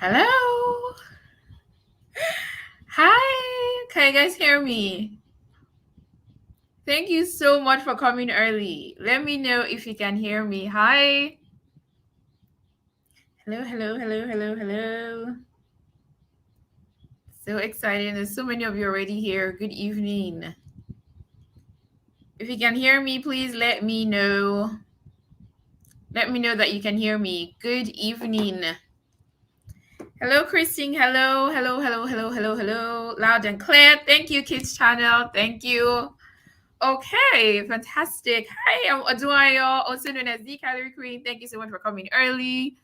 Hello. Hi. Can you guys hear me? Thank you so much for coming early. Let me know if you can hear me. Hi. Hello, hello, hello, hello, hello. So exciting. There's so many of you already here. Good evening. If you can hear me, please let me know. Let me know that you can hear me. Good evening. Hello, Christine. Hello, hello, hello, hello, hello, hello. Loud and clear. Thank you, Kids Channel. Thank you. Okay, fantastic. Hi, I'm Aduayo, also known as the Calorie Queen. Thank you so much for coming early.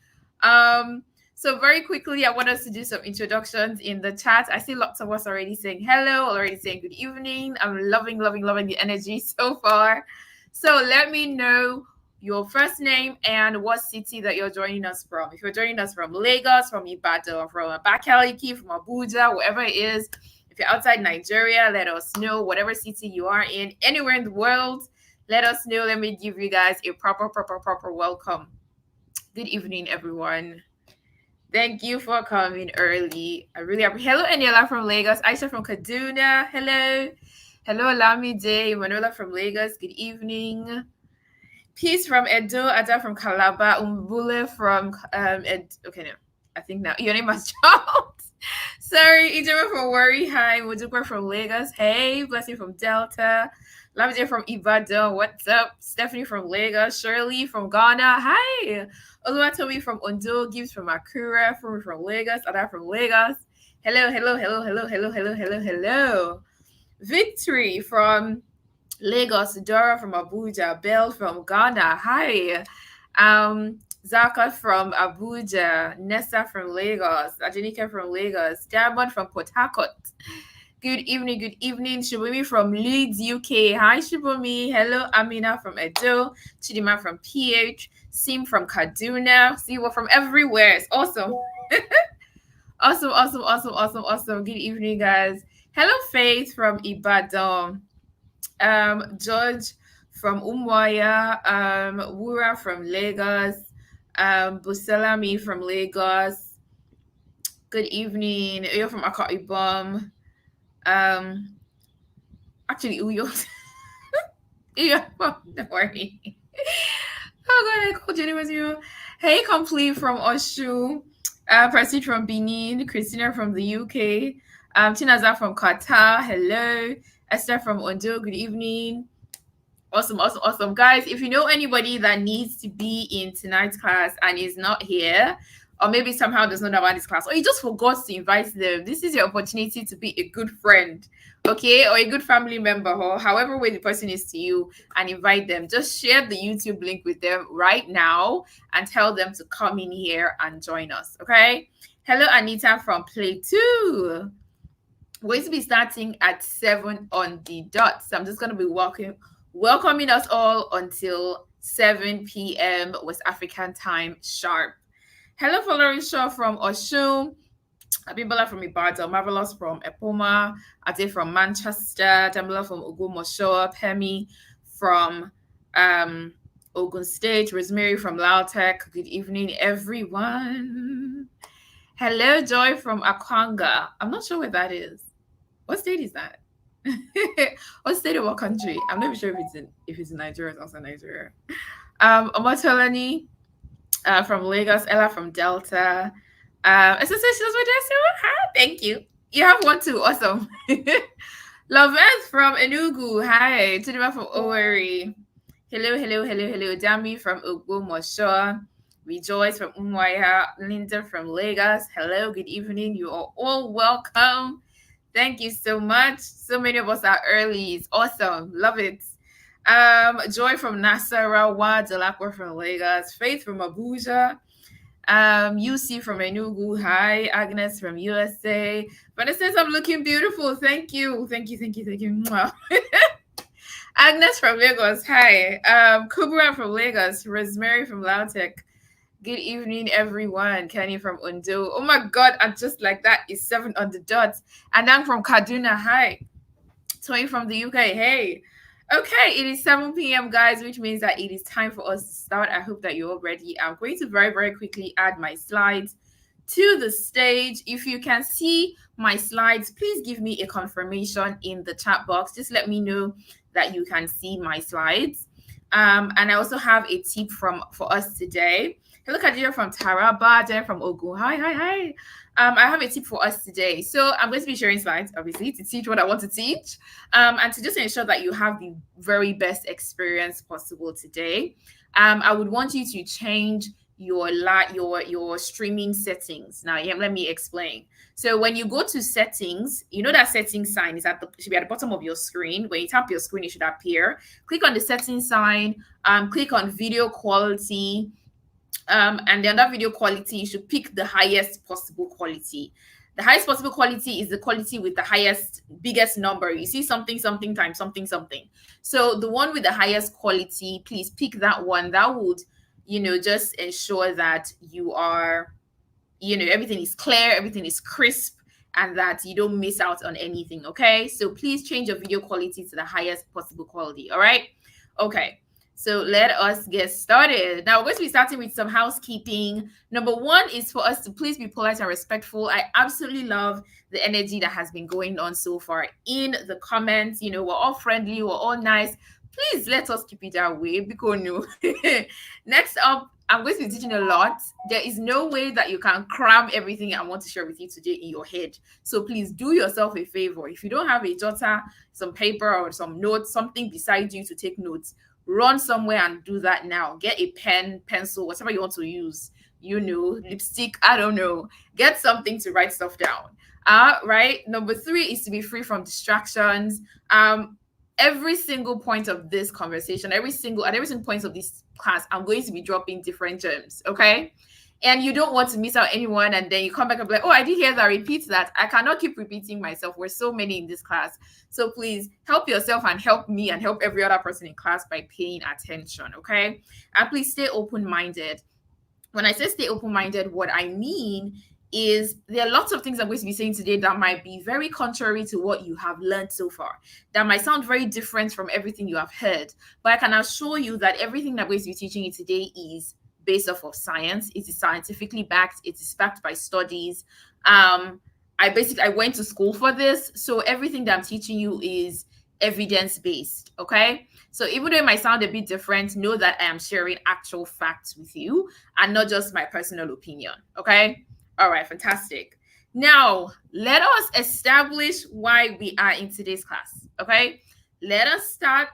So very quickly, I want us to do some introductions in the chat. I see lots of us already saying hello, already saying good evening. I'm loving, loving, loving the energy so far. So let me know your first name and what city that you're joining us from. If you're joining us from Lagos, from Ibadan, from Abakaliki, from Abuja, wherever it is. If you're outside Nigeria, let us know. Whatever city you are in, anywhere in the world, let us know. Let me give you guys a proper welcome. Good evening, everyone. Thank you for coming early. I really appreciate. Hello, Eniela from Lagos. Aisha from Kaduna. Hello. Hello, Olamide. Manuela from Lagos. Good evening. Peace from Edo. Ada from Calabar. Umbule from okay, no. I think now your name has jumped. Sorry, Ijema from Worry. Hi, Mujukwa from Lagos. Hey, Blessing from Delta. Lamide from Ibadan. What's up? Stephanie from Lagos. Shirley from Ghana. Hi. Oluwatomi from Ondo. Gibbs from Akura. From Lagos. Ada from Lagos. Hello, hello, hello, hello, hello, hello, hello, hello. Victory from Lagos. Dora from Abuja. Belle from Ghana. Hi. Zaka from Abuja, Nessa from Lagos, Ajanika from Lagos, Diamond from Port Harcourt. Good evening. Shibumi from Leeds, UK. Hi, Shibumi. Hello, Amina from Edo, Chidima from PH, Sim from Kaduna. See, we're from everywhere. It's awesome. Awesome. Good evening, guys. Hello, Faith from Ibadan. George from Umwaya, Wura from Lagos, Busalami from Lagos. Good evening. Uyo from Akwa Ibom. Actually, Uyo. Uyo, don't worry. Oh God, I called you. Was you? Hey, complete from Oshu. Prestige from Benin. Christina from the UK. Tinaza from Qatar. Hello. Esther from Ondo. Good evening. Awesome. Guys, if you know anybody that needs to be in tonight's class and is not here, or maybe somehow does not know about this class, or you just forgot to invite them, this is your opportunity to be a good friend, okay, or a good family member, or however way the person is to you, and invite them. Just share the YouTube link with them right now and tell them to come in here and join us, okay? Hello, Anita from Play 2. We're going to be starting at 7 on the dot. So I'm just going to be welcoming us all until 7 p.m. West African time sharp. Hello, Florisha from Oshun, Abimbola from Ibadan, Marvelous from Epoma, Ade from Manchester, Damila from Ogumoshoa, Pemi from Ogun State, Rosemary from Lautech. Good evening, everyone. Hello, Joy from Akwanga. I'm not sure where that is. What state is that? What state or what country? I'm not even sure if it's in Nigeria or outside Nigeria. Omotolani from Lagos, Ella from Delta. Associations with hi, thank you. You have one too. Awesome. Loveth from Enugu. Hi. Tudima from Oweri. Hello. Dami from Ogumosho. Rejoice from Umuaya. Linda from Lagos. Hello. Good evening. You are all welcome. Thank you so much. So many of us are early. It's awesome. Love it. Joy from Nasarawa, Delacqua from Lagos, Faith from Abuja, UC from Enugu. Hi, Agnes from USA. Vanessa says I'm looking beautiful. Thank you. Agnes from Lagos. Hi. Kubra from Lagos. Rosemary from Lautech. Good evening, everyone. Kenny from Undo. Oh my God, I'm just like that. It's 7 on the dot. And I'm from Kaduna. Hi. 20 from the UK. Hey. Okay, it is 7 p.m., guys, which means that it is time for us to start. I hope that you're all ready. I'm going to very, very quickly add my slides to the stage. If you can see my slides, please give me a confirmation in the chat box. Just let me know that you can see my slides. And I also have a tip for us today. Hello, Kadira from Taraba, Jen from Ogun. Hi. I have a tip for us today. So I'm going to be sharing slides, obviously, to teach what I want to teach, and to just ensure that you have the very best experience possible today. I would want you to change your streaming settings. Now, yeah, let me explain. So when you go to settings, you know that settings sign is should be at the bottom of your screen. When you tap your screen, it should appear. Click on the settings sign. Click on video quality. And then that video quality, you should pick the highest possible quality. The highest possible quality is the quality with the biggest number. You see something times something. So the one with the highest quality, please pick that one. That would, just ensure that you are, everything is clear, everything is crisp, and that you don't miss out on anything. Okay. So please change your video quality to the highest possible quality. All right. Okay. So let us get started. Now, we're going to be starting with some housekeeping. Number one is for us to please be polite and respectful. I absolutely love the energy that has been going on so far in the comments. We're all friendly, we're all nice. Please let us keep it that way because no. Next up, I'm going to be teaching a lot. There is no way that you can cram everything I want to share with you today in your head. So please do yourself a favor. If you don't have a jotter, some paper or some notes, something beside you to take notes, run somewhere and do that now. Get a pen, pencil, whatever you want to use, lipstick, I don't know. Get something to write stuff down. Right. Number 3 is to be free from distractions. Every single point of this conversation, at every single point of this class, I'm going to be dropping different gems. Okay. And you don't want to miss out anyone, and then you come back and be like, oh, I did hear that, repeat that. I cannot keep repeating myself. We're so many in this class. So please help yourself and help me and help every other person in class by paying attention, okay? And please stay open-minded. When I say stay open-minded, what I mean is there are lots of things I'm going to be saying today that might be very contrary to what you have learned so far. That might sound very different from everything you have heard. But I can assure you that everything that I'm going to be teaching you today is based off of science. It is scientifically backed. It is backed by studies. I went to school for this. So everything that I'm teaching you is evidence-based, okay? So even though it might sound a bit different, know that I am sharing actual facts with you and not just my personal opinion, okay? All right, fantastic. Now, let us establish why we are in today's class, okay? Let us start.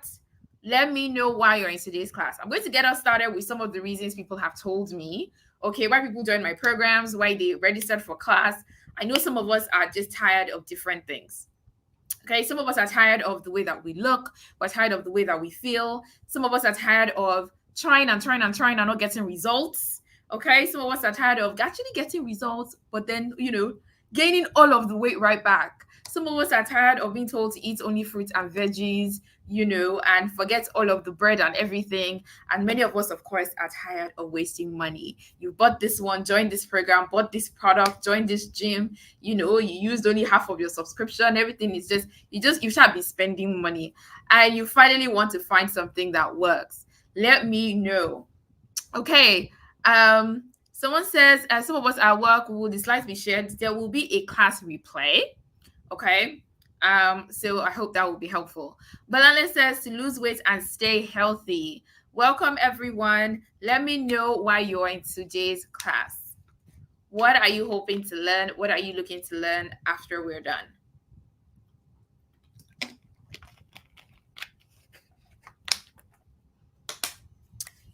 Let me know why you're in today's class. I'm going to get us started with some of the reasons people have told me, okay, why people join my programs, why they registered for class. I know some of us are just tired of different things. Okay, some of us are tired of the way that we look. We're tired of the way that we feel. Some of us are tired of trying and not getting results. Okay, some of us are tired of actually getting results, but then, gaining all of the weight right back. Some of us are tired of being told to eat only fruits and veggies, and forget all of the bread and everything. And many of us, of course, are tired of wasting money. You bought this one, joined this program, bought this product, joined this gym, you used only half of your subscription. Everything is you should be spending money. And you finally want to find something that works. Let me know. Okay. Someone says, some of us at work, will the slides be shared? There will be a class replay. Okay. So I hope that will be helpful. Balale says to lose weight and stay healthy. Welcome, everyone. Let me know why you're in today's class. What are you hoping to learn? What are you looking to learn after we're done?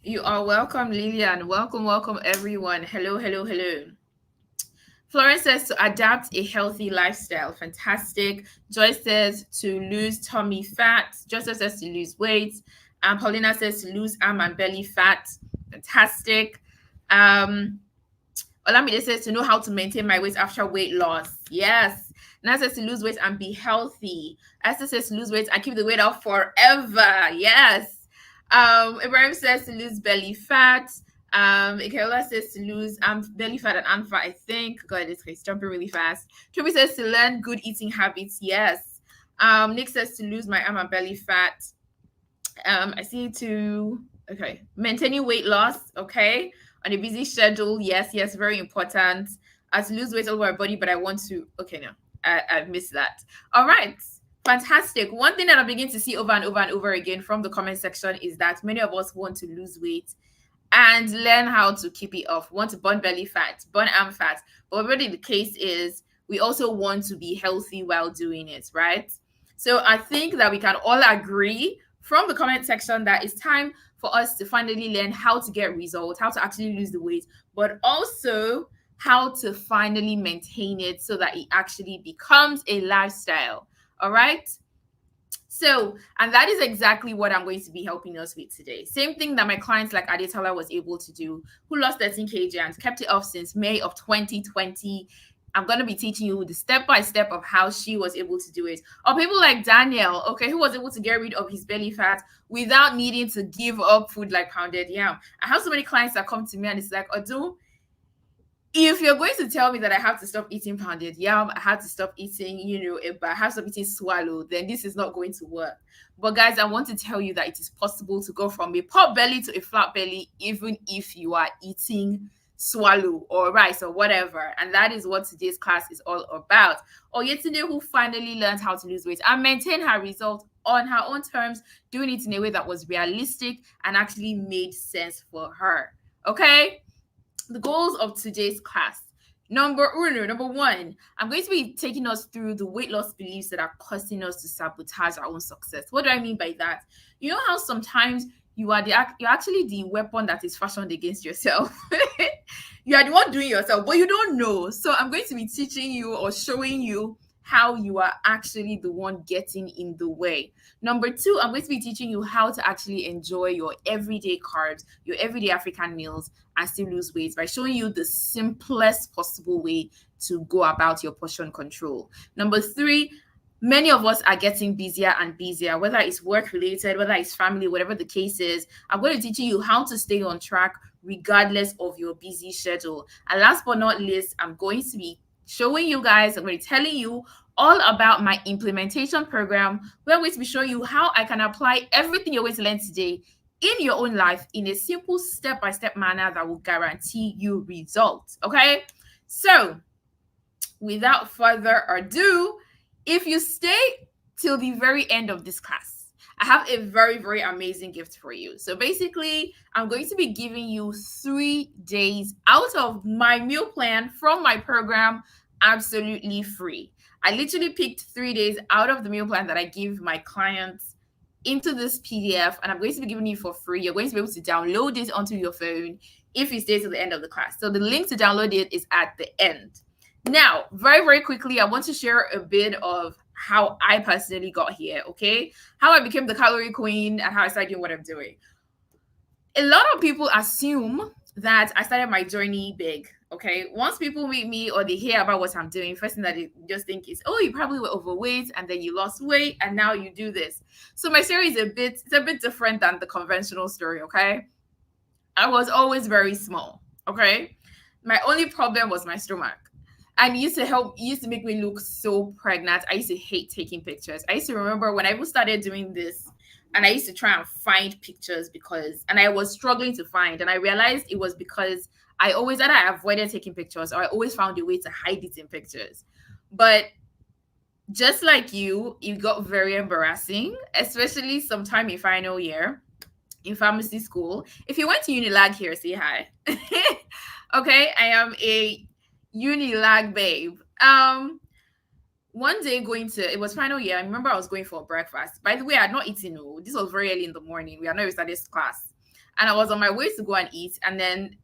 You are welcome, Lillian. Welcome, everyone. Hello. Florence says to adapt a healthy lifestyle. Fantastic. Joyce says to lose tummy fat. Joseph says to lose weight. Paulina says to lose arm and belly fat. Fantastic. Olamide says to know how to maintain my weight after weight loss. Yes. Nana says to lose weight and be healthy. Esther says to lose weight and keep the weight off forever. Yes. Ibrahim says to lose belly fat. Ikaela says to lose belly fat and arm fat, I think. God, it's jumping really fast. Toby says to learn good eating habits. Yes. Nick says to lose my arm and belly fat. I see maintaining weight loss. Okay. On a busy schedule. Yes, very important. to lose weight all over my body, but I want to. Okay, no, I missed that. All right. Fantastic. One thing that I begin to see over and over and over again from the comment section is that many of us want to lose weight and learn how to keep it off. We want to burn belly fat, burn arm fat. But really the case is we also want to be healthy while doing it, right? So I think that we can all agree from the comment section that it's time for us to finally learn how to get results, how to actually lose the weight, but also how to finally maintain it so that it actually becomes a lifestyle. All right. So, and that is exactly what I'm going to be helping us with today. Same thing that my clients like Adetola was able to do, who lost 13 kg and kept it off since May of 2020. I'm going to be teaching you the step-by-step of how she was able to do it. Or people like Daniel, okay, who was able to get rid of his belly fat without needing to give up food like pounded yam. I have so many clients that come to me and it's like, Odu, if you're going to tell me that I have to stop eating pounded yam, I have to stop eating, I have to stop eating swallow, then this is not going to work. But guys, I want to tell you that it is possible to go from a pot belly to a flat belly, even if you are eating swallow or rice or whatever. And that is what today's class is all about. Oyetunde, who finally learned how to lose weight and maintain her result on her own terms, doing it in a way that was realistic and actually made sense for her. Okay? The goals of today's class. Number one, I'm going to be taking us through the weight loss beliefs that are causing us to sabotage our own success. What do I mean by that? You know how sometimes you're actually the weapon that is fashioned against yourself. You are the one doing yourself, but you don't know. So I'm going to be teaching you or showing you how you are actually the one getting in the way. Number two, I'm going to be teaching you how to actually enjoy your everyday carbs, your everyday African meals, and still lose weight by showing you the simplest possible way to go about your portion control. Number three, many of us are getting busier and busier, whether it's work related, whether it's family, whatever the case is. I'm going to teach you how to stay on track regardless of your busy schedule. And last but not least, I'm going to be showing you guys, I'm going to be telling you all about my implementation program, where I'm going to be showing you how I can apply everything you're going to learn today in your own life in a simple step-by-step manner that will guarantee you results. Okay? So, without further ado, if you stay till the very end of this class, I have a very, very amazing gift for you. So basically, I'm going to be giving you 3 days out of my meal plan from my program, absolutely free. I literally picked 3 days out of the meal plan that I give my clients into this PDF, and I'm going to be giving you for free. You're going to be able to download it onto your phone if you stay to the end of the class. So the link to download it is at the end. Now, very, very quickly, I want to share a bit of how I personally got here, okay? How I became the calorie queen and how I started doing what I'm doing. A lot of people assume that I started my journey big, okay? Once people meet me or they hear about what I'm doing, first thing that they just think is, oh, you probably were overweight and then you lost weight and now you do this. So my story is a bit different than the conventional story, okay? I was always very small, okay? My only problem was my stomach. And it used to make me look so pregnant. I used to hate taking pictures. I used to remember when I even started doing this, and I used to try and find pictures and I was struggling to find. And I realized it was because I always either avoided taking pictures or I always found a way to hide it in pictures. But just like you, it got very embarrassing, especially sometime in final year in pharmacy school. If you went to Unilag here, say hi. Okay, I am a Unilag babe. One day it was final year. I remember I was going for breakfast. By the way, I had not eaten. This was very early in the morning. We had not even started class. And I was on my way to go and eat. And then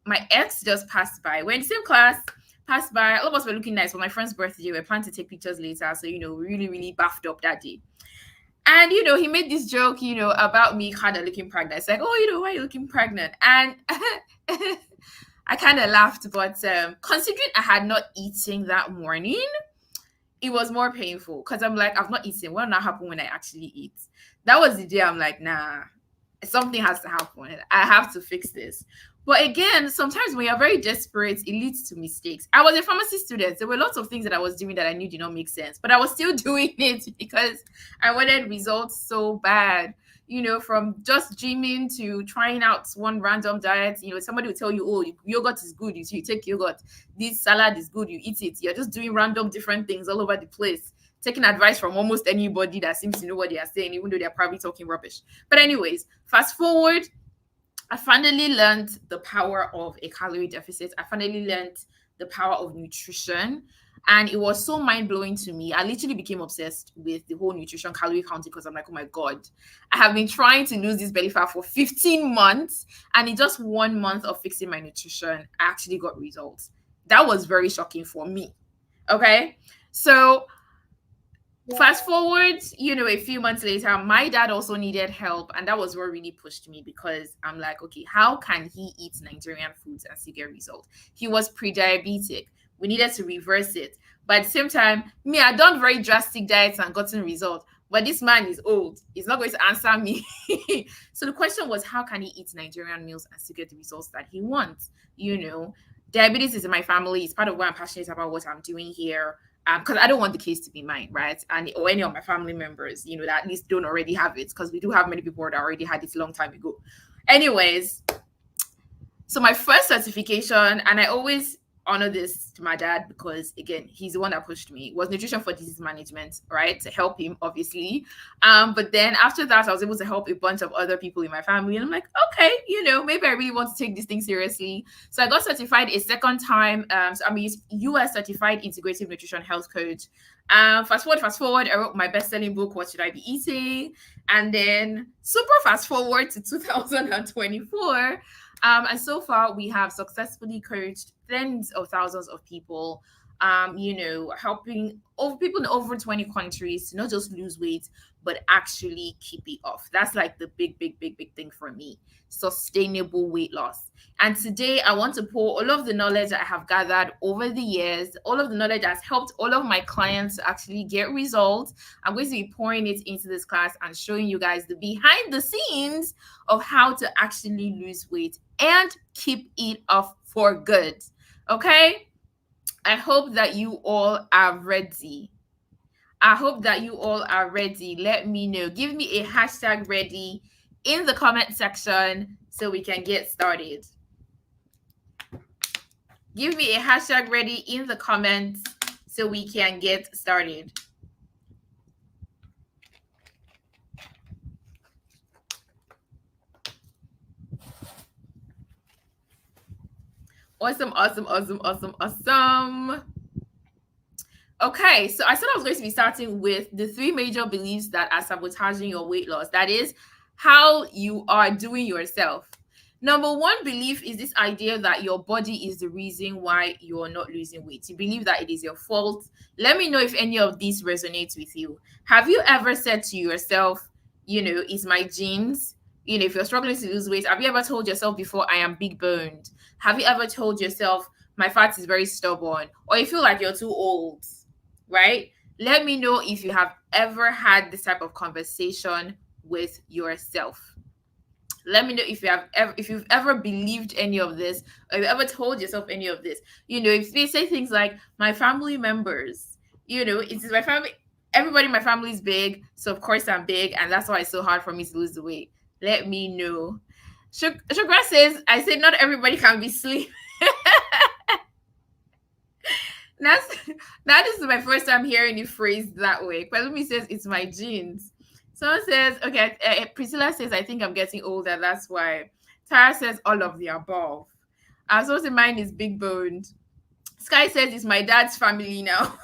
my ex just passed by. We're in the same class, passed by. All of us were looking nice for my friend's birthday. We were planning to take pictures later. So, really, really buffed up that day. And, he made this joke, about me kind of looking pregnant. It's like, oh, why are you looking pregnant? And I kind of laughed, but considering I had not eaten that morning, it was more painful because I'm like, I've not eaten. What will not happen when I actually eat? That was the day I'm like, nah, something has to happen. I have to fix this. But again, sometimes when you're very desperate, it leads to mistakes. I was a pharmacy student. There were lots of things that I was doing that I knew did not make sense, but I was still doing it because I wanted results so bad. from just gymming to trying out one random diet. Somebody will tell you, oh, yogurt is good, you take yogurt. This salad is good, you eat it. You're just doing random different things all over the place, taking advice from almost anybody that seems to know what they are saying, even though they're probably talking rubbish. But anyways, fast forward, I finally learned the power of a calorie deficit. I finally learned the power of nutrition. And it was so mind blowing to me. I literally became obsessed with the whole nutrition calorie counting because I'm like, oh my God, I have been trying to lose this belly fat for 15 months. And in just 1 month of fixing my nutrition, I actually got results. That was very shocking for me. Okay. So fast forward, a few months later, my dad also needed help. And that was what really pushed me, because I'm like, okay, how can he eat Nigerian foods and still get results? He was pre-diabetic. We needed to reverse it. But at the same time, me, I done very drastic diets and gotten results. But this man is old. He's not going to answer me. So the question was, how can he eat Nigerian meals and still get the results that he wants? Diabetes is in my family. It's part of why I'm passionate about what I'm doing here. Because I don't want the case to be mine, right? Or any of my family members, that at least don't already have it, because we do have many people that already had it a long time ago. Anyways, so my first certification, and I always honor this to my dad because, again, he's the one that pushed me, was nutrition for disease management, right? To help him, obviously. But then after that, I was able to help a bunch of other people in my family. And I'm like, okay, maybe I really want to take this thing seriously. So I got certified a second time. So I'm a US certified integrative nutrition health coach. Fast forward, I wrote my best-selling book, What Should I Be Eating? And then super fast forward to 2024. And so far, we have successfully coached tens of thousands of people, helping people in over 20 countries to not just lose weight, but actually keep it off. That's like the big thing for me, sustainable weight loss. And today I want to pour all of the knowledge that I have gathered over the years, all of the knowledge that's helped all of my clients to actually get results. I'm going to be pouring it into this class and showing you guys the behind the scenes of how to actually lose weight and keep it off for good. Okay? I hope that you all are ready. Let me know. Give me a hashtag ready in the comment section so we can get started. Give me a hashtag ready in the comments so we can get started. Awesome. Okay, so I said I was going to be starting with the 3 major beliefs that are sabotaging your weight loss. That is how you are doing yourself. Number 1 belief is this idea that your body is the reason why you're not losing weight. You believe that it is your fault. Let me know if any of these resonates with you. Have you ever said to yourself, it's my genes? If you're struggling to lose weight, have you ever told yourself before, I am big boned? Have you ever told yourself, my fat is very stubborn? Or you feel like you're too old, right? Let me know if you have ever had this type of conversation with yourself. Let me know if you've ever believed any of this, or if you ever told yourself any of this. If they say things like, my family members, it is my family, everybody in my family is big, so of course I'm big, and that's why it's so hard for me to lose the weight. Let me know. Sugar says, I said not everybody can be slim. That is my first time hearing it phrased that way. Pelumi says, it's my genes. Someone says, okay, Priscilla says, I think I'm getting older, that's why. Tara says, all of the above. Someone says, mine is big boned. Sky says, it's my dad's family now.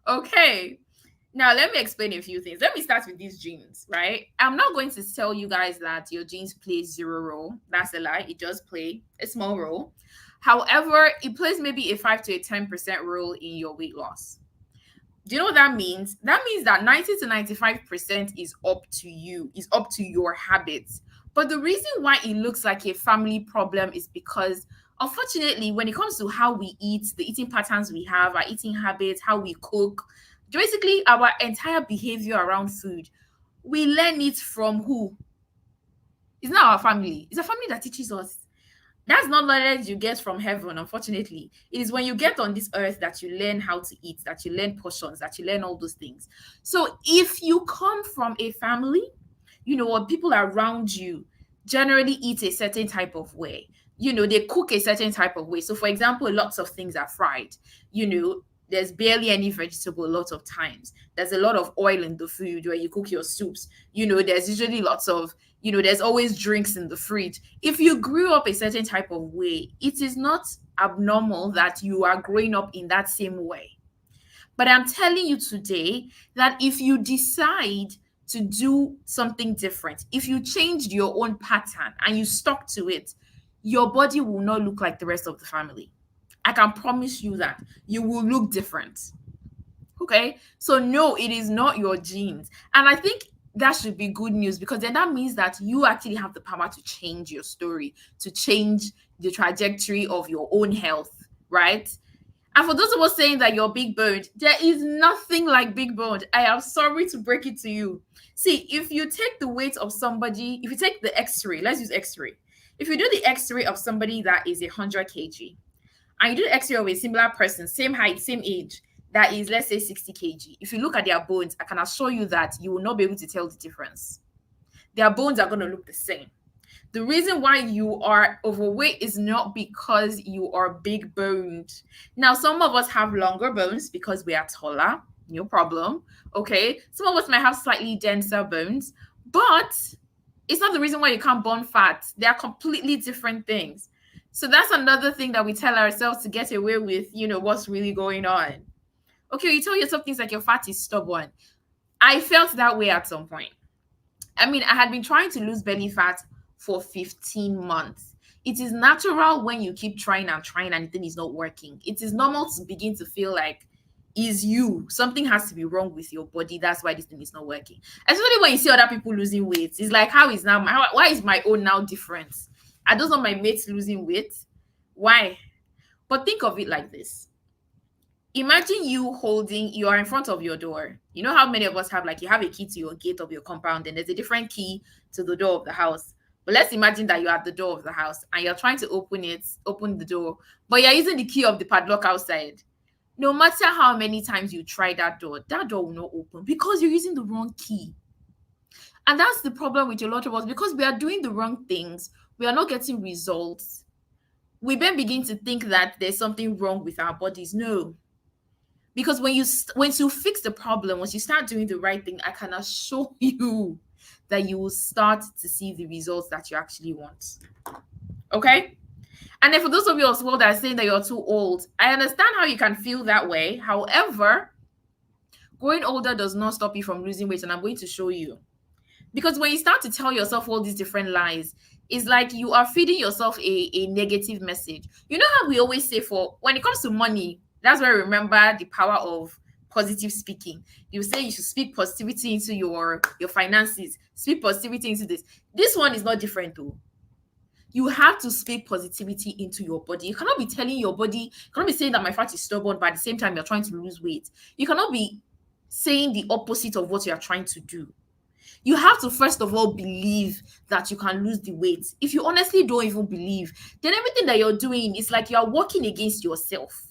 Okay. Now, let me explain a few things. Let me start with these genes, right? I'm not going to tell you guys that your genes play 0 role. That's a lie. It does play a small role. However, it plays maybe a 5 to a 10% role in your weight loss. Do you know what that means? That means that 90 to 95% is up to you, is up to your habits. But the reason why it looks like a family problem is because, unfortunately, when it comes to how we eat, the eating patterns we have, our eating habits, how we cook, basically our entire behavior around food, we learn it from who? It's not our family. It's a family that teaches us. That's not knowledge you get from heaven, unfortunately. It is when you get on this earth that you learn how to eat, that you learn portions, that you learn all those things. So if you come from a family what people around you generally eat a certain type of way. They cook a certain type of way. So, for example, lots of things are fried. There's barely any vegetable a lot of times. There's a lot of oil in the food where you cook your soups. There's usually lots of, there's always drinks in the fridge. If you grew up a certain type of way, it is not abnormal that you are growing up in that same way. But I'm telling you today that if you decide to do something different, if you changed your own pattern and you stuck to it, your body will not look like the rest of the family. I can promise you that you will look different. Okay? So, no, it is not your genes. And I think that should be good news, because then that means that you actually have the power to change your story, to change the trajectory of your own health, right? And for those of us saying that you're big boned, there is nothing like big boned. I am sorry to break it to you. See, if you take the weight of somebody, if you take the x-ray, let's use x-ray. If you do the x-ray of somebody that is 100 kg, and you do the x-ray of a similar person, same height, same age, that is, let's say, 60 kg. If you look at their bones, I can assure you that you will not be able to tell the difference. Their bones are going to look the same. The reason why you are overweight is not because you are big boned. Now, some of us have longer bones because we are taller, no problem. Okay. Some of us might have slightly denser bones, but it's not the reason why you can't burn fat. They are completely different things. So that's another thing that we tell ourselves to get away with, what's really going on. Okay, you tell yourself things like your fat is stubborn. I felt that way at some point. I mean, I had been trying to lose belly fat for 15 months. It is natural when you keep trying and trying and the thing is not working. It is normal to begin to feel like, is you. Something has to be wrong with your body. That's why this thing is not working. Especially when you see other people losing weight. It's like, why is my own now different? Are those not my mates losing weight? Why? But think of it like this. Imagine you are in front of your door. You know how many of us have, like, you have a key to your gate of your compound and there's a different key to the door of the house. But let's imagine that you're at the door of the house and you're trying to open the door, but you're using the key of the padlock outside. No matter how many times you try that door will not open because you're using the wrong key. And that's the problem with a lot of us, because we are doing the wrong things. We are not getting results. We then begin to think that there's something wrong with our bodies. No. Because once you fix the problem, once you start doing the right thing, I can assure you that you will start to see the results that you actually want. Okay? And then for those of you as well that are saying that you're too old, I understand how you can feel that way. However, growing older does not stop you from losing weight, and I'm going to show you. Because when you start to tell yourself all these different lies, it's like you are feeding yourself a negative message. You know how we always say, when it comes to money, that's where I remember the power of positive speaking. You say you should speak positivity into your finances, speak positivity into this. This one is not different though. You have to speak positivity into your body. You cannot be telling your body, you cannot be saying that my fat is stubborn, but at the same time you're trying to lose weight. You cannot be saying the opposite of what you're trying to do. You have to first of all believe that you can lose the weight. If you honestly don't even believe, then everything that you're doing is like you're working against yourself.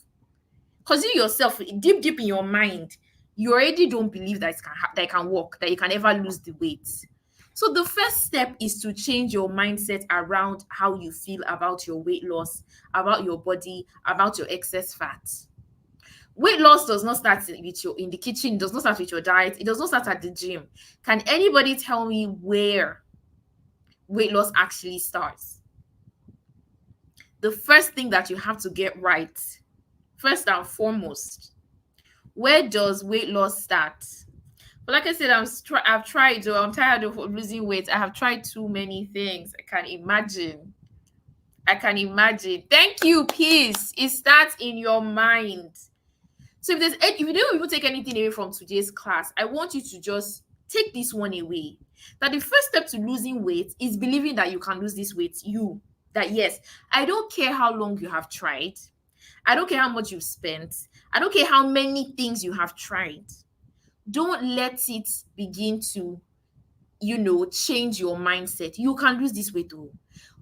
Because you yourself, deep in your mind, you already don't believe that it can work, that you can ever lose the weight. So the first step is to change your mindset around how you feel about your weight loss, about your body, about your excess fat. Weight loss does not start in the kitchen. It does not start with your diet. It does not start at the gym. Can anybody tell me where weight loss actually starts? The first thing that you have to get right, first and foremost, where does weight loss start? But like I said, I've tried, I'm tired of losing weight. I have tried too many things. I can imagine. Thank you, peace. It starts in your mind. So if you don't even take anything away from today's class, I want you to just take this one away. That the first step to losing weight is believing that you can lose this weight. Yes, I don't care how long you have tried. I don't care how much you've spent. I don't care how many things you have tried. Don't let it begin to, change your mindset. You can lose this weight though.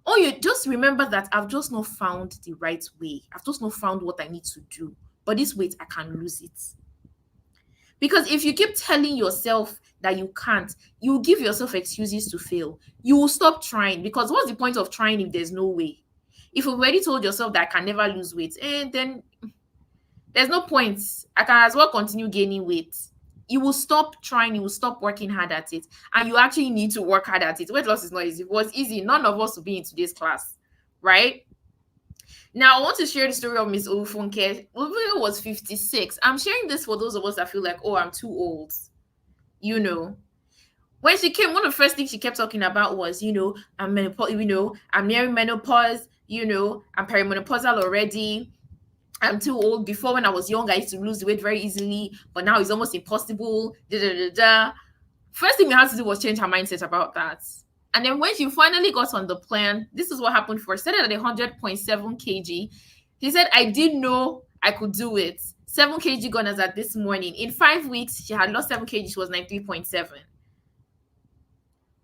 Or you just remember that I've just not found the right way. I've just not found what I need to do. But this weight, I can lose it. Because if you keep telling yourself that you can't, you give yourself excuses to fail. You will stop trying, because what's the point of trying if there's no way? If you've already told yourself that I can never lose weight, then there's no point. I can as well continue gaining weight. You will stop trying, you will stop working hard at it. And you actually need to work hard at it. Weight loss is not easy. If it was easy, none of us would be in today's class, right? Now, I want to share the story of Miss Olufunke. Olufunke was 56. I'm sharing this for those of us that feel like, oh, I'm too old. You know, when she came, one of the first things she kept talking about was, I'm menopause, I'm nearing menopause, I'm perimenopausal already. I'm too old. Before, when I was young, I used to lose weight very easily, but now it's almost impossible. Da, da, da, da. First thing we had to do was change her mindset about that. And then when she finally got on the plan, this is what happened for her. Started at 100.7 kg. He said, I didn't know I could do it. 7 kg gone as at this morning. In 5 weeks, she had lost 7 kg. She was 93.7.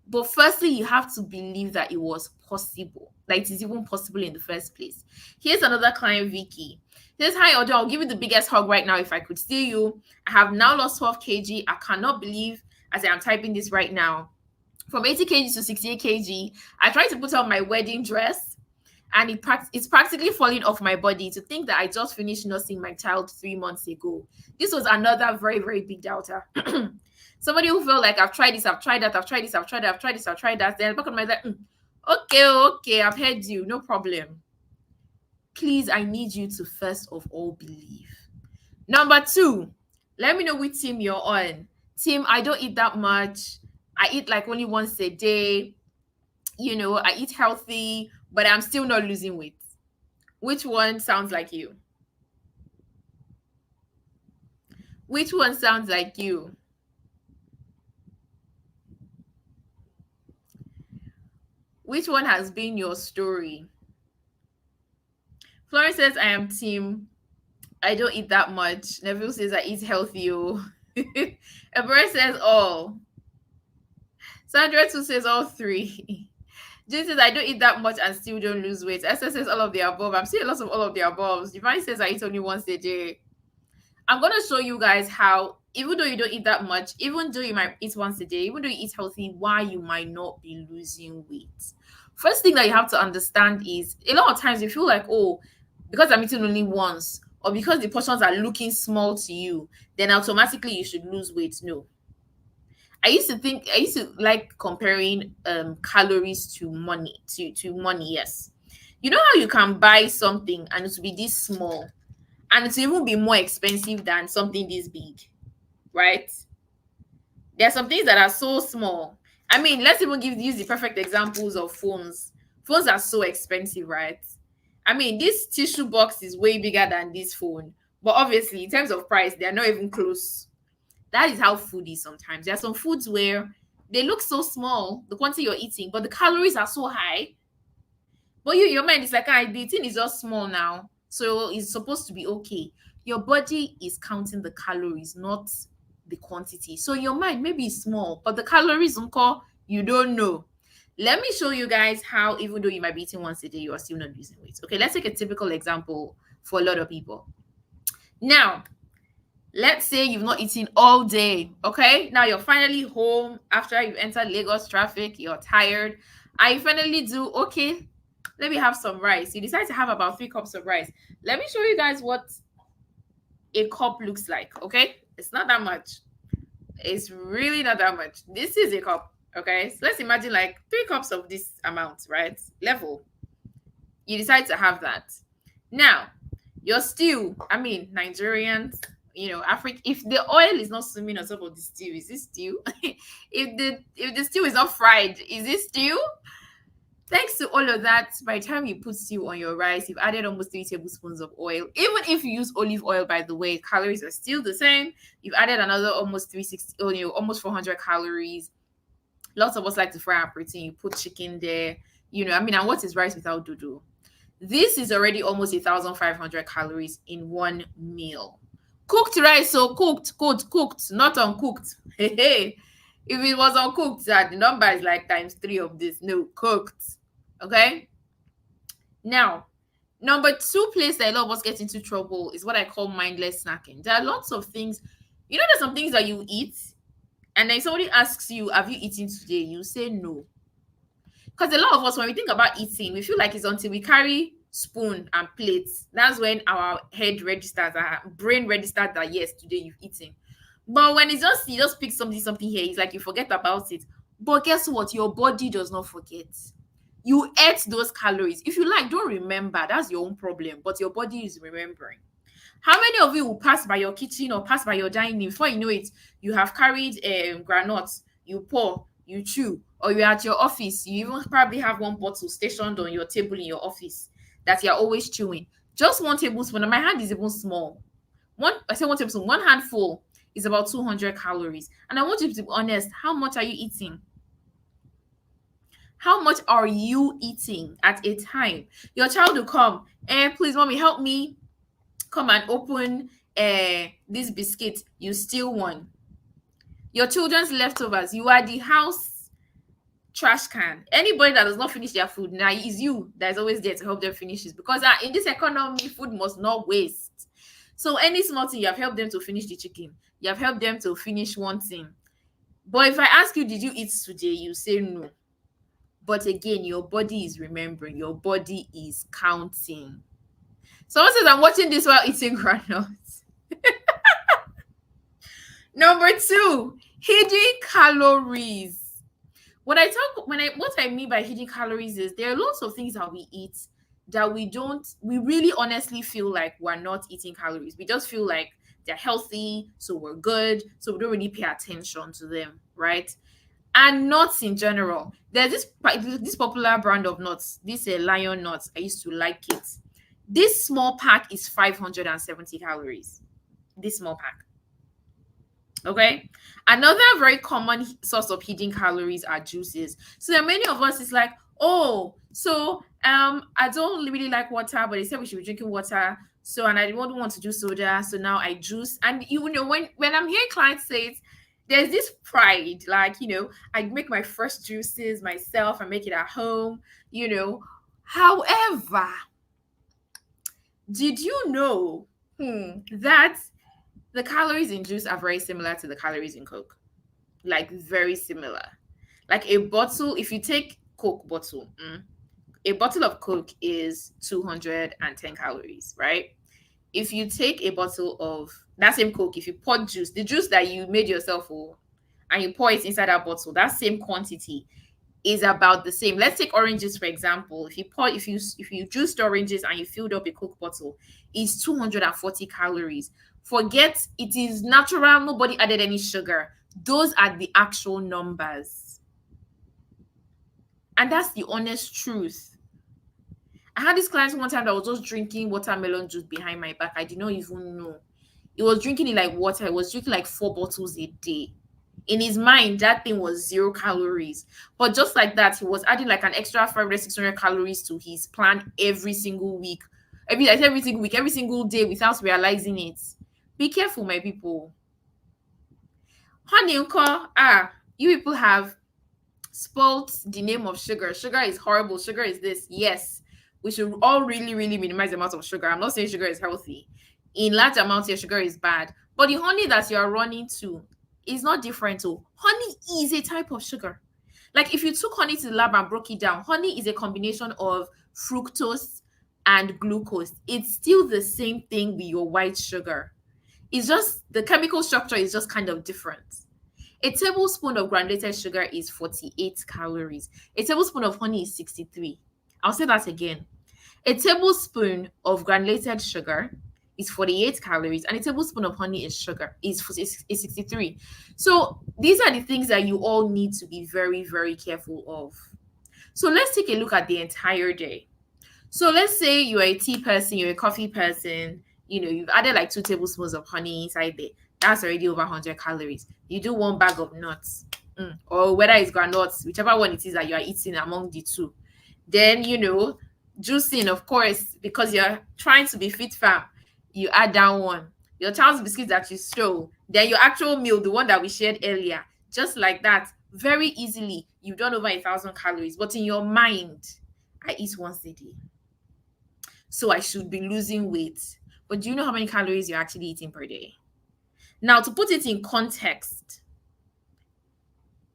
But firstly, you have to believe that it was possible, that it is even possible in the first place. Here's another client, Vicky. She says, hi, Odo, I'll give you the biggest hug right now if I could see you. I have now lost 12 kg. I cannot believe, as I'm typing this right now, from 80 kg to 68 kg. I tried to put on my wedding dress, and it's practically falling off my body. To think that I just finished nursing my child 3 months ago. This was another very, very big doubter. Somebody who felt like, I've tried this, I've tried that, I've tried this, I've tried that, I've tried this, I've tried that. Then back on my like, okay, I've heard you, no problem. Please, I need you to first of all believe. Number 2, let me know which team you're on. Team, I don't eat that much. I eat like only once a day. I eat healthy, but I'm still not losing weight. Which one sounds like you? Which one sounds like you? Which one has been your story? Florence says, I am team, I don't eat that much. Neville says, I eat healthy. Ebere says, all. Sandra too says, all 3. Jane says, I don't eat that much and still don't lose weight. Esther says, all of the above. I'm seeing lots of all of the above. Divine says, I eat only once a day. I'm going to show you guys how, even though you don't eat that much, even though you might eat once a day, even though you eat healthy, why you might not be losing weight. First thing that you have to understand is, a lot of times you feel like, oh, because I'm eating only once, or because the portions are looking small to you, then automatically you should lose weight. No. I used to like comparing calories to money, to money, yes. You know how you can buy something and it will be this small, and it will even be more expensive than something this big, right? There are some things that are so small. I mean, let's even use the perfect examples of phones. Phones are so expensive, right? I mean, this tissue box is way bigger than this phone, but obviously, in terms of price, they are not even close. That is how food is sometimes. There are some foods where they look so small, the quantity you're eating, but the calories are so high. But your mind is like, the thing is just small now, so it's supposed to be okay. Your body is counting the calories, not the quantity. So your mind maybe is small, but the calories, you don't know. Let me show you guys how, even though you might be eating once a day, you are still not losing weight. Okay, let's take a typical example for a lot of people. Now, let's say you've not eaten all day, okay? Now you're finally home after you've entered Lagos traffic, you're tired. I finally do, okay, let me have some rice. You decide to have about 3 cups of rice. Let me show you guys what a cup looks like, okay? It's not that much. It's really not that much. This is a cup, okay? So let's imagine like 3 cups of this amount, right? Level. You decide to have that. Now, your stew, Nigerians, Africa, if the oil is not swimming on top of the stew, is this stew? if the stew is not fried, is this stew? Thanks to all of that, by the time you put stew on your rice, you've added almost 3 tablespoons of oil. Even if you use olive oil, by the way, calories are still the same. You've added another almost 360, almost 400 calories. Lots of us like to fry our protein. You put chicken there, and what is rice without dodo? This is already almost 1,500 calories in one meal. Cooked rice, so cooked, not uncooked. Hey, if it was uncooked, the number is like times 3 of this. No, cooked. Okay. Now, number 2 place that a lot of us get into trouble is what I call mindless snacking. There are lots of things You know, there's some things that you eat, and then somebody asks you, have you eaten today? You say no. Because a lot of us, when we think about eating, we feel like it's until we carry spoon and plates. That's when our head registers, our brain registers that yes, today you've eaten. But when it's just you just pick something here, it's like you forget about it. But guess what? Your body does not forget. You ate those calories. If you like, don't remember. That's your own problem. But your body is remembering. How many of you will pass by your kitchen or pass by your dining before you know it? You have carried granuts, you pour, you chew, or you're at your office. You even probably have one bottle stationed on your table in your office that you're always chewing. Just one tablespoon, and my hand is even small. I say one tablespoon, one handful is about 200 calories. And I want you to be honest. How much are you eating? How much are you eating at a time? Your child will come, please, mommy, help me come and open this biscuit. You steal one. Your children's leftovers, you are the house trash can. Anybody that does not finish their food now is you that is always there to help them finish it, because in this economy, food must not waste. So any small thing, you have helped them to finish the chicken, you have helped them to finish one thing. But if I ask you, did you eat today, you say no. But again, your body is remembering, your body is counting. Someone says, I'm watching this while eating granules. Number 2, hidden calories. What I mean by hidden calories is there are lots of things that we eat that we really honestly feel like we're not eating calories. We just feel like they're healthy, so we're good, so we don't really pay attention to them, right? And nuts in general. There's this popular brand of nuts, this lion nuts. I used to like it. This small pack is 570 calories. This small pack. Okay. Another very common source of hidden calories are juices. So there are many of us, it's like, oh, so I don't really like water, but they said we should be drinking water. So, and I don't want to do soda. So now I juice. And you know, when I'm hearing clients say it, there's this pride, like, you know, I make my first juices myself, I make it at home, you know. However, did you know that the calories in juice are very similar to the calories in Coke? Like very similar. Like a bottle, if you take Coke bottle, a bottle of Coke is 210 calories, right? If you take a bottle of that same Coke, if you pour juice, the juice that you made yourself, and you pour it inside that bottle, that same quantity is about the same. Let's take oranges for example. If you juiced oranges and you filled up a Coke bottle, it's 240 calories. Forget it is natural, nobody added any sugar. Those are the actual numbers. And that's the honest truth. I had this client one time that was just drinking watermelon juice behind my back. I did not even know. He was drinking it like water. He was drinking like 4 bottles a day. In his mind, that thing was 0 calories. But just like that, he was adding like an extra 500, 600 calories to his plan every single week. Every single week, every single day without realizing it. Be careful, my people. Honey, you people have spoiled the name of sugar. Sugar is horrible. Sugar is this. Yes, we should all really, really minimize the amount of sugar. I'm not saying sugar is healthy. In large amounts, your sugar is bad. But the honey that you are running to is not different. So honey is a type of sugar. Like if you took honey to the lab and broke it down, honey is a combination of fructose and glucose. It's still the same thing with your white sugar. It's just the chemical structure is just kind of different. A tablespoon of granulated sugar is 48 calories. A tablespoon of honey is 63. I'll say that again. A tablespoon of granulated sugar is 48 calories, and a tablespoon of honey is 63. So these are the things that you all need to be very, very careful of. So let's take a look at the entire day. So let's say you're a tea person, you're a coffee person, you've added like 2 tablespoons of honey inside there. That's already over 100 calories. You do 1 bag of nuts, or whether it's granules, whichever one it is that you are eating among the 2. Then, juicing, of course, because you're trying to be fit fam, you add down 1. Your child's biscuits that you stole, then your actual meal, the one that we shared earlier, just like that, very easily, you've done over 1,000 calories. But in your mind, I eat once a day, so I should be losing weight. But do you know how many calories you're actually eating per day? Now, to put it in context,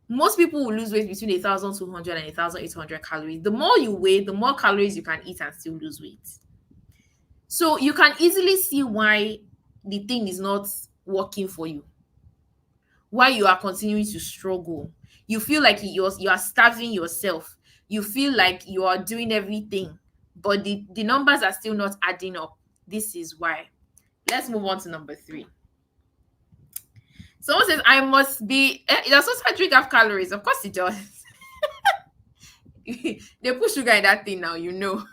most people will lose weight between 1,200 and 1,800 calories. The more you weigh, the more calories you can eat and still lose weight. So you can easily see why the thing is not working for you, why you are continuing to struggle. You feel like you are starving yourself. You feel like you are doing everything, but the numbers are still not adding up. This is why. Let's move on to number 3. Someone says, I must be. Does also drink have calories? Of course it does. They put sugar in that thing now, you know.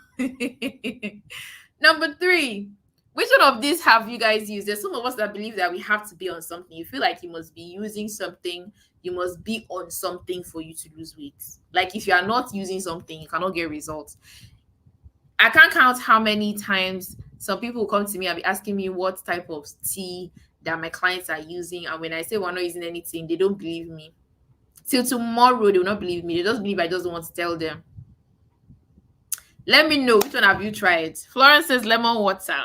Number 3. Which one of these have you guys used? There's some of us that believe that we have to be on something. You feel like you must be using something. You must be on something for you to lose weight. Like if you are not using something, you cannot get results. I can't count how many times some people will come to me and be asking me what type of tea that my clients are using. And when I say we're not using anything, they don't believe me. Till tomorrow, they will not believe me. They just believe I just don't want to tell them. Let me know, which one have you tried? Florence says lemon water.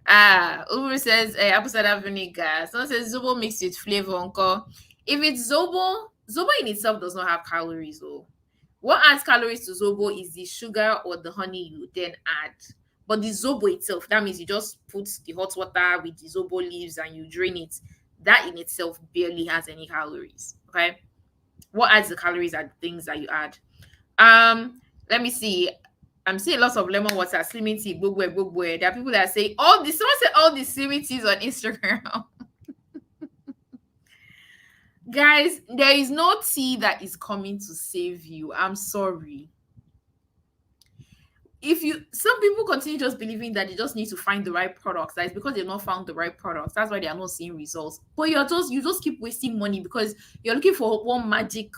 Uber says apple cider vinegar. Someone says Zobo mixed with flavor. Uncle. If it's Zobo in itself does not have calories. Though. What adds calories to Zobo is the sugar or the honey you then add. But the Zobo itself, that means you just put the hot water with the Zobo leaves and you drain it. That in itself barely has any calories. Okay. What adds the calories are the things that you add. Let me see. I'm seeing lots of lemon water, slimming tea, bugwe. There are people that say someone said all the slimming teas on Instagram. Guys, there is no tea that is coming to save you. I'm sorry. Some people continue just believing that they just need to find the right products. That is because they've not found the right products. That's why they are not seeing results. But you just keep wasting money because you're looking for one magic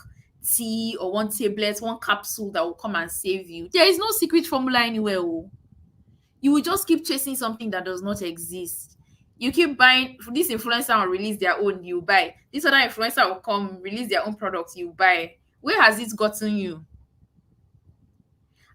tea or one tablet, one capsule that will come and save you. There is no secret formula anywhere. Oh. You will just keep chasing something that does not exist. You keep buying. This influencer will release their own, you buy. This other influencer will come release their own products, you buy. Where has it gotten you?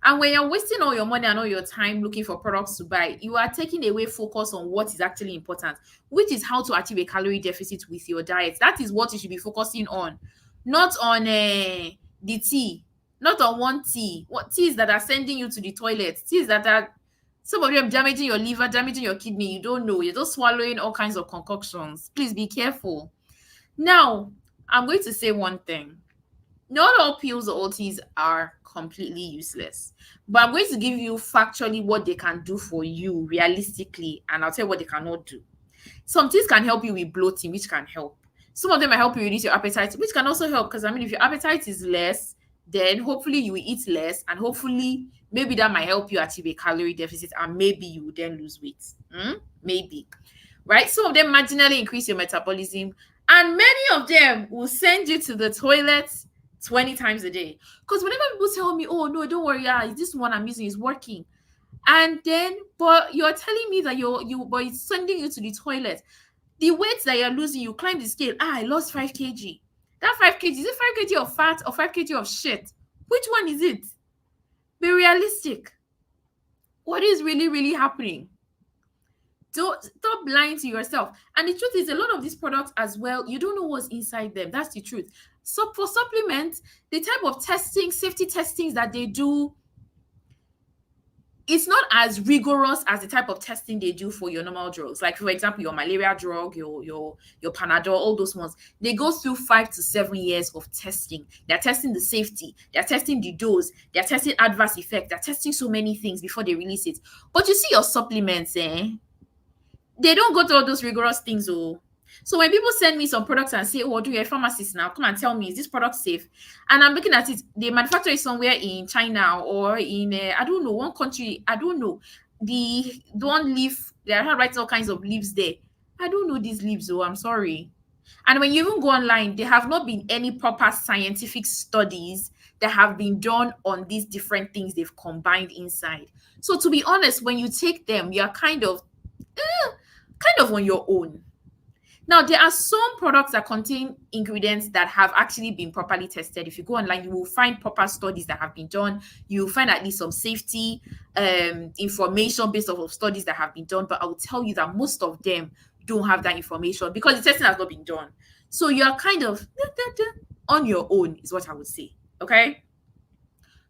And when you're wasting all your money and all your time looking for products to buy, you are taking away focus on what is actually important, which is how to achieve a calorie deficit with your diet. That is what you should be focusing on, not on the tea, not on one tea. What teas that are sending you to the toilet, teas that are some of them damaging your liver, damaging your kidney. You don't know. You're just swallowing all kinds of concoctions. Please be careful. Now, I'm going to say one thing. Not all pills or all teas are completely useless, but I'm going to give you factually what they can do for you realistically, and I'll tell you what they cannot do. Some teas can help you with bloating, which can help. Some of them might help you reduce your appetite, which can also help because if your appetite is less, then hopefully you will eat less, and hopefully maybe that might help you achieve a calorie deficit, and maybe you will then lose weight. Maybe, right? Some of them marginally increase your metabolism, and many of them will send you to the toilet 20 times a day. Because whenever people tell me, oh no, don't worry, this one I'm using is working. And then, but you're telling me that but it's sending you to the toilet. The weight that you're losing, you climb the scale. I lost 5 kg. That 5 kg, is it 5 kg of fat or 5 kg of shit? Which one is it? Be realistic. What is really, really happening? Don't stop lying to yourself. And the truth is, a lot of these products as well, you don't know what's inside them. That's the truth. So for supplements, the type of testing, safety testings that they do, it's not as rigorous as the type of testing they do for your normal drugs. Like, for example, your malaria drug, your Panadol, all those ones. They go through 5 to 7 years of testing. They're testing the safety. They're testing the dose. They're testing adverse effects. They're testing so many things before they release it. But you see your supplements, they don't go through all those rigorous things. So when people send me some products and say, oh, do you a pharmacist now? Come and tell me, is this product safe? And I'm looking at it, they manufacture it somewhere in China or in, I don't know, one country, I don't know. The one leaf, they're writing all kinds of leaves there. I don't know these leaves, I'm sorry. And when you even go online, there have not been any proper scientific studies that have been done on these different things they've combined inside. So to be honest, when you take them, you're kind of on your own. Now, there are some products that contain ingredients that have actually been properly tested. If you go online, you will find proper studies that have been done. You will find at least some safety information based off of studies that have been done. But I will tell you that most of them don't have that information because the testing has not been done. So you're kind of on your own, is what I would say. Okay.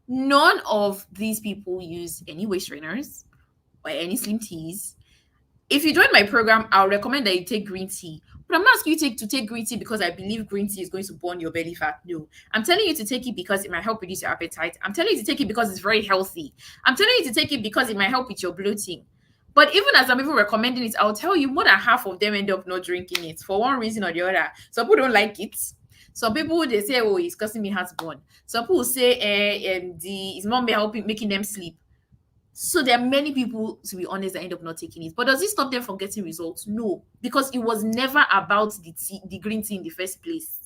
None of these people use any waist trainers or any slim teas. If you join my program, I'll recommend that you take green tea. But I'm not asking you to take green tea because I believe green tea is going to burn your belly fat. No. I'm telling you to take it because it might help reduce your appetite. I'm telling you to take it because it's very healthy. I'm telling you to take it because it might help with your bloating. But even as I'm even recommending it, I'll tell you more than half of them end up not drinking it for one reason or the other. Some people don't like it. Some people, they say, oh, it's causing me heartburn. Some people say it's not making them sleep. So there are many people, to be honest, that end up not taking it. But does it stop them from getting results? No, because it was never about the green tea in the first place.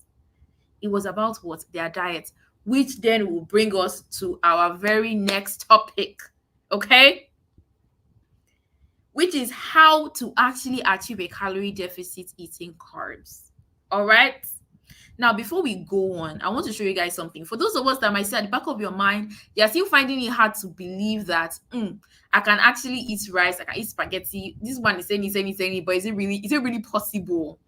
It was about what? Their diet, which then will bring us to our very next topic, okay? Which is how to actually achieve a calorie deficit eating carbs. All right? Now, before we go on, I want to show you guys something. For those of us that might say at the back of your mind, you're still finding it hard to believe that I can actually eat rice, I can eat spaghetti. This one is saying, but is it really possible?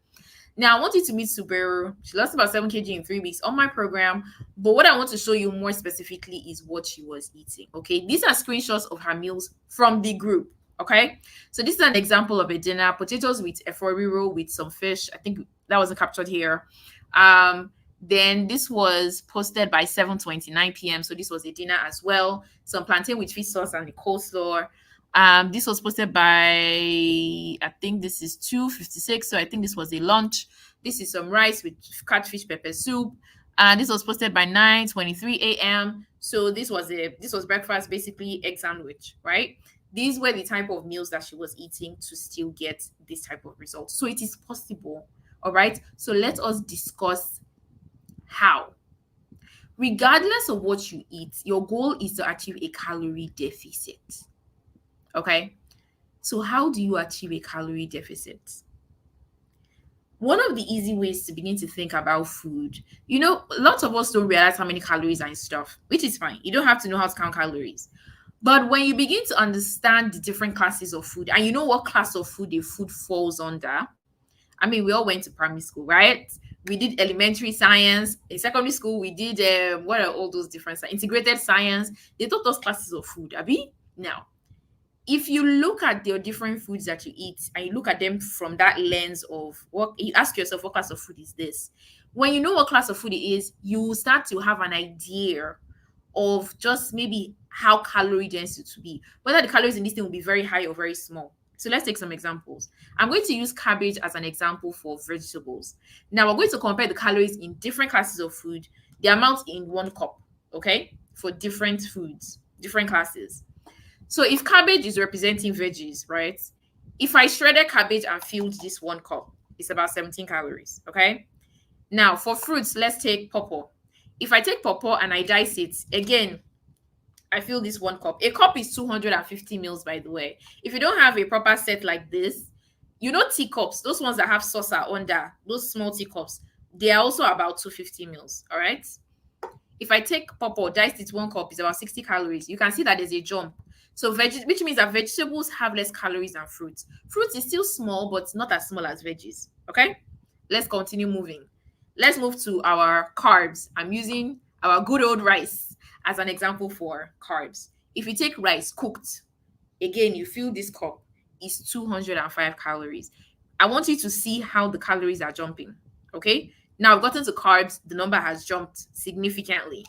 Now, I want you to meet Subaru. She lost about 7 kg in 3 weeks on my program. But what I want to show you more specifically is what she was eating. Okay, these are screenshots of her meals from the group. Okay, so this is an example of a dinner: potatoes with a roll with some fish. I think that wasn't captured here. Then this was posted by 7:29 p.m. So this was a dinner as well. Some plantain with fish sauce and the coleslaw. This was posted by, I think this is 2:56. So I think this was a lunch. This is some rice with catfish pepper soup. And this was posted by 9:23 a.m. So this was breakfast, basically egg sandwich, right? These were the type of meals that she was eating to still get this type of result. So it is possible. All right. So let us discuss how. Regardless of what you eat, your goal is to achieve a calorie deficit. Okay. So how do you achieve a calorie deficit? One of the easy ways to begin to think about food, lots of us don't realize how many calories are in stuff, which is fine. You don't have to know how to count calories. But when you begin to understand the different classes of food and you know what class of food a food falls under, I mean, we all went to primary school, right? We did elementary science. In secondary school, we did, what are all those different integrated science. They taught us classes of food, Abi. Now, if you look at the different foods that you eat and you look at them from that lens of what, you ask yourself, what class of food is this? When you know what class of food it is, you start to have an idea of just maybe how calorie dense it to be, whether the calories in this thing will be very high or very small. So let's take some examples. I'm going to use cabbage as an example for vegetables. Now we're going to compare the calories in different classes of food, the amount in 1 cup, okay, for different foods, different classes. So if cabbage is representing veggies, right? If I shredded cabbage and filled this 1 cup, it's about 17 calories, okay? Now for fruits, let's take pawpaw. If I take pawpaw and I dice it, again, I fill this 1 cup. A cup is 250 mils, by the way. If you don't have a proper set like this, teacups, those ones that have saucer under, those small teacups, they are also about 250 mils, all right? If I take pawpaw, diced it 1 cup, is about 60 calories. You can see that there's a jump. So which means that vegetables have less calories than fruits. Fruits is still small, but not as small as veggies, okay? Let's continue moving. Let's move to our carbs. I'm using our good old rice as an example for carbs. If you take rice cooked, again, you fill this cup, is 205 calories. I want you to see how the calories are jumping, okay? Now I've gotten to carbs, the number has jumped significantly.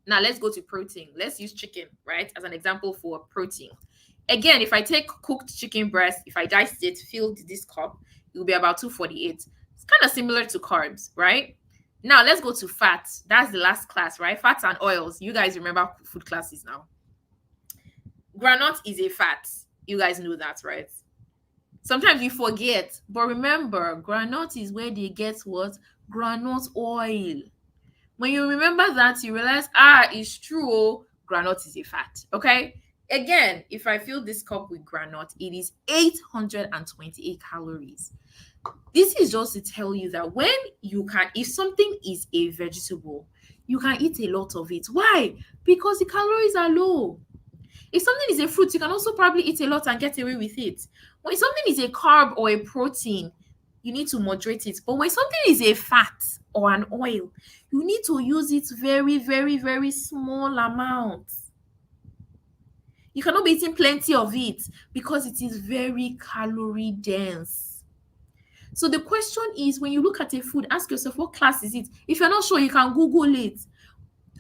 Now let's go to protein. Let's use chicken, right, as an example for protein. Again, if I take cooked chicken breast, if I diced it, filled this cup, it will be about 248. It's kind of similar to carbs, right? Now let's go to fats. That's the last class, right? Fats and oils. You guys remember food classes now. Granite is a fat. You guys know that, right? Sometimes you forget, but remember, granite is where they get what? Granite oil. When you remember that, you realize, it's true. Granite is a fat, okay? Again, if I fill this cup with granite, it is 828 calories. This is just to tell you that if something is a vegetable, you can eat a lot of it. Why? Because the calories are low. If something is a fruit, you can also probably eat a lot and get away with it. When something is a carb or a protein, you need to moderate it. But when something is a fat or an oil, you need to use it very, very, very small amounts. You cannot be eating plenty of it because it is very calorie dense. So the question is, when you look at a food, ask yourself, what class is it? If you're not sure, you can Google it.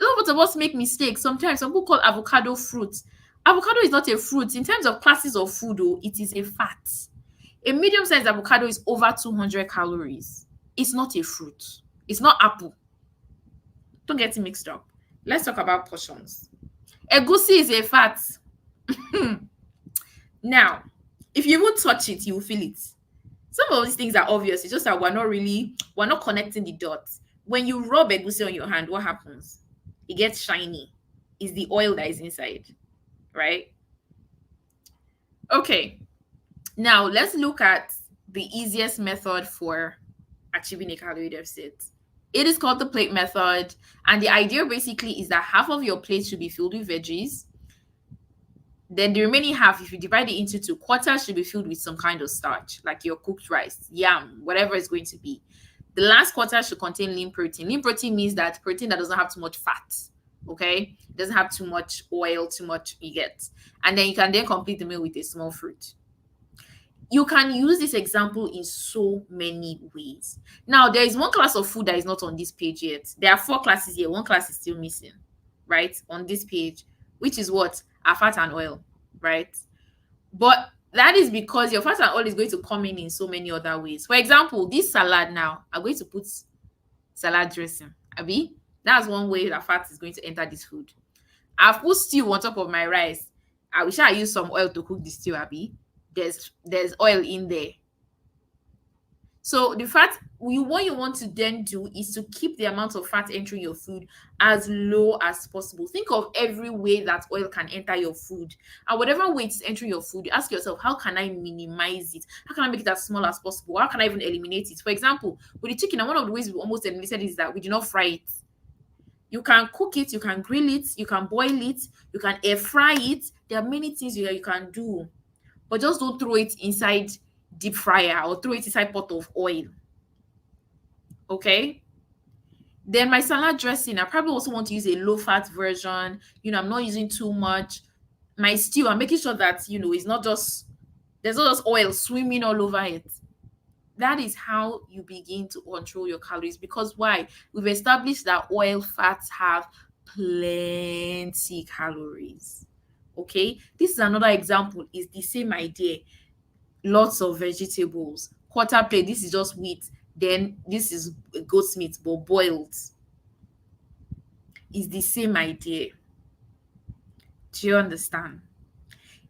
A lot of us make mistakes. Sometimes some people call avocado fruit. Avocado is not a fruit. In terms of classes of food, though, it is a fat. A medium-sized avocado is over 200 calories. It's not a fruit. It's not apple. Don't get it mixed up. Let's talk about portions. Egusi is a fat. Now, if you won't touch it, you will feel it. Some of these things are obvious. It's just that we're not connecting the dots. When you rub egusi on your hand, what happens? It gets shiny. It's the oil that is inside, right? Okay. Now, let's look at the easiest method for achieving a calorie deficit. It is called the plate method. And the idea basically is that half of your plate should be filled with veggies. Then the remaining half, if you divide it into two, quarters should be filled with some kind of starch, like your cooked rice, yam, whatever it's going to be. The last quarter should contain lean protein. Lean protein means that protein that doesn't have too much fat, okay? It doesn't have too much oil, too much you get. And then you can then complete the meal with a small fruit. You can use this example in so many ways. Now, there is one class of food that is not on this page yet. There are 4 classes here. One class is still missing, right, on this page, which is what? Our fat and oil, right? But that is because your fat and oil is going to come in so many other ways. For example, this salad now, I'm going to put salad dressing. Abi, that's one way that fat is going to enter this food. I've put stew on top of my rice. I wish I use some oil to cook the stew, Abi. There's oil in there. So the fat, what you want to then do is to keep the amount of fat entering your food as low as possible. Think of every way that oil can enter your food. And whatever way it's entering your food, ask yourself, how can I minimize it? How can I make it as small as possible? How can I even eliminate it? For example, with the chicken, and one of the ways we almost eliminated is that we do not fry it. You can cook it, you can grill it, you can boil it, you can air fry it. There are many things you can do. But just don't throw it inside deep fryer or throw it inside pot of oil. Okay? Then my salad dressing, I probably also want to use a low-fat version. I'm not using too much. My stew, I'm making sure that, it's not just, there's not just oil swimming all over it. That is how you begin to control your calories. Because why? We've established that oil fats have plenty calories. Okay? This is another example. It's the same idea. Lots of vegetables. Quarter plate, this is just wheat. Then this is goat's meat, but boiled. It's the same idea. Do you understand?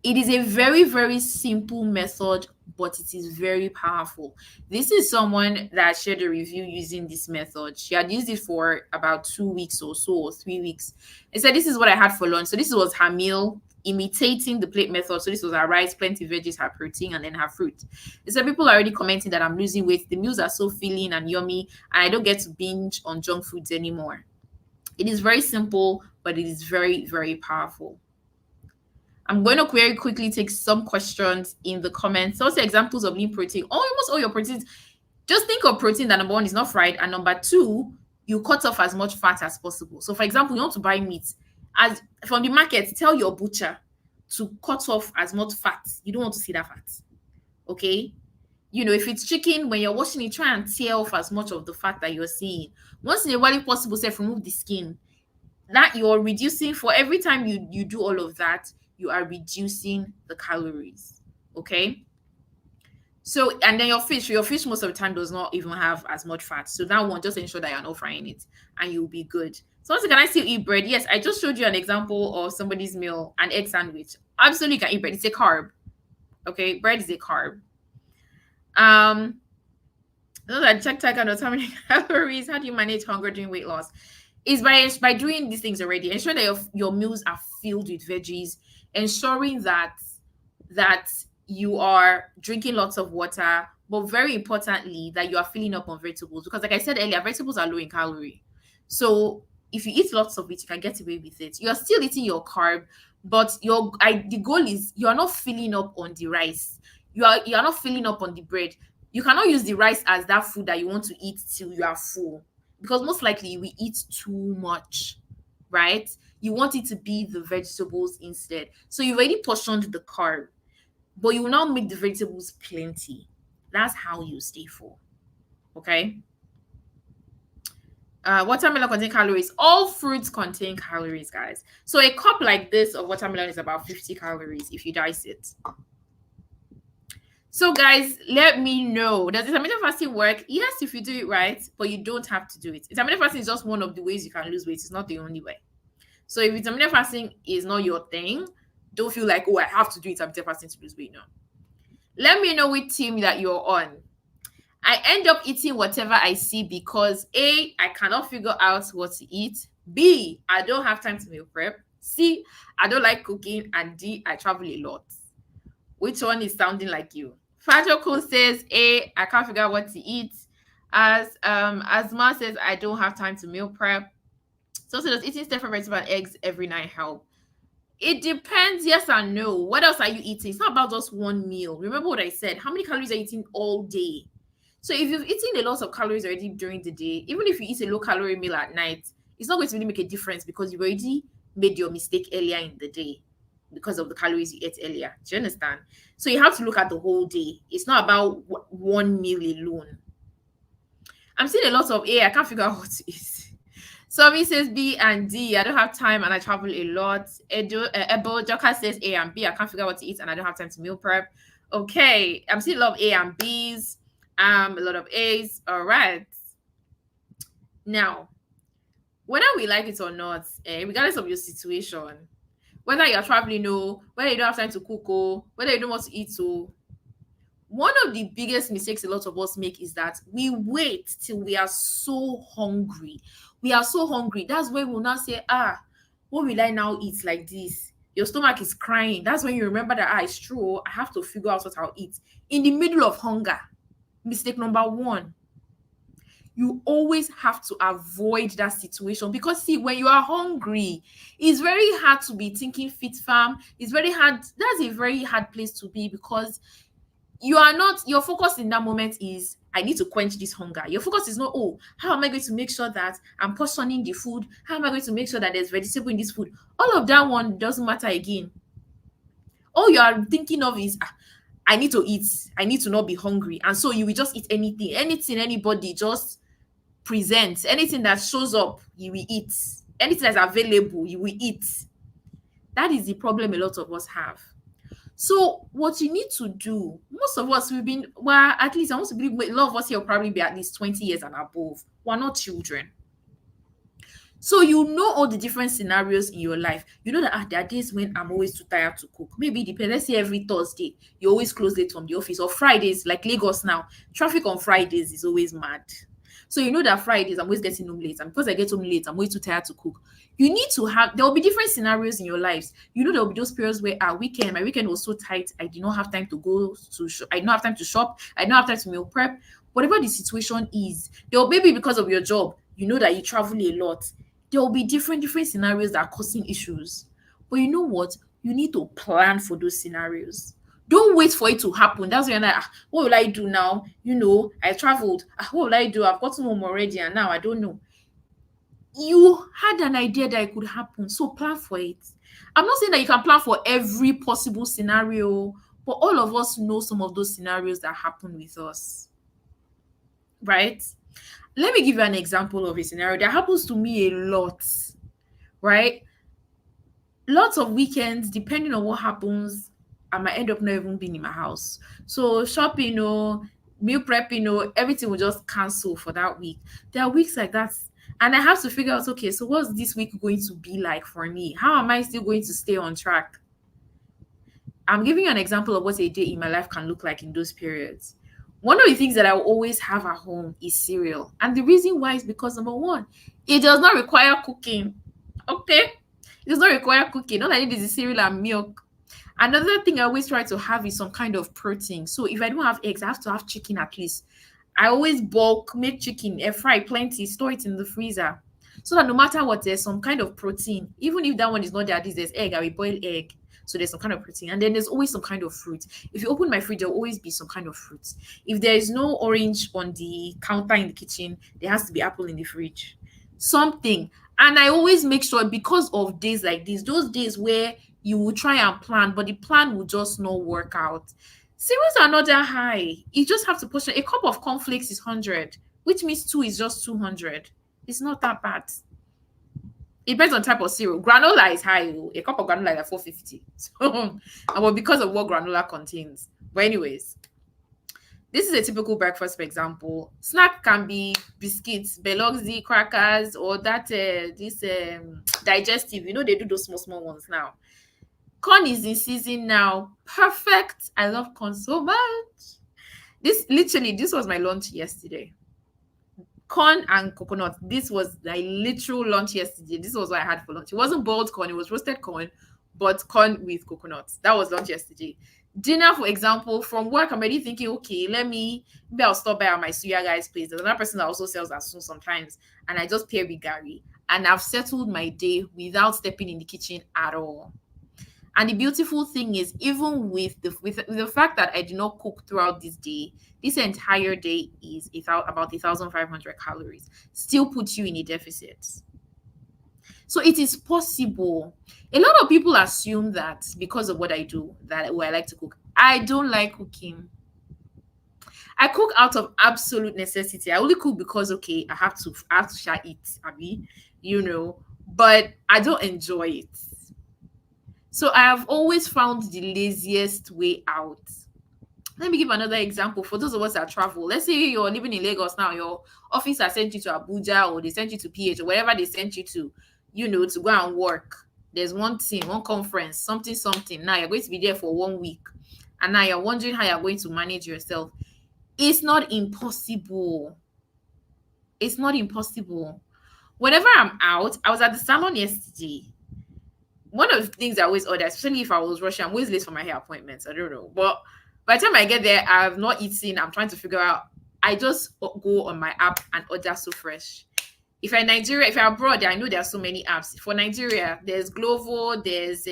It is a very, very simple method, but it is very powerful. This is someone that shared a review using this method. She had used it for about 2 weeks or so, or 3 weeks. And said, this is what I had for lunch. So this was her meal, imitating the plate method. So this was her rice, plenty of veggies, her protein, and then her fruit. So people are already commenting that I'm losing weight. The meals are so filling and yummy, and I don't get to binge on junk foods anymore. It is very simple, but it is very, very powerful. I'm going to very quickly take some questions in the comments. Also, examples of lean protein. Almost all your proteins. Just think of protein that number 1 is not fried, and number 2, you cut off as much fat as possible. So, for example, you want to buy meat. As from the market, tell your butcher to cut off as much fat. You don't want to see that fat. Okay? If it's chicken, when you're washing it, try and tear off as much of the fat that you're seeing. Once in a while, if possible, say remove the skin. That you're reducing, for every time you do all of that, you are reducing the calories. Okay? So, and then your fish most of the time does not even have as much fat. So that one, just ensure that you're not frying it and you'll be good. So also, can I still eat bread? Yes, I just showed you an example of somebody's meal, an egg sandwich. Absolutely can eat bread. It's a carb. Okay, bread is a carb. Those are check and how many calories. How do you manage hunger during weight loss? Is by doing these things already. Ensure that your meals are filled with veggies. Ensuring that you are drinking lots of water, but very importantly, that you are filling up on vegetables. Because like I said earlier, vegetables are low in calorie. So if you eat lots of it, you can get away with it. You are still eating your carb, But the goal is you are not filling up on the rice. You are not filling up on the bread. You cannot use the rice as that food that you want to eat till you are full, because most likely you will eat too much, right? You want it to be the vegetables instead. So you've already portioned the carb, but you will now make the vegetables plenty. That's how you stay full. Okay. Watermelon contain calories. All fruits contain calories, guys. So a cup like this of watermelon is about 50 calories if you dice it. So guys, let me know. Does intermittent fasting work? Yes, if you do it right, but you don't have to do it. Intermittent fasting is just one of the ways you can lose weight. It's not the only way. So if intermittent fasting is not your thing, don't feel like, oh, I have to do intermittent fasting to lose weight. No. Let me know which team that you're on. I end up eating whatever I see because A, I cannot figure out what to eat. B, I don't have time to meal prep. C, I don't like cooking. And D, I travel a lot. Which one is sounding like you? Fajoko says A, I can't figure out what to eat. Asma says I don't have time to meal prep. So does eating stir-fried vegetable and eggs every night help? It depends, yes and no. What else are you eating? It's not about just one meal. Remember what I said. How many calories are you eating all day? So if you've eaten a lot of calories already during the day, even if you eat a low-calorie meal at night, it's not going to really make a difference because you've already made your mistake earlier in the day because of the calories you ate earlier. Do you understand? So you have to look at the whole day. It's not about one meal alone. I'm seeing a lot of A. I can't figure out what to eat. Somi says B and D. I don't have time and I travel a lot. Ebo Joka says A and B. I can't figure out what to eat and I don't have time to meal prep. Okay. I'm seeing a lot of A and B's. A lot of A's. All right. Now, whether we like it or not, regardless of your situation, whether you're traveling or whether you don't have time to cook or whether you don't want to eat or, one of the biggest mistakes a lot of us make is that we wait till we are so hungry. We are so hungry. That's when we'll now say, what will I now eat like this? Your stomach is crying. That's when you remember that, it's true. I have to figure out what I'll eat. In the middle of hunger. Mistake number one. You always have to avoid that situation because, see, when you are hungry, it's very hard to be thinking fit farm. It's very hard. That's a very hard place to be because your focus in that moment is, I need to quench this hunger. Your focus is not, how am I going to make sure that I'm portioning the food? How am I going to make sure that there's vegetable in this food? All of that one doesn't matter again. All you are thinking of is, I need to eat. I need to not be hungry. And so you will just eat anything, anybody just presents. Anything that shows up, you will eat. Anything that's available, you will eat. That is the problem a lot of us have. So what you need to do, most of us, at least I want to believe a lot of us here will probably be at least 20 years and above. We're not children. So you know all the different scenarios in your life. You know that there are days when I'm always too tired to cook. Maybe it depends. Let's say every Thursday, you always close late from the office. Or Fridays, like Lagos now, traffic on Fridays is always mad. So you know that Fridays, I'm always getting home late. And because I get home late, I'm always too tired to cook. You need to there will be different scenarios in your lives. You know, there will be those periods where my weekend was so tight. I did not have time to go to I did not have time to shop. I did not have time to meal prep. Whatever the situation is, there will maybe because of your job, you know that you travel a lot. There will be different scenarios that are causing issues. But you know what? You need to plan for those scenarios. Don't wait for it to happen. That's when what will I do now? I traveled. What will I do? I've gotten home already and now I don't know. You had an idea that it could happen, so plan for it. I'm not saying that you can plan for every possible scenario, but all of us know some of those scenarios that happen with us, right? Let me give you an example of a scenario that happens to me a lot, right? Lots of weekends, depending on what happens, I might end up not even being in my house. So shopping, meal prepping, everything will just cancel for that week. There are weeks like that. And I have to figure out, okay, so what's this week going to be like for me? How am I still going to stay on track? I'm giving you an example of what a day in my life can look like in those periods. One of the things that I will always have at home is cereal. And the reason why is because, number one, it does not require cooking. Okay? It does not require cooking. All I need is cereal and milk. Another thing I always try to have is some kind of protein. So if I don't have eggs, I have to have chicken at least. I always bulk, make chicken, air fry plenty, store it in the freezer. so that no matter what, there's some kind of protein. Even if that one is not there, there's egg. I will boil egg. So there's some kind of protein. And then there's always some kind of fruit. If you open my fridge, there'll always be some kind of fruit. If there is no orange on the counter in the kitchen, there has to be apple in the fridge. Something. And I always make sure, because of days like this, those days where you will try and plan, but the plan will just not work out. Cereals are not that high. You just have to push it. A cup of cornflakes is 100, which means two is just 200. It's not that bad. It depends on type of cereal. Granola is high. A cup of granola is like 450. So, but because of what granola contains. But anyways, this is a typical breakfast, for example. Snack can be biscuits, Beloxi, crackers, or that this digestive. You know, they do those small ones now. Corn is in season now. Perfect. I love corn so much. This was my lunch yesterday. Corn and coconut. This was my literal lunch yesterday. This was what I had for lunch. It wasn't boiled corn, it was roasted corn, but corn with coconut. That was lunch yesterday. Dinner, for example, from work, I'm already thinking, okay, maybe I'll stop by at my suya guy's place. There's another person that also sells that soon sometimes, and I just pair with Gary. And I've settled my day without stepping in the kitchen at all. And the beautiful thing is, even with the fact that I did not cook throughout this day, this entire day is about 1,500 calories. Still puts you in a deficit. So it is possible. A lot of people assume that because of what I do, that I like to cook. I don't like cooking. I cook out of absolute necessity. I only cook because, okay, I have to share it, Abby, but I don't enjoy it. So I have always found the laziest way out. Let me give another example. For those of us that travel, let's say you're living in Lagos now, your office has sent you to Abuja, or they sent you to PH, or wherever they sent you to, to go and work. There's one thing, one conference, something. Now you're going to be there for 1 week. And now you're wondering how you're going to manage yourself. It's not impossible. It's not impossible. Whenever I'm out, I was at the salon yesterday. One of the things I always order, especially if I was rushing, I'm always late for my hair appointments. I don't know. But by the time I get there, I have not eaten. I'm trying to figure out. I just go on my app and order So Fresh. If I'm in Nigeria, if I'm abroad, I know there are so many apps. For Nigeria, there's Glovo, there's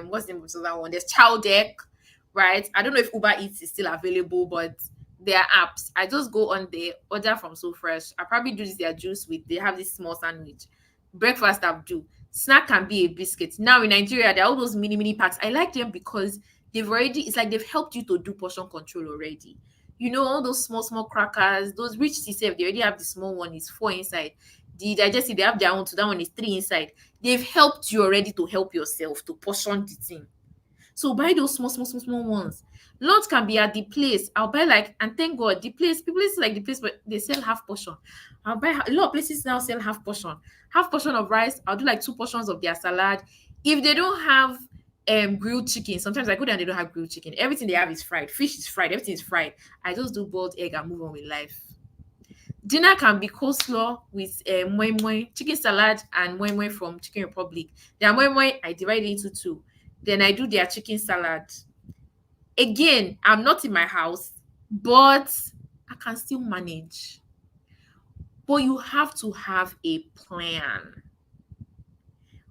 what's the name of that one? There's Chowdeck, right? I don't know if Uber Eats is still available, but there are apps. I just go on there, order from So Fresh. I probably do their juice with. They have this small sandwich. Breakfast I do. Snack can be a biscuit. Now in Nigeria, there are all those mini packs. I like them because it's like they've helped you to do portion control already. All those small crackers, those rich CCF, they already have the small one, is 4 inside. The digestive, they have their own, so that one is 3 inside. They've helped you already to help yourself to portion the thing. So buy those small ones. Lunch can be at the place. I'll buy and thank God, people like the place, but they sell half portion. I'll buy a lot of places now sell half portion. Half portion of rice. I'll do 2 portions of their salad. If they don't have grilled chicken, sometimes I go there and they don't have grilled chicken. Everything they have is fried. Fish is fried. Everything is fried. I just do boiled egg and move on with life. Dinner can be coleslaw with moi moi, chicken salad, and moi moi from Chicken Republic. Their moi moi, I divide it into 2. Then I do their chicken salad. Again, I'm not in my house, but I can still manage. But you have to have a plan.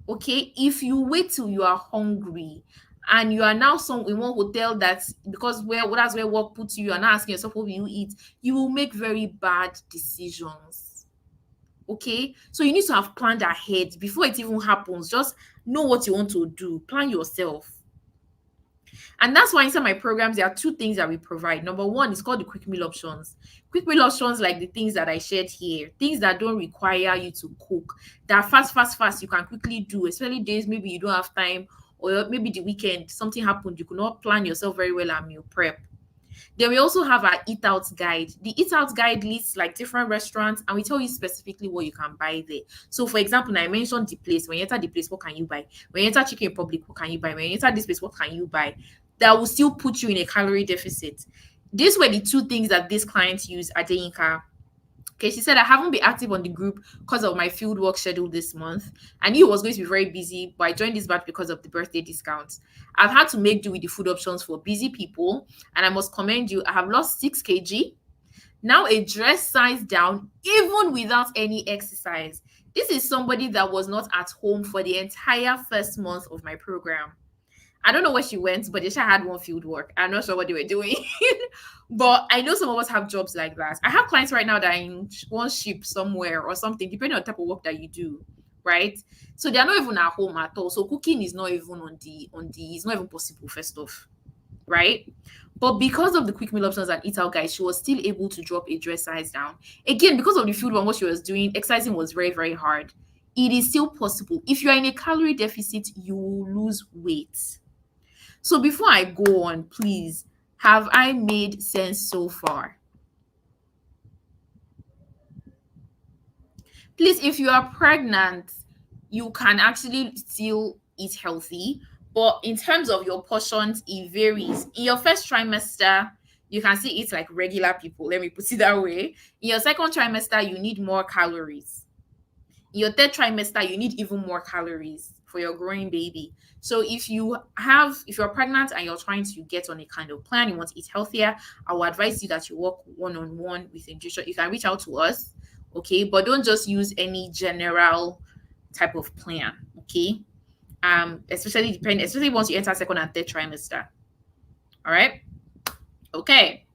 Okay? If you wait till you are hungry and you are now in one hotel that's that's where work puts you, and asking yourself what will you eat, you will make very bad decisions. Okay? So you need to have planned ahead before it even happens. Just know what you want to do. Plan yourself. And that's why inside my programs, there are 2 things that we provide. Number 1 is called the quick meal options. Quick meal options, like the things that I shared here, things that don't require you to cook, that fast you can quickly do, especially days maybe you don't have time, or maybe the weekend, something happened, you could not plan yourself very well and meal prep. Then we also have our Eat Out Guide. The Eat Out Guide lists different restaurants, and we tell you specifically what you can buy there. So, for example, I mentioned the place. When you enter the place, what can you buy? When you enter Chicken Republic, what can you buy? When you enter this place, what can you buy? That will still put you in a calorie deficit. These were the 2 things that this client used at Adeyinka. Okay, she said, I haven't been active on the group because of my field work schedule this month. I knew it was going to be very busy, but I joined this batch because of the birthday discounts. I've had to make do with the food options for busy people, and I must commend you. I have lost 6 kg. Now a dress size down, even without any exercise. This is somebody that was not at home for the entire first month of my program. I don't know where she went, but they sure had one field work. I'm not sure what they were doing. But I know some of us have jobs like that. I have clients right now that are in one ship somewhere or something, depending on the type of work that you do, right? So they are not even at home at all. So cooking is not even on the it's not even possible, first off, right? But because of the quick meal options and eat out guys, she was still able to drop a dress size down. Again, because of the food and what she was doing, exercising was very, very hard. It is still possible. If you are in a calorie deficit, you will lose weight. So before I go on, please, have I made sense so far? Please, if you are pregnant, you can actually still eat healthy. But in terms of your portions, it varies. In your first trimester, you can still eat like regular people. Let me put it that way. In your second trimester, you need more calories. In your third trimester, you need even more calories for your growing baby. So if you're pregnant and you're trying to get on a kind of plan, you want to eat healthier, I will advise you that you work one-on-one with a nutrition. You can reach out to us, okay? But don't just use any general type of plan, okay? Especially once you enter second and third trimester. All right. Okay.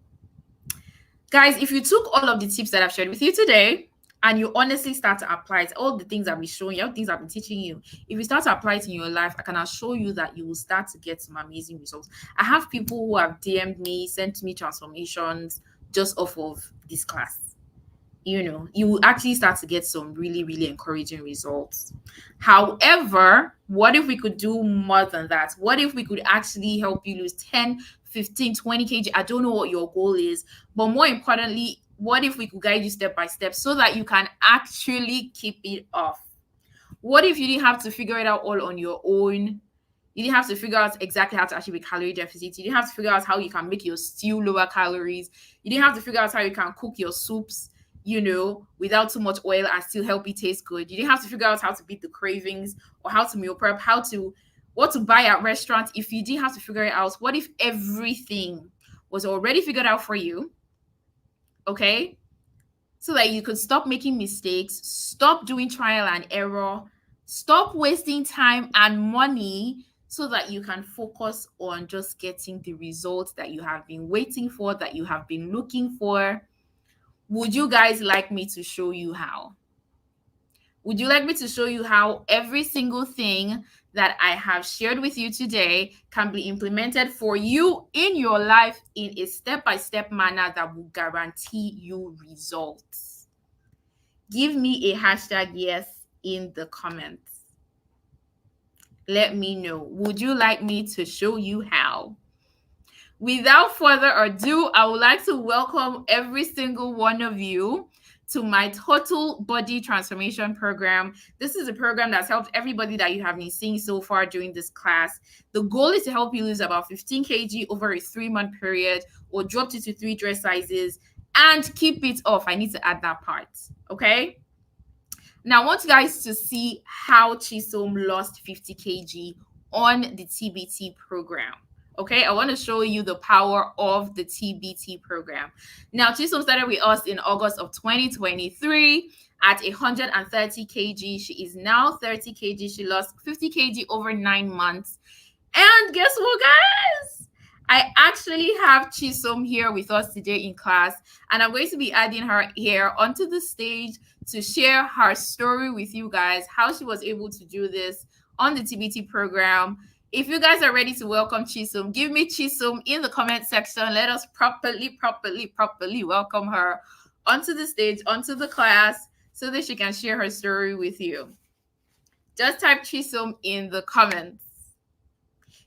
Guys, if you took all of the tips that I've shared with you today and you honestly start to apply it, all the things I've been showing you, all the things I've been teaching you, if you start to apply it in your life, I can assure you that you will start to get some amazing results. I have people who have DM'd me, sent me transformations just off of this class. You will actually start to get some really, really encouraging results. However, what if we could do more than that? What if we could actually help you lose 10, 15, 20 kg? I don't know what your goal is, but more importantly, what if we could guide you step by step so that you can actually keep it off? What if you didn't have to figure it out all on your own? You didn't have to figure out exactly how to actually be calorie deficit. You didn't have to figure out how you can make your stew lower calories. You didn't have to figure out how you can cook your soups, without too much oil and still help it taste good. You didn't have to figure out how to beat the cravings or how to meal prep, what to buy at restaurants. If you didn't have to figure it out, what if everything was already figured out for you? Okay. So that you could stop making mistakes, stop doing trial and error, stop wasting time and money so that you can focus on just getting the results that you have been waiting for, that you have been looking for. Would you guys like me to show you how? Would you like me to show you how every single thing that I have shared with you today can be implemented for you in your life in a step-by-step manner that will guarantee you results? Give me a hashtag yes in the comments. Let me know. Would you like me to show you how? Without further ado, I would like to welcome every single one of you to my Total Body Transformation Program. This is a program that's helped everybody that you have been seeing so far during this class. The goal is to help you lose about 15 kg over a 3-month period or drop to 3 dress sizes and keep it off. I need to add that part, okay? Now, I want you guys to see how Chisom lost 50 kg on the TBT program. Okay, I want to show you the power of the TBT program. Now, Chisom started with us in August of 2023 at 130 kg. She is now 30 kg. She lost 50 kg over 9 months. And guess what, guys? I actually have Chisom here with us today in class, and I'm going to be adding her here onto the stage to share her story with you guys, how she was able to do this on the TBT program. If you guys are ready to welcome Chisom, give me Chisom in the comment section. Let us properly welcome her onto the stage, onto the class, so that she can share her story with you. Just type Chisom in the comments.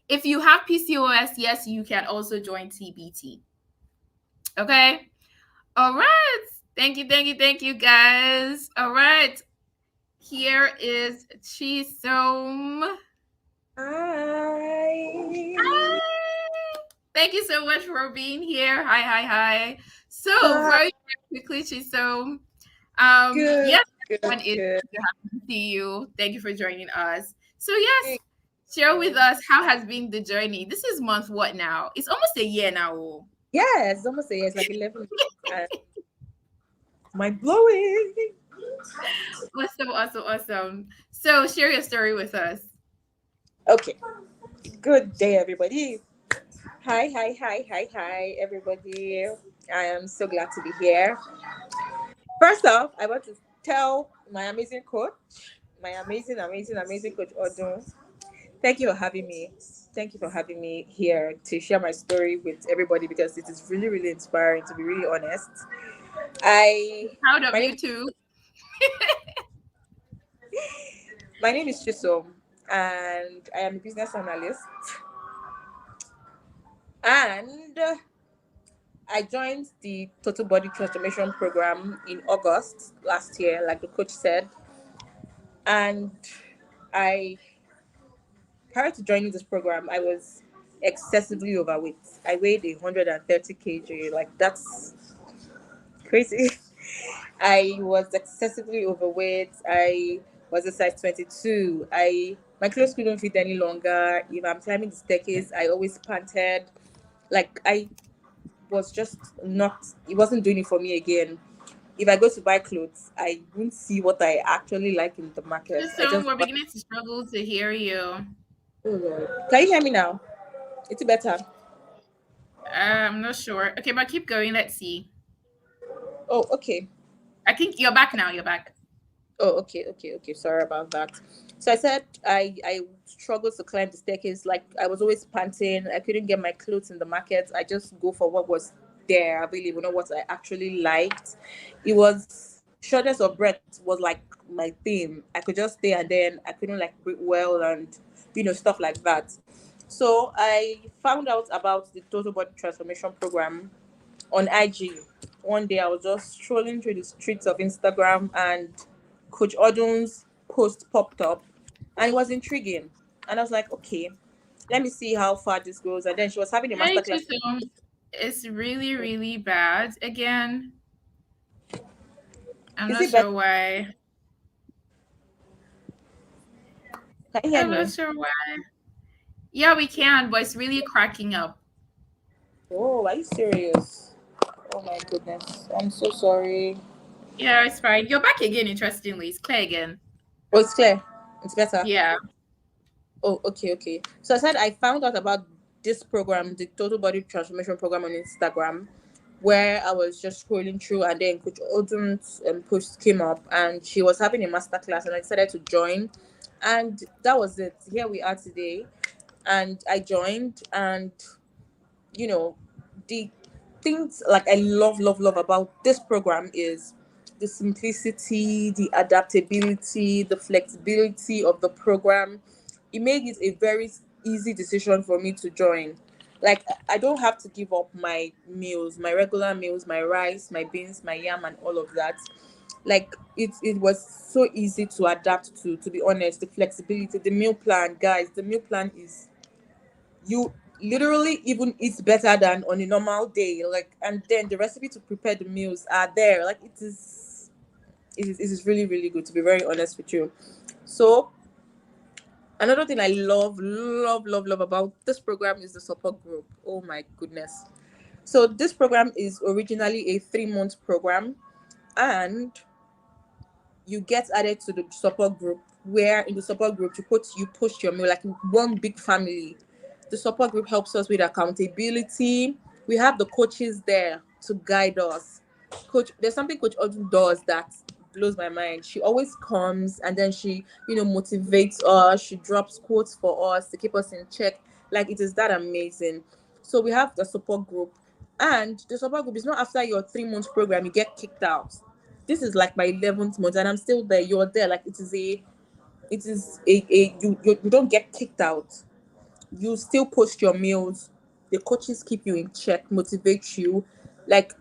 If you have PCOS, yes, you can also join TBT. Okay? All right. Thank you, guys. All right. Here is Chisom. Hi. Thank you so much for being here. Hi. So very quickly, Chisom. Yes, everyone is happy to see you. Thank you for joining us. So yes, share with us how has been the journey. This is month what now? It's almost a year now. Yes, almost a year. It's like 11 months. Mind blowing. Awesome, awesome, awesome. So share your story with us. Okay. Good day, everybody. Hi, everybody. I am so glad to be here. First off, I want to tell my amazing coach, my amazing coach Odun. Thank you for having me. Thank you for having me here to share my story with everybody because it is really, really inspiring to be really honest. I Proud of my name you too. my name is Chisom and I am a business analyst and I joined the Total Body Transformation Program in August last year, like the coach said. And I, prior to joining this program, I was excessively overweight. I weighed 130 kg. Like, that's crazy. I was excessively overweight. I was a size 22. My clothes couldn't fit any longer. If I'm climbing the staircase, I always panted. Like, I was just not, it wasn't doing it for me again. If I go to buy clothes, I won't see what I actually like in the market. I So just we're beginning to struggle to hear you. oh Lord. Can you hear me now? It's better. I'm not sure. Okay, but keep going. Let's see. Oh, okay. I think you're back now. You're back. Oh, okay. Sorry about that. So I said I struggled to climb the staircase. Like I was always panting. I couldn't get my clothes in the market. I just go for what was there available, not what I actually liked. It was shortness of breath was like my theme. I could just stay and then I couldn't like breathe well and stuff like that. So I found out about the Total Body Transformation Program on IG. One day I was just strolling through the streets of Instagram and Coach Odun's post popped up and it was intriguing. And I was like, okay, let me see how far this goes. And then she was having a Hey, masterclass. Chisom. It's really, really bad again. I'm Is not it better? sure why. Can you hear I'm not me? sure why. Yeah, we can, but it's really cracking up. Oh, are you serious? Oh my goodness. I'm so sorry. Yeah, it's fine. You're back again, interestingly. It's clear again. Oh, it's clear. It's better. Yeah. Oh, okay. So I said I found out about this program, the Total Body Transformation Program on Instagram, where I was just scrolling through and then Coach Odun's post came up and she was having a masterclass and I decided to join. And that was it. Here we are today. And I joined and you know, the things like I love about this program is the simplicity, the adaptability, the flexibility of the program. It made it a very easy decision for me to join. Like I don't have to give up my meals, my regular meals, my rice, my beans, my yam, and all of that. Like it was so easy to adapt to be honest, the flexibility, the meal plan, guys, the meal plan is you literally even eat better than on a normal day, like, and then the recipe to prepare the meals are there. Like it is really really good, to be very honest with you. So another thing I love about this program is the support group. Oh my goodness. So this program is originally a 3-month program, and you get added to the support group, where in the support group you post your meal like one big family. The support group helps us with accountability. We have the coaches there to guide us. There's something Coach Odun does that blows my mind. She always comes and then she motivates us. She drops quotes for us to keep us in check. Like it is that amazing. So we have the support group, and the support group is not after your 3 months program you get kicked out. This is like my 11th month and I'm still there. You're there. Like you don't get kicked out. You still post your meals. The coaches keep you in check, motivate you. Like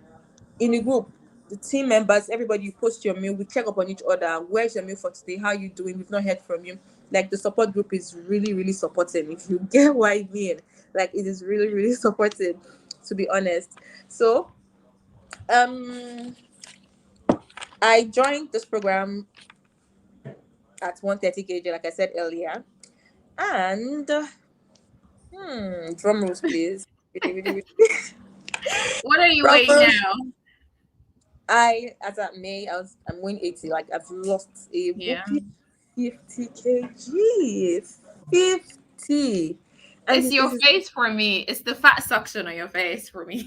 in the group, the team members, everybody, you post your meal. We check up on each other. Where's your meal for today? How you doing? We've not heard from you. Like the support group is really, really supporting. If you get what I mean, like it is really, really supporting, to be honest. So um I joined this program at 130 kg, like I said earlier. And drum rolls, please. Really, really, really. What are you Drum weighing rolls. now? as at May, I'm weighing 80. Like I've lost a Yeah. whoopee 50 kg. 50. And It's it your is face for me. It's the fat suction on your face for me.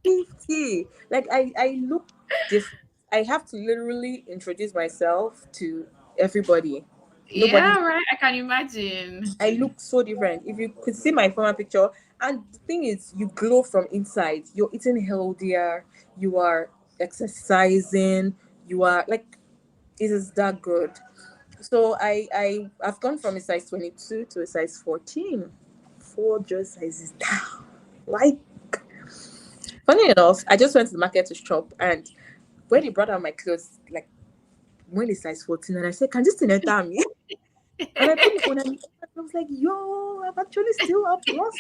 50. Like I look different. I have to literally introduce myself to everybody. Nobody. Yeah, right. I can imagine. I look so different. If you could see my former picture, and the thing is, you glow from inside. You're eating healthier. You are exercising. You are like, it is that good. So I've gone from a size 22 to a size 14. Four just sizes down. Like, funny enough, I just went to the market to shop, and when they brought out my clothes, like when it's size 14, and I said, "Can this thing enter me?" And I put it on, and I was like, "Yo, I've actually still up lost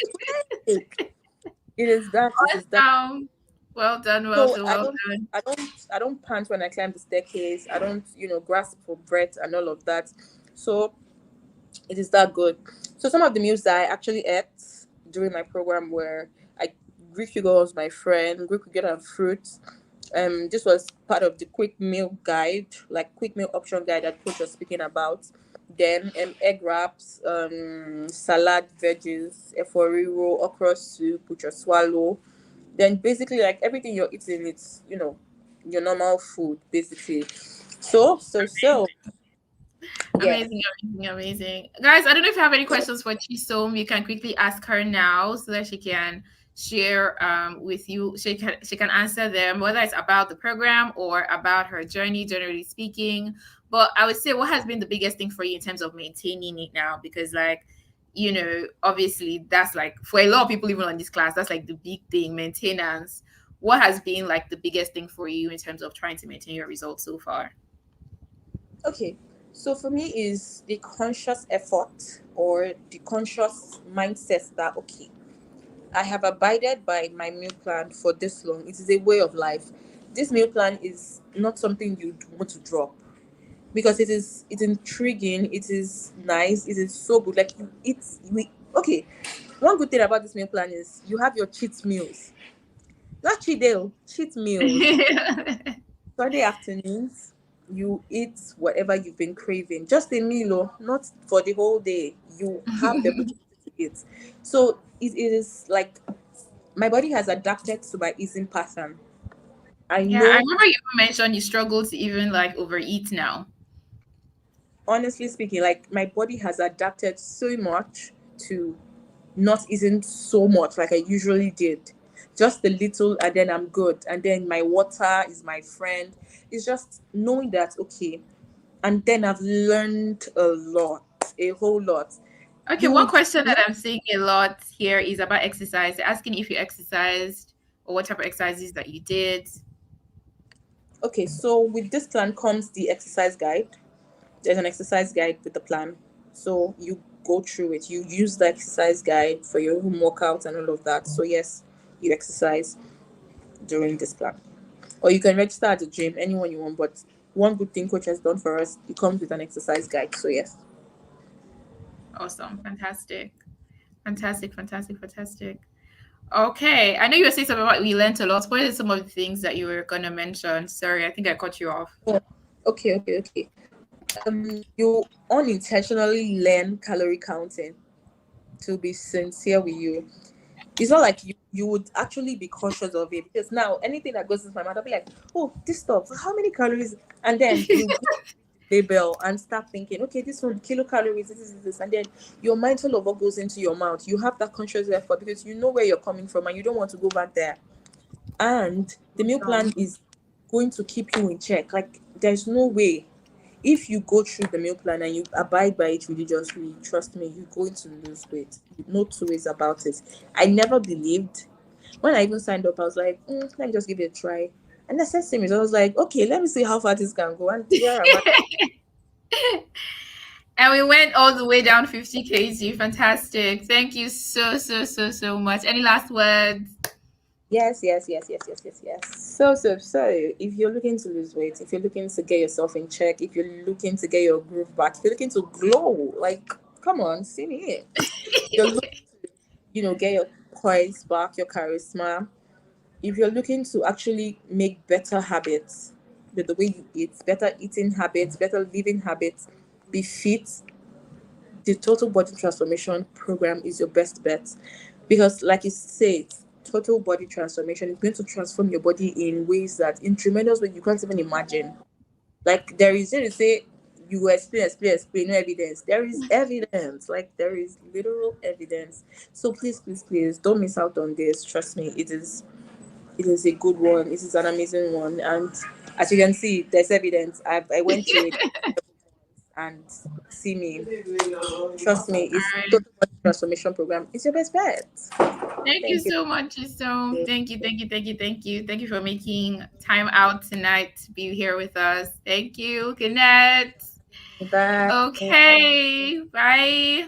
weight." It is that. It is that. Awesome. Well done, well So done, well done. I don't pant when I climb the staircase. I don't, grasp for breath and all of that. So it is that good. So some of the meals that I actually ate during my program were, I Greek yogurt was my friend, Greek yogurt and fruits. This was part of the quick meal guide, like quick meal option guide that coach was speaking about. Then egg wraps, salad, veggies, efori roll, okra soup, which was swallow. Then basically like everything you're eating, it's your normal food basically. So yes. Amazing, amazing, amazing. Guys, I don't know if you have any questions for Chisom. You can quickly ask her now so that she can share with you. She can answer them, whether it's about the program or about her journey, generally speaking. But I would say, what has been the biggest thing for you in terms of maintaining it now? Because obviously that's like for a lot of people, even on this class, that's like the big thing, maintenance. What has been like the biggest thing for you in terms of trying to maintain your results so far? Okay, so for me is the conscious effort or the conscious mindset that okay, I have abided by my meal plan for this long. It is a way of life. This meal plan is not something you want to drop because it's intriguing. It is nice. It is so good. Like you eat we okay. One good thing about this meal plan is you have your cheat meals. Not cheat day, cheat meals. Sunday afternoons, you eat whatever you've been craving. Just a meal, not for the whole day. You have the ability to eat. So it is like my body has adapted to my eating pattern. I Yeah, I know, remember you mentioned you struggle to even like overeat now. honestly speaking, like my body has adapted so much to not eating so much like I usually did. Just a little, and then I'm good. And then my water is my friend. It's just knowing that, okay, and then I've learned a lot, a whole lot. Okay, You one would question that not I'm seeing a lot here is about exercise. They're asking if you exercised or what type of exercises that you did. okay. So with this plan comes the exercise guide. There's an exercise guide with the plan. So you go through it. You use the exercise guide for your home workouts and all of that. So yes, you exercise during this plan, or you can register at the gym, anyone you want. But one good thing coach has done for us, it comes with an exercise guide. So yes. Awesome. Fantastic. Fantastic, fantastic, fantastic. Okay. I know you were saying something about we learned a lot. What are some of the things that you were gonna mention? Sorry, I think I cut you off. Oh, okay. You unintentionally learn calorie counting. To be sincere with you, it's not like you would actually be conscious of it because now anything that goes into my mouth, I'll be like, oh, this stuff, how many calories? And then you go label and start thinking, okay, this one kilocalories, this, and then you're mindful of what goes into your mouth. You have that conscious effort because you know where you're coming from and you don't want to go back there. And the meal plan Awesome. is going to keep you in check. Like there's no way if you go through the meal plan and you abide by it religiously, trust me, you're going to lose weight. No two ways about it. I never believed when I even signed up. I was like, let me just give it a try. And the same result, I was like, okay, let me see how far this can go. And here am I. And we went all the way down 50 kg. Fantastic. Thank you so, so, so, so much. Any last words? Yes. So, if you're looking to lose weight, if you're looking to get yourself in check, if you're looking to get your groove back, if you're looking to glow, like, come on, see me here. You're looking to, get your poise back, your charisma. if you're looking to actually make better habits with the way you eat, better eating habits, better living habits, be fit, the total body transformation program is your best bet. Because like you said, total body transformation is going to transform your body in ways that, in tremendous ways, you can't even imagine. Like, there is, you say you will explain, no evidence. There is evidence. Like, there is literal evidence. So please, please, please don't miss out on this. Trust me, it is a good one. It is an amazing one. And as you can see, there's evidence. I went through it and see me. Trust me, it's All total body transformation program. It's your best bet. Thank you Thank you. so much, Chisom. Thank you, thank you, thank you, thank you. Thank you for making time out tonight to be here with us. Thank you. Good night. Bye. Okay, bye.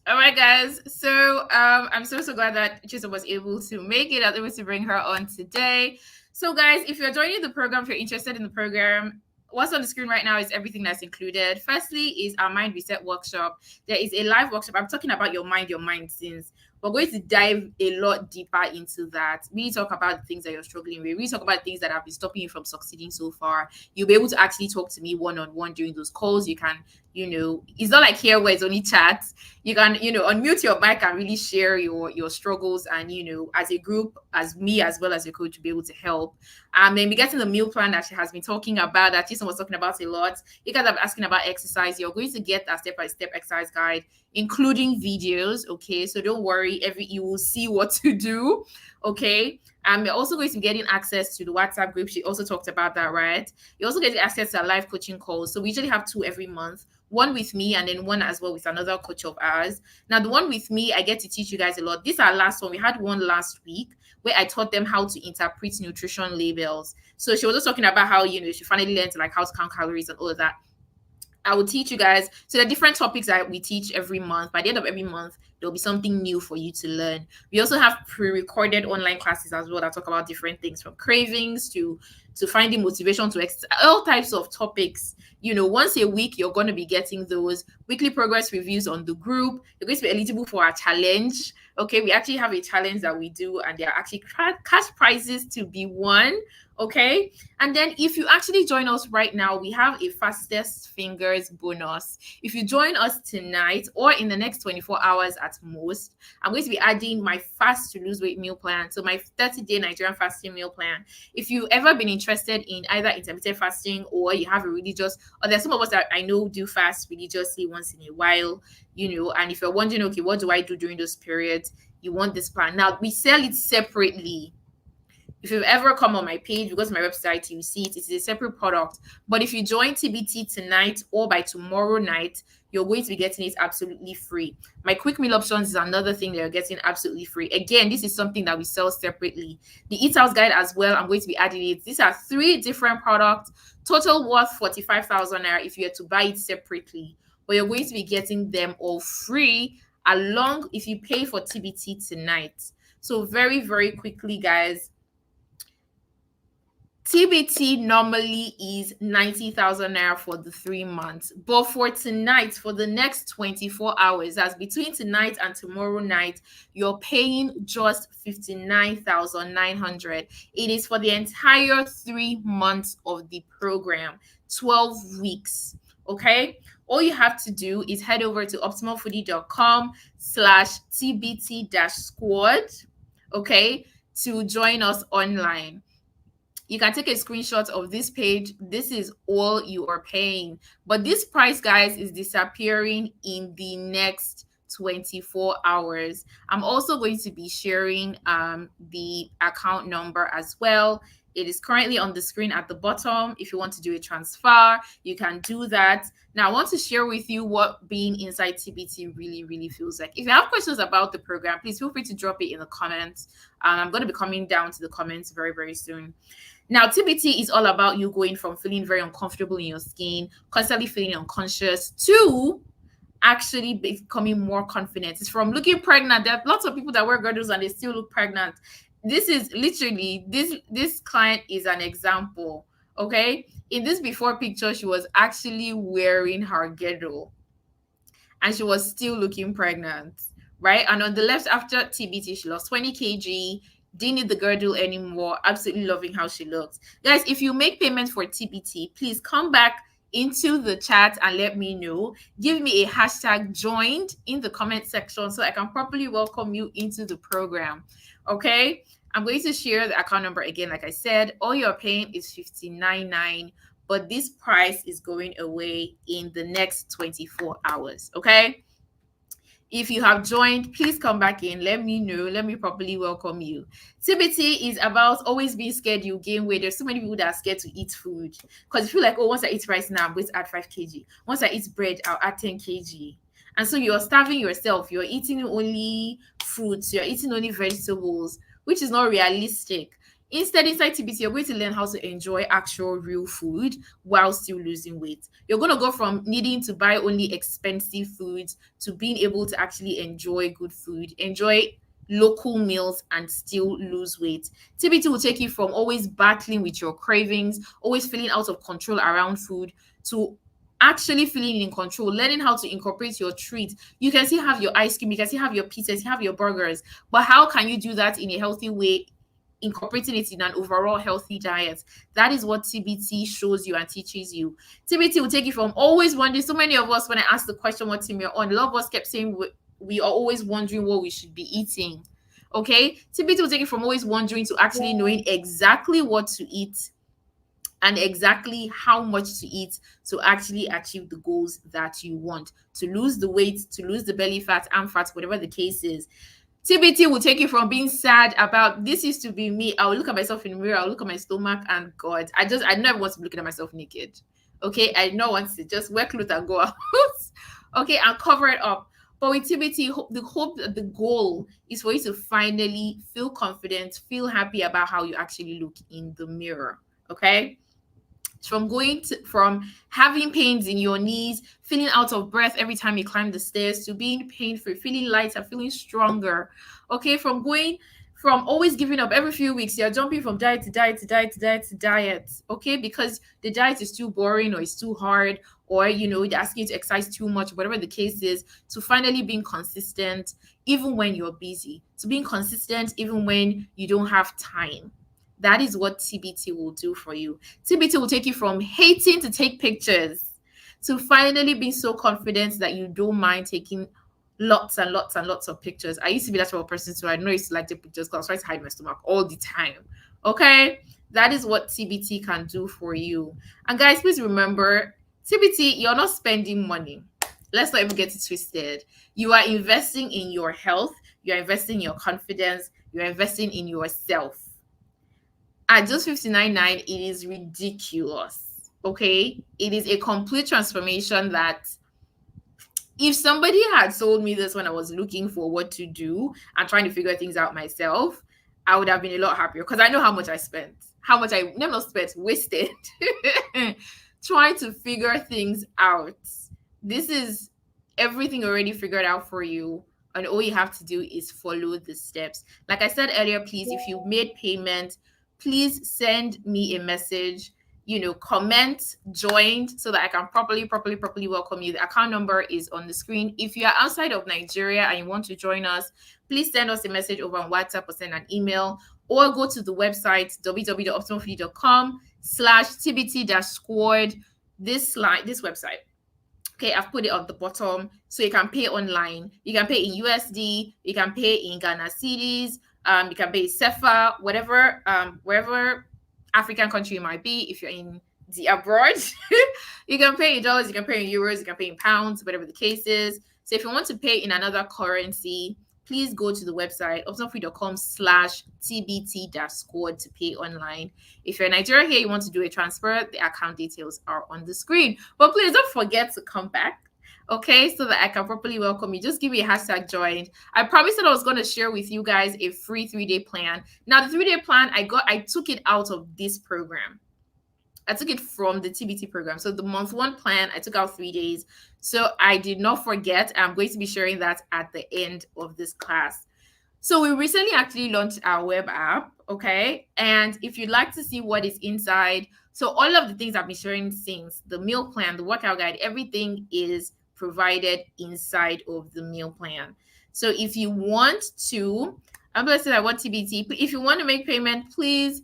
All right, guys. So I'm so glad that Chisom was able to make it. I was able to bring her on today. So, guys, if you're joining the program, if you're interested in the program, what's on the screen right now is everything that's included. Firstly, is our mind reset workshop. There is a live workshop. I'm talking about your mind since we're going to dive a lot deeper into that. We talk about the things that you're struggling with. We talk about things that have been stopping you from succeeding so far. You'll be able to actually talk to me one-on-one during those calls. You can, it's not like here where it's only chat. You can, unmute your mic and really share your struggles, and as a group, as me as well as your coach, to be able to help. Then we get in the meal plan that she has been talking about, that Chisom was talking about a lot. You guys are asking about exercise. You're going to get a step-by-step exercise guide, including videos. Okay, so don't worry, you will see what to do. Okay. You're also going to be getting access to the WhatsApp group. She also talked about that, right? You're also getting access to our live coaching calls. So we usually have 2 every month, one with me and then one as well with another coach of ours. Now, the one with me, I get to teach you guys a lot. This is our last one. We had one last week where I taught them how to interpret nutrition labels. So she was just talking about how, she finally learned like how to count calories and all of that. I will teach you guys. So the different topics that we teach every month. By the end of every month, there'll be something new for you to learn. We also have pre-recorded online classes as well that talk about different things, from cravings to finding motivation to all types of topics. Once a week, you're going to be getting those weekly progress reviews on the group. You're going to be eligible for our challenge. Okay, we actually have a challenge that we do, and there are actually cash prizes to be won. Okay, and then if you actually join us right now, we have a fastest fingers bonus. If you join us tonight or in the next 24 hours at most, I'm going to be adding my fast to lose weight meal plan. So my 30-day Nigerian fasting meal plan. If you've ever been interested in either intermittent fasting, or you have a religious, or there's some of us that I know do fast religiously once in a while, and if you're wondering, okay, what do I do during those periods? You want this plan. Now, we sell it separately. If you've ever come on my page, you go to my website, you see it. It's a separate product. But if you join TBT tonight or by tomorrow night, you're going to be getting it absolutely free. My quick meal options is another thing that you're getting absolutely free. Again, this is something that we sell separately. The Eat House Guide as well, I'm going to be adding it. These are 3 different products, total worth 45,000 naira if you were to buy it separately. But you're going to be getting them all free along if you pay for TBT tonight. So very, very quickly, guys, TBT normally is 90,000 naira for the 3 months, but for tonight, for the next 24 hours, that's between tonight and tomorrow night, you're paying just 59,900. It is for the entire 3 months of the program, 12 weeks. Okay, all you have to do is head over to optimalfoodie.com/tbt-squad, okay, to join us online. You can take a screenshot of this page. This is all you are paying. But this price, guys, is disappearing in the next 24 hours. I'm also going to be sharing the account number as well. It is currently on the screen at the bottom. If you want to do a transfer, you can do that. Now, I want to share with you what being inside TBT really, really feels like. If you have questions about the program, please feel free to drop it in the comments. I'm going to be coming down to the comments very, very soon. Now, TBT is all about you going from feeling very uncomfortable in your skin, constantly feeling unconscious, to actually becoming more confident. It's from looking pregnant. There are lots of people that wear girdles and they still look pregnant. This is literally, this client is an example. Okay, in this before picture, she was actually wearing her girdle and she was still looking pregnant, right? And on the left, after TBT, she lost 20 kg. Didn't need the girdle anymore. Absolutely loving how she looks. Guys, if you make payment for TBT, please come back into the chat and let me know. Give me a hashtag joined in the comment section so I can properly welcome you into the program. Okay. I'm going to share the account number again. Like I said, all you're paying is $59.9, but this price is going away in the next 24 hours. Okay. If you have joined, please come back in. Let me know. Let me properly welcome you. TBT is about always being scared you gain weight. There's so many people that are scared to eat food because you feel like, oh, once I eat rice now, I'm going to add 5 kg. Once I eat bread, I'll add 10 kg. And so you're starving yourself. You're eating only fruits. You're eating only vegetables, which is not realistic. Instead, inside TBT, you're going to learn how to enjoy actual real food while still losing weight. You're going to go from needing to buy only expensive foods to being able to actually enjoy good food, enjoy local meals, and still lose weight. TBT will take you from always battling with your cravings, always feeling out of control around food, to actually feeling in control, learning how to incorporate your treats. You can still have your ice cream, you can still have your pizzas, you have your burgers, but how can you do that in a healthy way, incorporating it in an overall healthy diet? That is what TBT shows you and teaches you. TBT will take you from always wondering. So many of us, when I asked the question what team you're on, a lot of us kept saying we are always wondering what we should be eating. Okay, TBT will take you from always wondering to actually knowing exactly what to eat and exactly how much to eat to actually achieve the goals that you want, to lose the weight, to lose the belly fat, arm fat, whatever the case is. TBT will take you from being sad about this used to be me. I will look at myself in the mirror, I'll look at my stomach, and God, I never want to be looking at myself naked. Okay, I don't want to just wear clothes and go out. Okay, and cover it up. But with TBT, the goal is for you to finally feel confident, feel happy about how you actually look in the mirror. Okay, from having pains in your knees, feeling out of breath every time you climb the stairs, to being pain-free, feeling lighter, feeling stronger. Okay, from always giving up every few weeks, you're jumping from diet to diet to diet to diet to diet. Okay, because the diet is too boring or it's too hard, or they're asking you to exercise too much, whatever the case is, to finally being consistent even when you're busy, to being consistent even when you don't have time. That is what TBT will do for you. TBT will take you from hating to take pictures to finally being so confident that you don't mind taking lots and lots and lots of pictures. I used to be that type of person, so I know I used to like take pictures because I was trying to hide my stomach all the time. Okay, that is what TBT can do for you. And guys, please remember, TBT, you're not spending money. Let's not even get it twisted. You are investing in your health, you're investing in your confidence, you're investing in yourself. At just $59.9, it is ridiculous. Okay, it is a complete transformation that if somebody had told me this when I was looking for what to do and trying to figure things out myself, I would have been a lot happier because I know how much I spent, how much I never spent, wasted trying to figure things out. This is everything already figured out for you, and all you have to do is follow the steps. Like I said earlier, please, if you made payment, please send me a message, comment joined so that I can properly welcome you. The account number is on the screen. If you are outside of Nigeria and you want to join us, please send us a message over on WhatsApp or send an email, or go to the website www.optimalfood.com/tbt-squad. This website. Okay, I've put it on the bottom so you can pay online. You can pay in USD, you can pay in Ghana cedis, you can pay CFA, whatever, wherever African country you might be. If you're in the abroad, you can pay in dollars, you can pay in euros, you can pay in pounds, whatever the case is. So if you want to pay in another currency, please go to the website optimalfood.com/tbt-squad to pay online. If you're in Nigeria here, you want to do a transfer, the account details are on the screen. But please don't forget to come back, okay, so that I can properly welcome you. Just give me a hashtag joined. I promised that I was going to share with you guys a free 3-day plan. Now, the 3-day plan, I took it out of this program. I took it from the TBT program. So the month 1 plan, I took out 3 days. So I did not forget. I'm going to be sharing that at the end of this class. So we recently actually launched our web app, okay? And if you'd like to see what is inside, so all of the things I've been sharing since, the meal plan, the workout guide, everything is provided inside of the meal plan. So if you want to I'm going to say that what TBT. If you want to make payment, please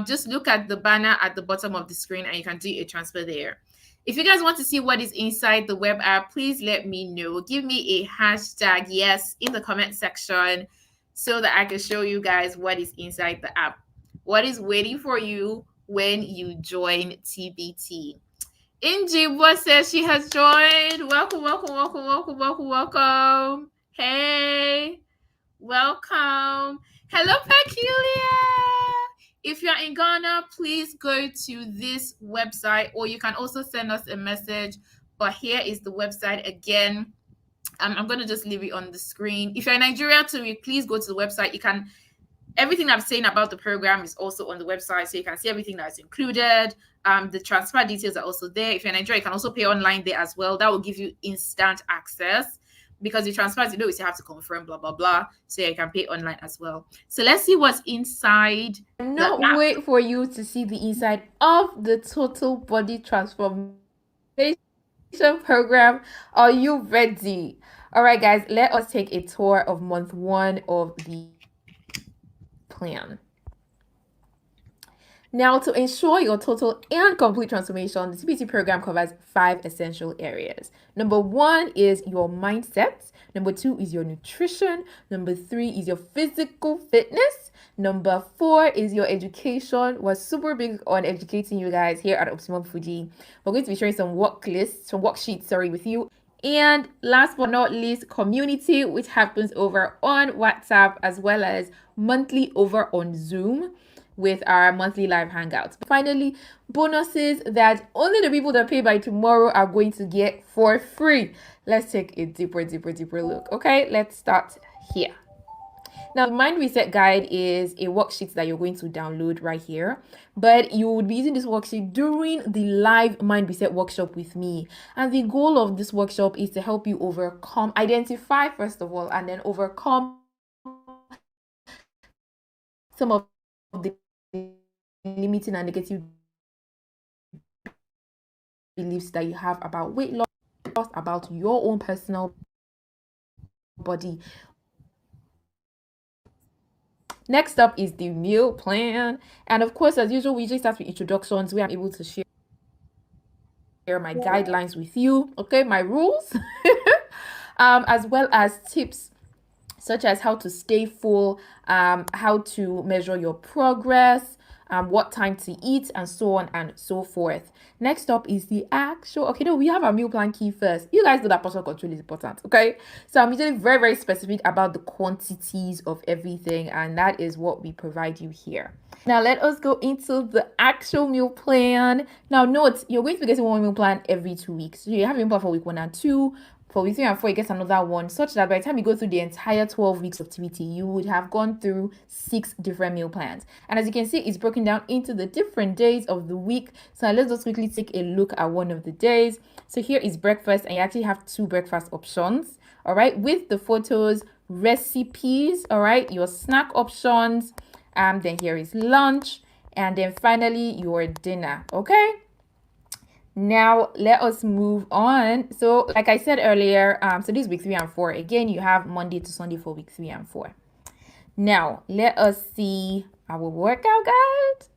just look at the banner at the bottom of the screen and you can do a transfer there. If you guys want to see what is inside the web app, please let me know. Give me a hashtag yes in the comment section so that I can show you guys what is inside the app. What is waiting for you when you join TBT. Injibwa says she has joined. Welcome, welcome, welcome, welcome, welcome, welcome. Hey. Welcome. Hello, Peculiar. If you're in Ghana, please go to this website, or you can also send us a message. But here is the website again. I'm going to just leave it on the screen. If you're in Nigeria too, please go to the website. You can, everything I'm saying about the program is also on the website, so you can see everything that's included. The transfer details are also there. If you're in Nigeria, you can also pay online there as well. That will give you instant access. Because the transfers, you have to confirm, blah, blah, blah. So you can pay online as well. So let's see what's inside. Not wait for you to see the inside of the total body transformation program. Are you ready? All right, guys, let us take a tour of month 1 of the plan. Now, to ensure your total and complete transformation, the TBT program covers 5 essential areas. Number 1 is your mindset. Number 2 is your nutrition. Number 3 is your physical fitness. Number 4 is your education. We're super big on educating you guys here at Optimum Fuji. We're going to be sharing some worksheets, with you. And last but not least, community, which happens over on WhatsApp as well as monthly over on Zoom with our monthly live hangouts. Finally, bonuses that only the people that pay by tomorrow are going to get for free. Let's take a deeper look. Okay, let's start here. Now, the Mind Reset Guide is a worksheet that you're going to download right here, but you would be using this worksheet during the live Mind Reset workshop with me. And the goal of this workshop is to help you identify first of all, and then overcome some of the limiting and negative beliefs that you have about weight loss, about your own personal body. Next up is the meal plan, and of course, as usual, we just start with introductions where I'm able to share my guidelines with you, okay, my rules, as well as tips such as how to stay full, how to measure your progress, what time to eat, and so on and so forth. Next up is the actual, we have our meal plan key first. You guys know that portion control is important, okay? So I'm usually very, very specific about the quantities of everything, and that is what we provide you here. Now, let us go into the actual meal plan. Now, note, you're going to be getting one meal plan every 2 weeks. So you have a meal plan for week 1 and 2. For week 3 and 4, you get another one, such that by the time you go through the entire 12 weeks of TBT, you would have gone through 6 different meal plans. And as you can see, it's broken down into the different days of the week. So let's just quickly take a look at one of the days. So here is breakfast, and you actually have 2 breakfast options, all right, with the photos, recipes, all right, your snack options, then here is lunch, and then finally your dinner, okay? Now, let us move on. So, like I said earlier, so this is week 3 and 4. Again, you have Monday to Sunday for week 3 and 4. Now, let us see our workout guide.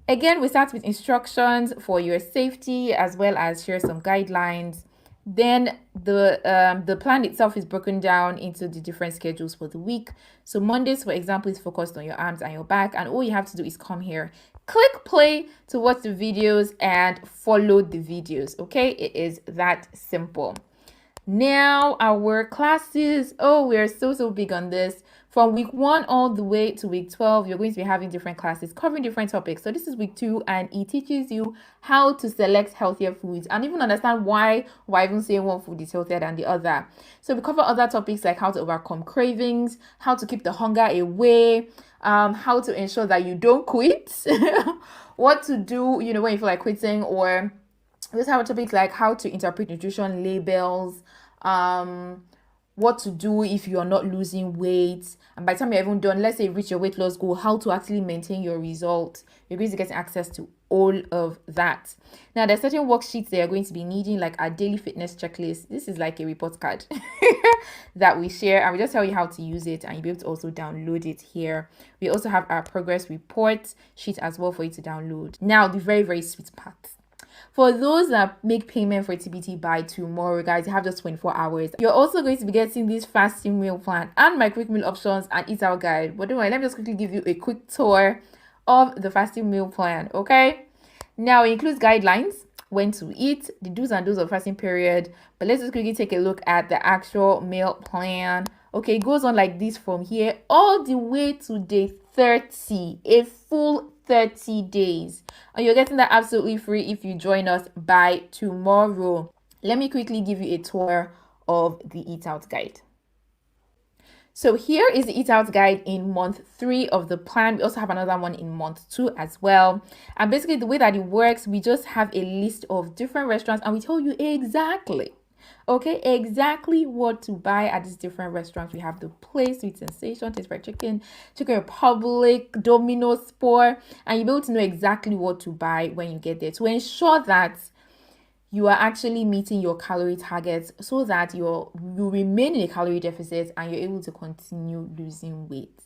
Again, we start with instructions for your safety as well as share some guidelines. Then the plan itself is broken down into the different schedules for the week. So Mondays, for example, is focused on your arms and your back, and all you have to do is come here, click play to watch the videos and follow the videos. Okay, it is that simple. Now our classes, we're so big on this. From week 1 all the way to week 12, you're going to be having different classes covering different topics. So this is week 2, and it teaches you how to select healthier foods and even understand why even saying one food is healthier than the other. So we cover other topics like how to overcome cravings, how to keep the hunger away, how to ensure that you don't quit, what to do, when you feel like quitting, or we just have topics like how to interpret nutrition labels, what to do if you are not losing weight, and by the time you're even done, let's say you reach your weight loss goal, how to actually maintain your results. You're going to get access to all of that. Now, there's certain worksheets they are going to be needing, like our daily fitness checklist. This is like a report card that we share, and we just tell you how to use it, and you'll be able to also download it here. We also have our progress report sheet as well for you to download. Now, the very, very sweet part. For those that make payment for TBT by tomorrow, guys, you have just 24 hours. You're also going to be getting this fasting meal plan and my quick meal options and eat out guide. But don't worry, let me just quickly give you a quick tour of the fasting meal plan, okay? Now, it includes guidelines, when to eat, the do's and don'ts of fasting period. But let's just quickly take a look at the actual meal plan. Okay, it goes on like this from here all the way to day 30, a full 30 days. And you're getting that absolutely free if you join us by tomorrow. Let me quickly give you a tour of the Eat Out Guide. So here is the Eat Out Guide in month 3 of the plan. We also have another one in month 2 as well. And basically the way that it works, we just have a list of different restaurants and we tell you exactly what to buy at these different restaurants. We have the Place, Sweet Sensation, Taste Fried Chicken, Chicken Republic, Domino's Sport, and you'll be able to know exactly what to buy when you get there to ensure that you are actually meeting your calorie targets so that you remain in a calorie deficit and you're able to continue losing weight.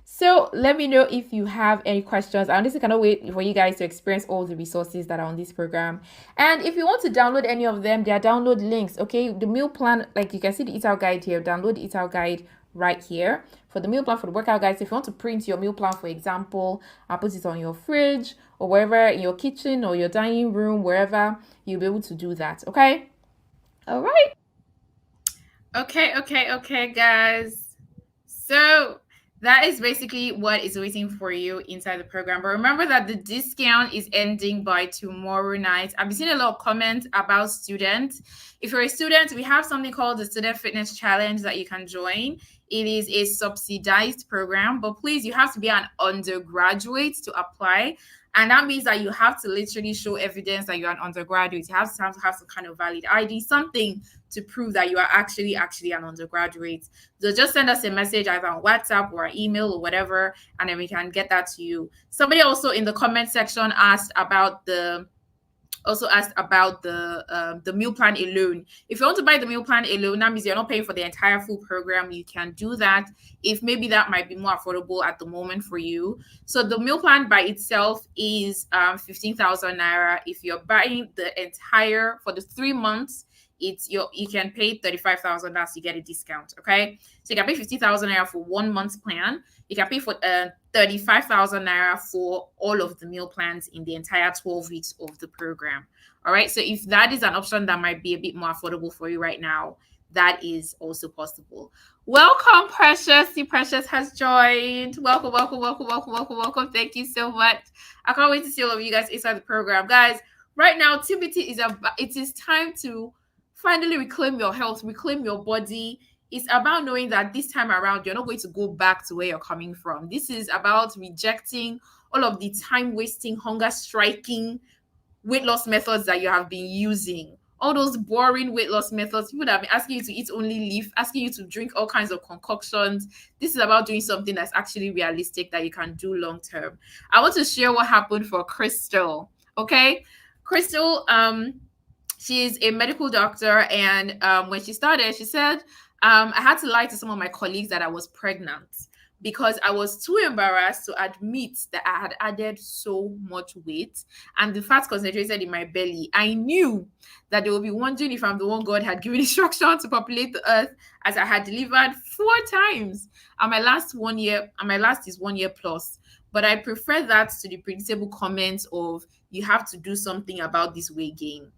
So let me know if you have any questions. I honestly cannot wait for you guys to experience all the resources that are on this program. And if you want to download any of them, there are download links, okay? The meal plan, like you can see the Eat Out Guide here, download the Eat Out Guide right here. For the meal plan, for the workout guides, if you want to print your meal plan, for example, I'll put it on your fridge or wherever, in your kitchen or your dining room, wherever, you'll be able to do that, okay? All right. Okay, guys. So that is basically what is waiting for you inside the program. But remember that the discount is ending by tomorrow night. I've been seeing a lot of comments about students. If you're a student, we have something called the Student Fitness Challenge that you can join. It is a subsidized program, but please, you have to be an undergraduate to apply. And that means that you have to literally show evidence that you're an undergraduate. You have to have some kind of valid ID, something to prove that you are actually an undergraduate. So just send us a message either on WhatsApp or an email or whatever, and then we can get that to you. Somebody also in the comment section asked about the meal plan alone. If you want to buy the meal plan alone, that means you're not paying for the entire full program. You can do that if maybe that might be more affordable at the moment for you. So the meal plan by itself is 15,000 naira. If you're buying the entire for the 3 months, you can pay 35,000. That's you get a discount. Okay, so you can pay 50,000 naira for 1 month's plan. You can pay for 35,000 naira for all of the meal plans in the entire 12 weeks of the program. All right, so if that is an option that might be a bit more affordable for you right now, that is also possible. Welcome, Precious. See, Precious has joined. Welcome. Thank you so much. I can't wait to see all of you guys inside the program, guys. Right now, TBT it is time to finally reclaim your health, reclaim your body. It's about knowing that this time around, you're not going to go back to where you're coming from. This is about rejecting all of the time-wasting, hunger-striking weight loss methods that you have been using. All those boring weight loss methods. People that have been asking you to eat only leaf, asking you to drink all kinds of concoctions. This is about doing something that's actually realistic that you can do long-term. I want to share what happened for Crystal, okay? Crystal, she's a medical doctor, and when she started, she said, I had to lie to some of my colleagues that I was pregnant because I was too embarrassed to admit that I had added so much weight and the fat concentrated in my belly. I knew that they would be wondering if I'm the one God had given instruction to populate the earth, as I had delivered 4 times. And my last is 1 year plus. But I prefer that to the predictable comments of you have to do something about this weight gain.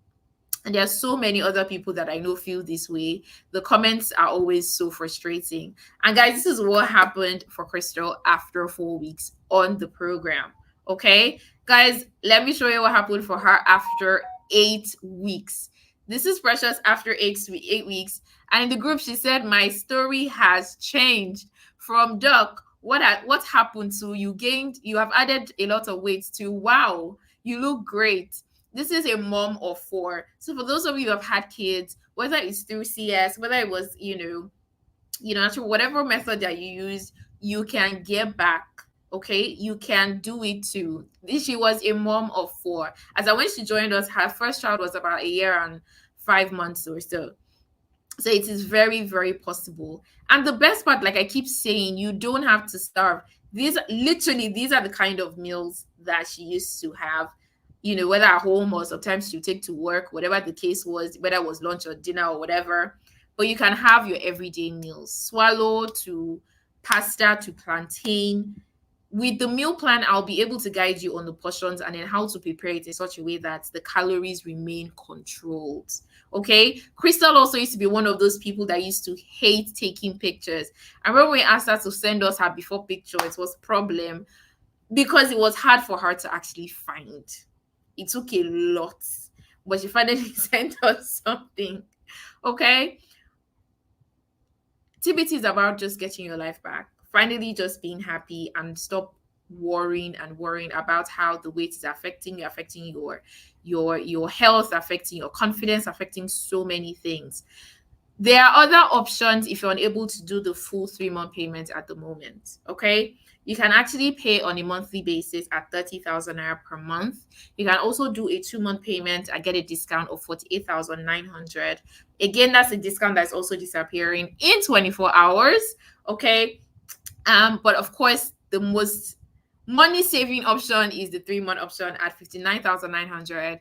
And there are so many other people that I know feel this way. The comments are always so frustrating. And guys, this is what happened for Crystal after 4 weeks on the program. Okay, guys, let me show you what happened for her after 8 weeks. This is Precious after 8 weeks. And in the group, she said, my story has changed from Doc. What happened to you? You have added a lot of weight to, wow, you look great. This is a mom of 4. So for those of you who have had kids, whether it's through CS, whether it was, whatever method that you used, you can get back. Okay, you can do it too. She was a mom of 4. As when she joined us, her first child was about a year and 5 months or so. So it is very, very possible. And the best part, like I keep saying, you don't have to starve. These are the kind of meals that she used to have, whether at home or sometimes she would take to work, whatever the case was, whether it was lunch or dinner or whatever. But you can have your everyday meals, swallow to pasta to plantain. With the meal plan, I'll be able to guide you on the portions and then how to prepare it in such a way that the calories remain controlled. Okay. Crystal also used to be one of those people that used to hate taking pictures. I remember when we asked her to send us her before picture, it was a problem because it was hard for her to actually find. It took a lot, but she finally sent us something. Okay. TBT is about just getting your life back, finally just being happy and stop worrying about how the weight is affecting your health, affecting your confidence, affecting so many things. There are other options if you're unable to do the full 3-month payment at the moment. Okay. You can actually pay on a monthly basis at 30,000 naira per month. You can also do a 2-month payment and get a discount of 48,900. Again, that's a discount that's also disappearing in 24 hours. Okay. But of course, the most money saving option is the 3-month option at 59,900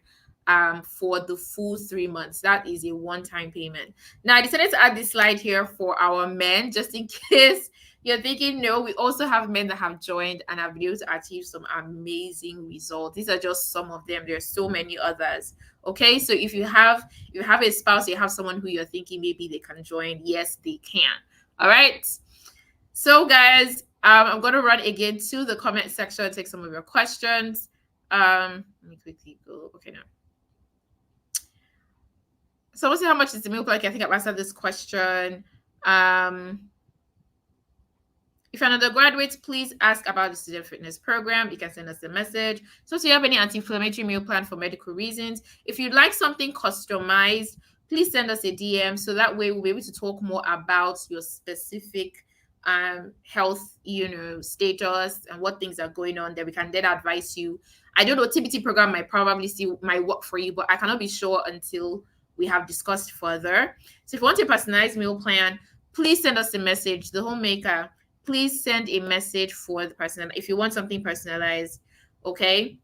for the full 3 months. That is a one-time payment. Now I decided to add this slide here for our men, just in case you're thinking, no, we also have men that have joined and have been able to achieve some amazing results. These are just some of them. There's so many others. Okay, so if you have a spouse, you have someone who you're thinking maybe they can join, yes, they can. All right. So guys, I'm going to run again to the comment section and take some of your questions. Let me quickly go. Okay, now. So we'll see how much is the meal plan. I think I've answered this question. If you're an undergraduate, please ask about the student fitness program. You can send us a message. So if you have any anti-inflammatory meal plan for medical reasons, if you'd like something customized, please send us a DM so that way we'll be able to talk more about your specific health, status and what things are going on that we can then advise you. I don't know, TBT program might work for you, but I cannot be sure until we have discussed further. So if you want a personalized meal plan, please send us a message. The homemaker, please send a message for the person if you want something personalized. Okay,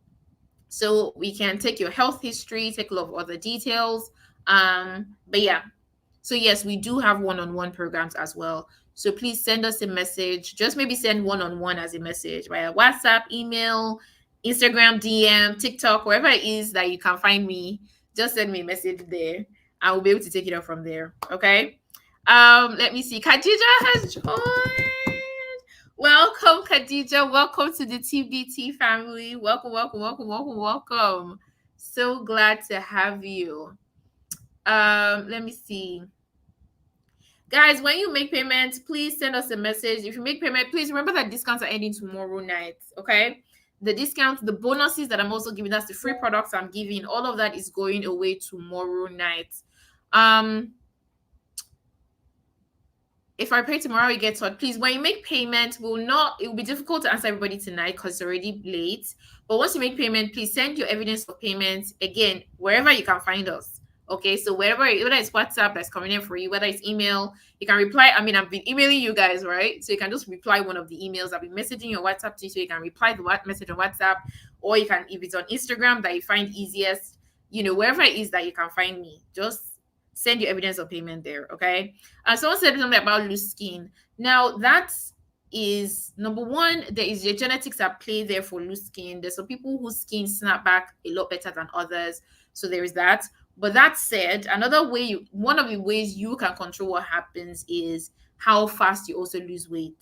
so we can take your health history, take a lot of other details. But yeah, so yes, we do have one-on-one programs as well. So please send us a message. Just maybe send one-on-one as a message via WhatsApp, email, Instagram, DM, TikTok, wherever it is that you can find me. Just send me a message there. I will be able to take it up from there. Okay. Let me see. Khadija has joined. Welcome, Khadija. Welcome to the TBT family. Welcome. So glad to have you. Let me see. Guys, when you make payments, please send us a message. If you make payment, please remember that discounts are ending tomorrow night. Okay. The discounts, the bonuses that I'm also giving, that's the free products I'm giving, all of that is going away tomorrow night. If I pay tomorrow, it gets hot. Please, when you make payment, it will be difficult to answer everybody tonight because it's already late. But once you make payment, please send your evidence of payment again, wherever you can find us. Okay, so whether it's WhatsApp that's coming in for you, whether it's email, you can reply. I mean, I've been emailing you guys, right? So you can just reply one of the emails. I've been messaging your WhatsApp to you, so you can reply the message on WhatsApp, or you can, if it's on Instagram that you find easiest, wherever it is that you can find me, just send your evidence of payment there. Okay. Someone said something about loose skin. Now that is number one. There is your genetics at play there for loose skin. There's some people whose skin snap back a lot better than others. So there is that. But that said, one of the ways you can control what happens is how fast you also lose weight.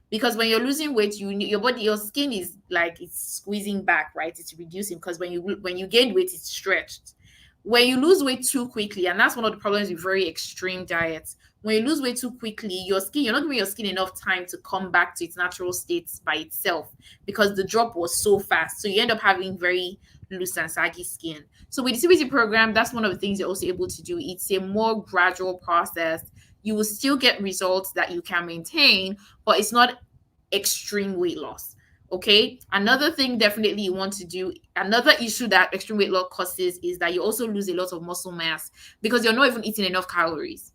Because when you're losing weight, your skin is like it's squeezing back, right? It's reducing because when you gain weight, it's stretched. When you lose weight too quickly, and that's one of the problems with very extreme diets, when you lose weight too quickly, you're not giving your skin enough time to come back to its natural state by itself because the drop was so fast. So you end up having very loose and saggy skin. So with the CBT program, that's one of the things you're also able to do. It's a more gradual process. You will still get results that you can maintain, but it's not extreme weight loss. Okay. Another thing definitely you want to do, another issue that extreme weight loss causes is that you also lose a lot of muscle mass because you're not even eating enough calories.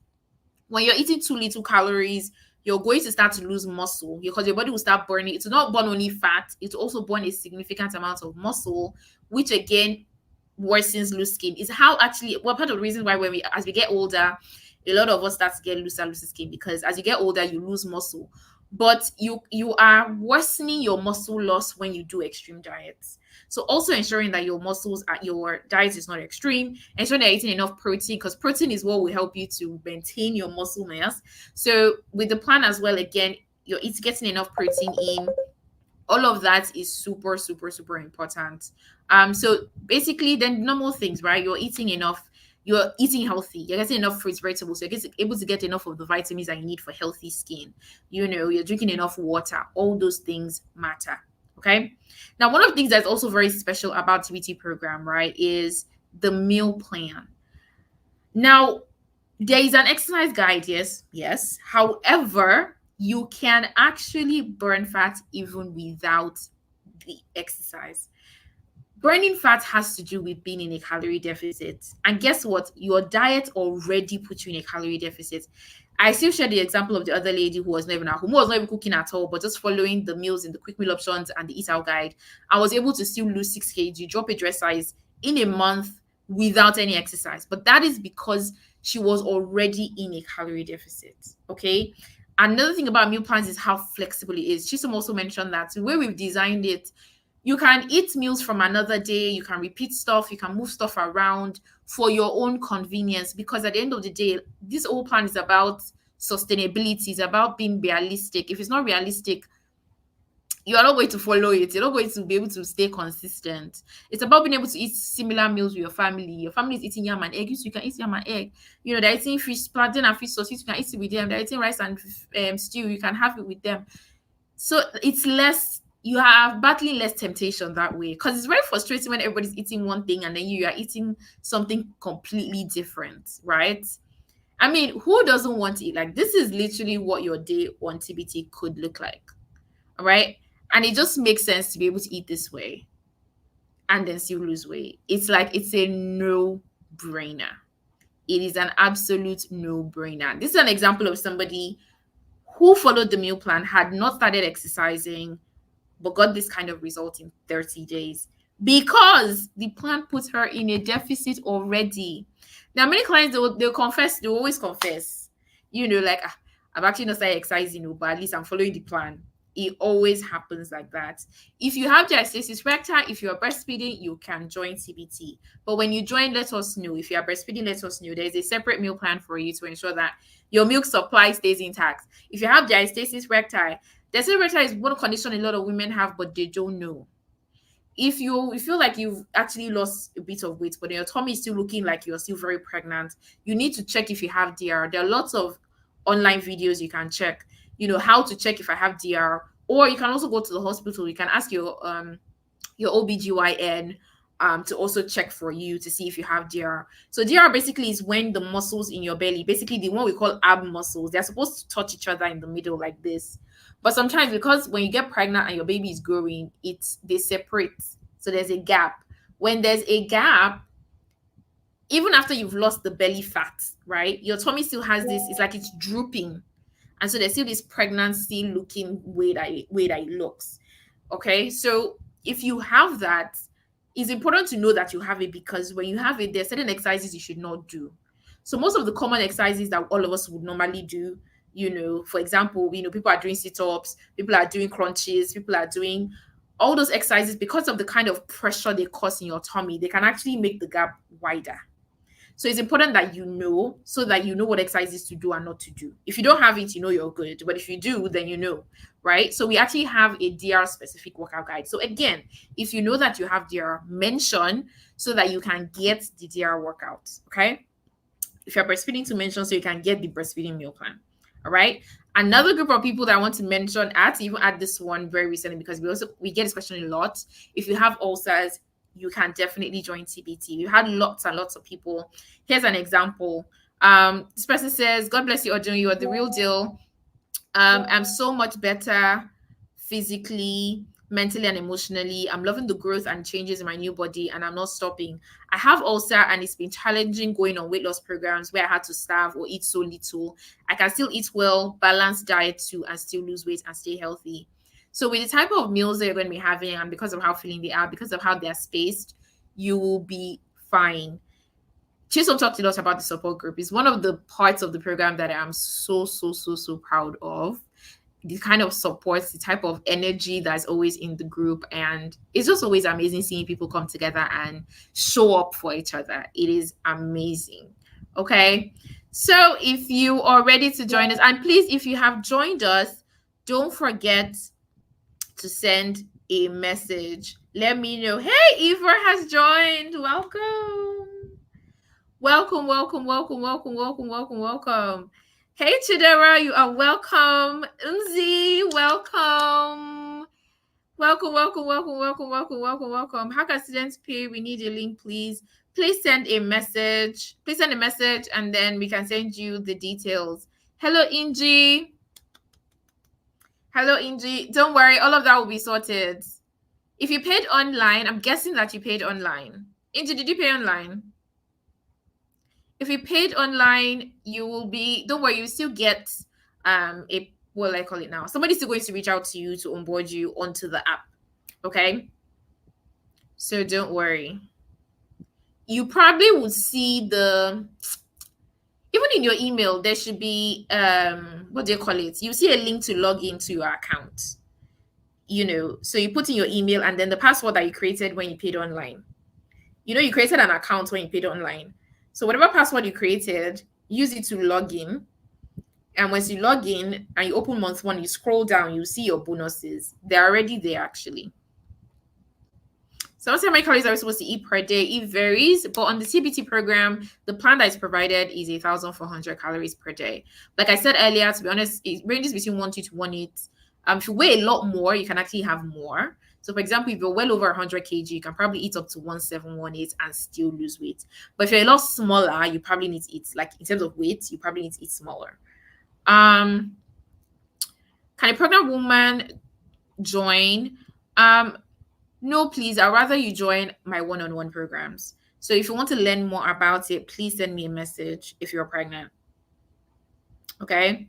When you're eating too little calories, you're going to start to lose muscle because your body will start burning. It will not burn only fat, it will also burn a significant amount of muscle, which again worsens loose skin. Is how actually, well, part of the reason why when we as we get older, a lot of us start to get looser skin because as you get older, you lose muscle. But you are worsening your muscle loss when you do extreme diets. So also ensuring that your muscles at your diet is not extreme, ensuring that you're eating enough protein because protein is what will help you to maintain your muscle mass. So with the plan as well, again, you're getting enough protein in. All of that is super, super, super important. So basically, then normal things, right? You're eating enough, you're eating healthy, you're getting enough fruits, vegetables, so you're able to get enough of the vitamins that you need for healthy skin. You're drinking enough water. All those things matter. Okay. Now, one of the things that's also very special about TBT program, right, is the meal plan. Now, there is an exercise guide, yes. However, you can actually burn fat even without the exercise. Burning fat has to do with being in a calorie deficit. And guess what? Your diet already puts you in a calorie deficit. I still share the example of the other lady who was not even at home, who was not even cooking at all, but just following the meals in the quick meal options and the eat out guide. I was able to still lose 6 kg, drop a dress size in a month without any exercise. But that is because she was already in a calorie deficit. Okay. Another thing about meal plans is how flexible it is. Chisom also mentioned that the way we've designed it, you can eat meals from another day, you can repeat stuff, you can move stuff around for your own convenience because at the end of the day, this whole plan is about sustainability, it's about being realistic. If it's not realistic, you are not going to follow it. You're not going to be able to stay consistent. It's about being able to eat similar meals with your family. Your family is eating yam and egg, so you can eat yam and egg. They're eating fish, plantain and fish sauce, you can eat it with them. They're eating rice and stew, you can have it with them. So it's less, you are battling less temptation that way because it's very frustrating when everybody's eating one thing and then you are eating something completely different, right? I mean, who doesn't want to eat? Like, this is literally what your day on TBT could look like, all right? And it just makes sense to be able to eat this way and then still lose weight. It's like, it's a no-brainer. It is an absolute no-brainer. This is an example of somebody who followed the meal plan, had not started exercising, but got this kind of result in 30 days because the plan put her in a deficit already. Now, many clients, they'll confess, they'll always confess, like, I've actually not started exercising, but at least I'm following the plan. It always happens like that. If you have diastasis recti, if you're breastfeeding, you can join TBT. But when you join, let us know. If you are breastfeeding, let us know. There's a separate meal plan for you to ensure that your milk supply stays intact. If you have diastasis recti, diastasis recti is one condition a lot of women have, but they don't know. If you feel like you've actually lost a bit of weight, but your tummy is still looking like you're still very pregnant, you need to check if you have DR. There are lots of online videos you can check, how to check if I have DR, or you can also go to the hospital. You can ask your OBGYN to also check for you to see if you have DR. So DR basically is when the muscles in your belly, basically the one we call ab muscles, they're supposed to touch each other in the middle like this. But sometimes because when you get pregnant and your baby is growing, they separate. So there's a gap. When there's a gap, even after you've lost the belly fat, right? Your tummy still has this, it's like it's drooping. And so there's still this pregnancy looking way that it looks. Okay. So if you have that, it's important to know that you have it because when you have it, there's certain exercises you should not do. So most of the common exercises that all of us would normally do, for example, people are doing sit-ups, people are doing crunches, people are doing all those exercises because of the kind of pressure they cause in your tummy, they can actually make the gap wider. So it's important that so that you know what exercises to do and not to do. If you don't have it, you're good. But if you do, then right? So we actually have a DR specific workout guide. So again, if you know that you have DR, mention so that you can get the DR workout, okay? If you're breastfeeding, to mention so you can get the breastfeeding meal plan, all right? Another group of people that I want to mention, I had to even add this one very recently because we get this question a lot. If you have ulcers, you can definitely join TBT. You had lots and lots of people. Here's an example. This person says, God bless you, Odun, you are the real deal. I'm so much better physically. mentally and emotionally. I'm loving the growth and changes in my new body, and I'm not stopping. I have ulcer, and it's been challenging going on weight loss programs where I had to starve or eat so little. I can still eat well, balanced diet too, and still lose weight and stay healthy. So with the type of meals that you're going to be having, and because of how filling they are, because of how they're spaced, you will be fine. Chisom talked to us about the support group. It's one of the parts of the program that I'm so proud of. The kind of support, the type of energy that's always in the group. And it's just always amazing seeing people come together and show up for each other. It is amazing. Okay. So if you are ready to join us, and please, if you have joined us, don't forget to send a message. Let me know. Hey, Eva has joined. Welcome. Hey, Chidera, you are welcome. Unzi, welcome. Welcome. How can students pay? We need a link, please. Please send a message. And then we can send you the details. Hello, Inji. Don't worry, all of that will be sorted. If you paid online, I'm guessing that you paid online. Inji, did you pay online? If you paid online, you will be, don't worry, you still get a, what will I call it now? Somebody's still going to reach out to you to onboard you onto the app. Okay? So don't worry. You probably will see the, even in your email, there should be what do you call it? You see a link to log into your account. You know, so you put in your email and then the password that you created when you paid online. You know, you created an account when you paid online. So whatever password you created, use it to log in. And once you log in and you open month one, you scroll down, you see your bonuses. They're already there, actually. So how many calories are we supposed to eat per day? It varies, but on the CBT program, the plan that is provided is 1,400 calories per day. Like I said earlier, to be honest, it ranges between 1.2 to 1.8. If you weigh a lot more, you can actually have more. So, for example, if you're well over 100 kg, you can probably eat up to 1.7, 1.8 and still lose weight. But if you're a lot smaller, you probably need to eat, like in terms of weight, you probably need to eat smaller. Can a pregnant woman join? No, please. I'd rather you join my one-on-one programs. So if you want to learn more about it, please send me a message if you're pregnant. Okay?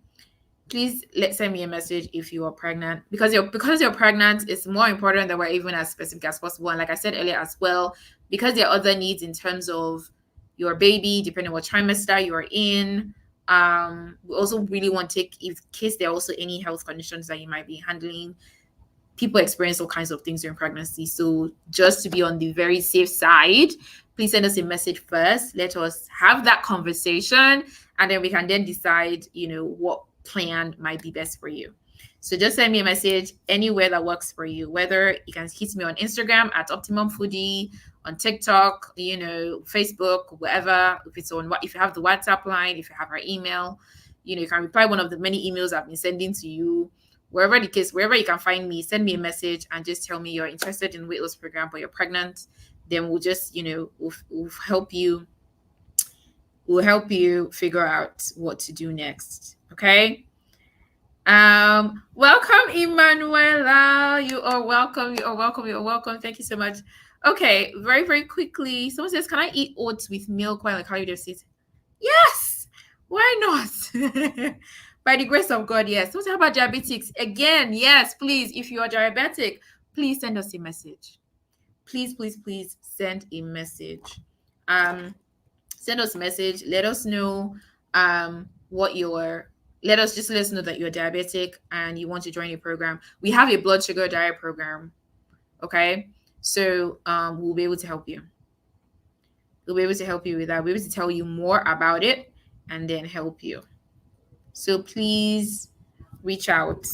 Please send me a message if you are pregnant. Because you're pregnant, it's more important that we're even as specific as possible. And like I said earlier as well, because there are other needs in terms of your baby, depending on what trimester you're in. We also really want to take, in case there are also any health conditions that you might be handling. People experience all kinds of things during pregnancy. So just to be on the very safe side, please send us a message first. Let us have that conversation, and then we can then decide, what plan might be best for you. So just send me a message anywhere that works for you, whether you can hit me on Instagram at Optimum Foodie, on TikTok, Facebook, wherever. If you have the WhatsApp line, if you have our email, you can reply one of the many emails I've been sending to you. Wherever the case, wherever you can find me, send me a message and just tell me you're interested in weight loss program, but you're pregnant. Then we'll just, we'll help you. We'll help you figure out what to do next. Okay. Welcome, Emanuela. You are welcome. Thank you so much. Okay, very, very quickly. Someone says, can I eat oats with milk while I carry deficit? Yes. Why not? By the grace of God, yes. So how about diabetics? Again, yes, please. If you are diabetic, please send us a message. Please send a message. Send us a message. Let us know let us know that you're diabetic and you want to join a program. We have a blood sugar diet program. Okay. So we'll be able to help you. We'll be able to help you with that. We'll be able to tell you more about it and then help you. So please reach out.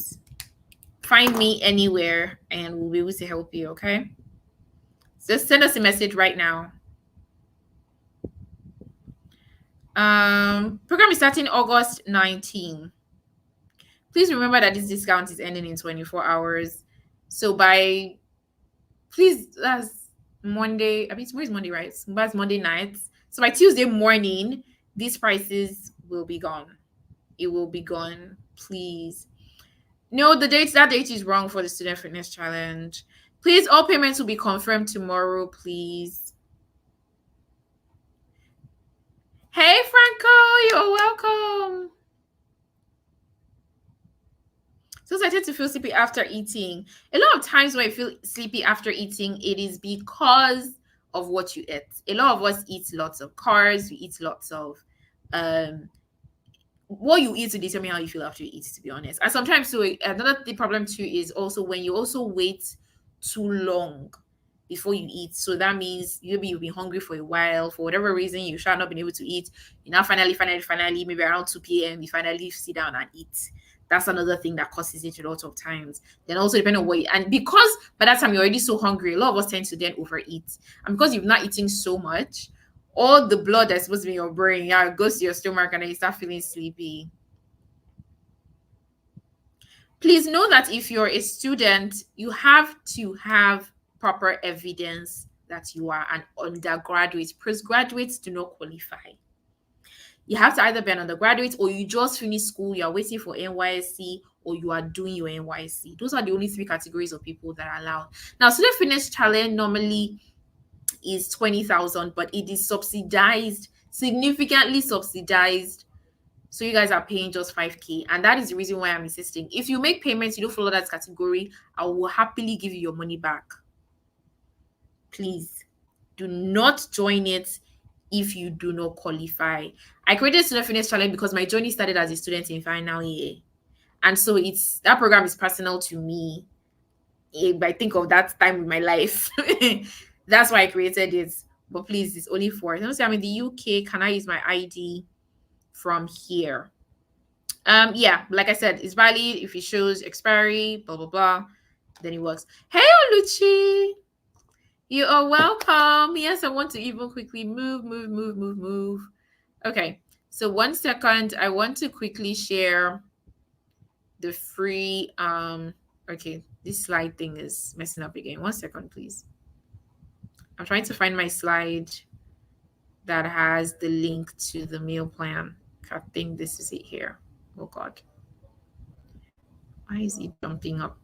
Find me anywhere and we'll be able to help you, okay? Just send us a message right now. Program is starting August 19. Please remember that this discount is ending in 24 hours. So that's Monday. I mean, tomorrow is Monday, right? That's Monday night. So by Tuesday morning, these prices will be gone. It will be gone, please. No, that date is wrong for the student fitness challenge. Please, all payments will be confirmed tomorrow, please. Hey, Franco, you're welcome. So I tend to feel sleepy after eating. A lot of times when I feel sleepy after eating, it is because of what you eat. A lot of us eat lots of carbs, we eat lots of what you eat to determine how you feel after you eat, to be honest. And sometimes too, the problem too is also when you also wait too long before you eat. So that means you've been hungry for a while. For whatever reason, you shall not been able to eat. You now finally, maybe around 2 p.m., you finally sit down and eat. That's another thing that causes it a lot of times. Then also depending on what and because by that time you're already so hungry, a lot of us tend to then overeat. And because you've not eaten so much, all the blood that's supposed to be in your brain, yeah, it goes to your stomach and then you start feeling sleepy. Please know that if you're a student, you have to have proper evidence that you are an undergraduate. Postgraduates do not qualify. You have to either be an undergraduate or you just finished school, you're waiting for NYSC, or you are doing your NYSC. Those are the only 3 categories of people that are allowed. Now, student fitness challenge normally is 20,000, but it is subsidized, significantly subsidized. So you guys are paying just 5K. And that is the reason why I'm insisting. If you make payments, you don't follow that category, I will happily give you your money back. Please do not join it if you do not qualify. I created Student Fitness Challenge because my journey started as a student in final year. And so that program is personal to me. If I think of that time in my life, that's why I created it. But please, it's only for, let me say I'm in the UK. Can I use my ID from here? Yeah, like I said, it's valid if it shows expiry, blah blah blah, then it works. Hey Oluchi, you are welcome. Yes, I want to even quickly move. Okay, so 1 second, I want to quickly share the free okay, this slide thing is messing up again. 1 second, please. I'm trying to find my slide that has the link to the meal plan. I think this is it here. Oh god, why is it jumping up?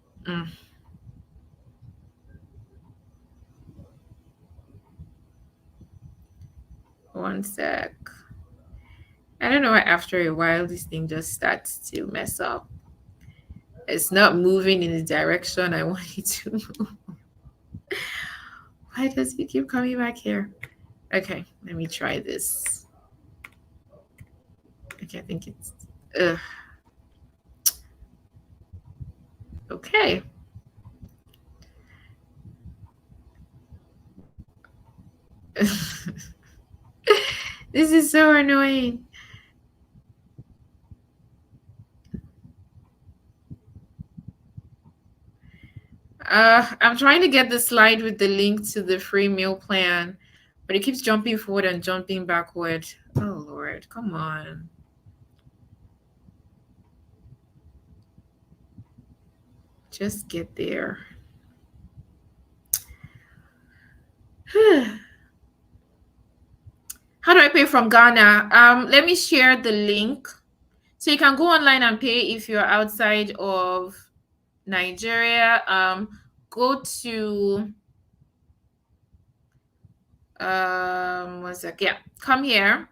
1 sec. I don't know why after a while this thing just starts to mess up. It's not moving in the direction I want it to move. Why does it keep coming back here? Okay, let me try this. Okay, I think it's okay. This is so annoying. I'm trying to get the slide with the link to the free meal plan, but it keeps jumping forward and jumping backward. Oh Lord, come on. Just get there. How do I pay from Ghana? Let me share the link. So you can go online and pay if you're outside of Nigeria. Go to 1 sec. Yeah, come here.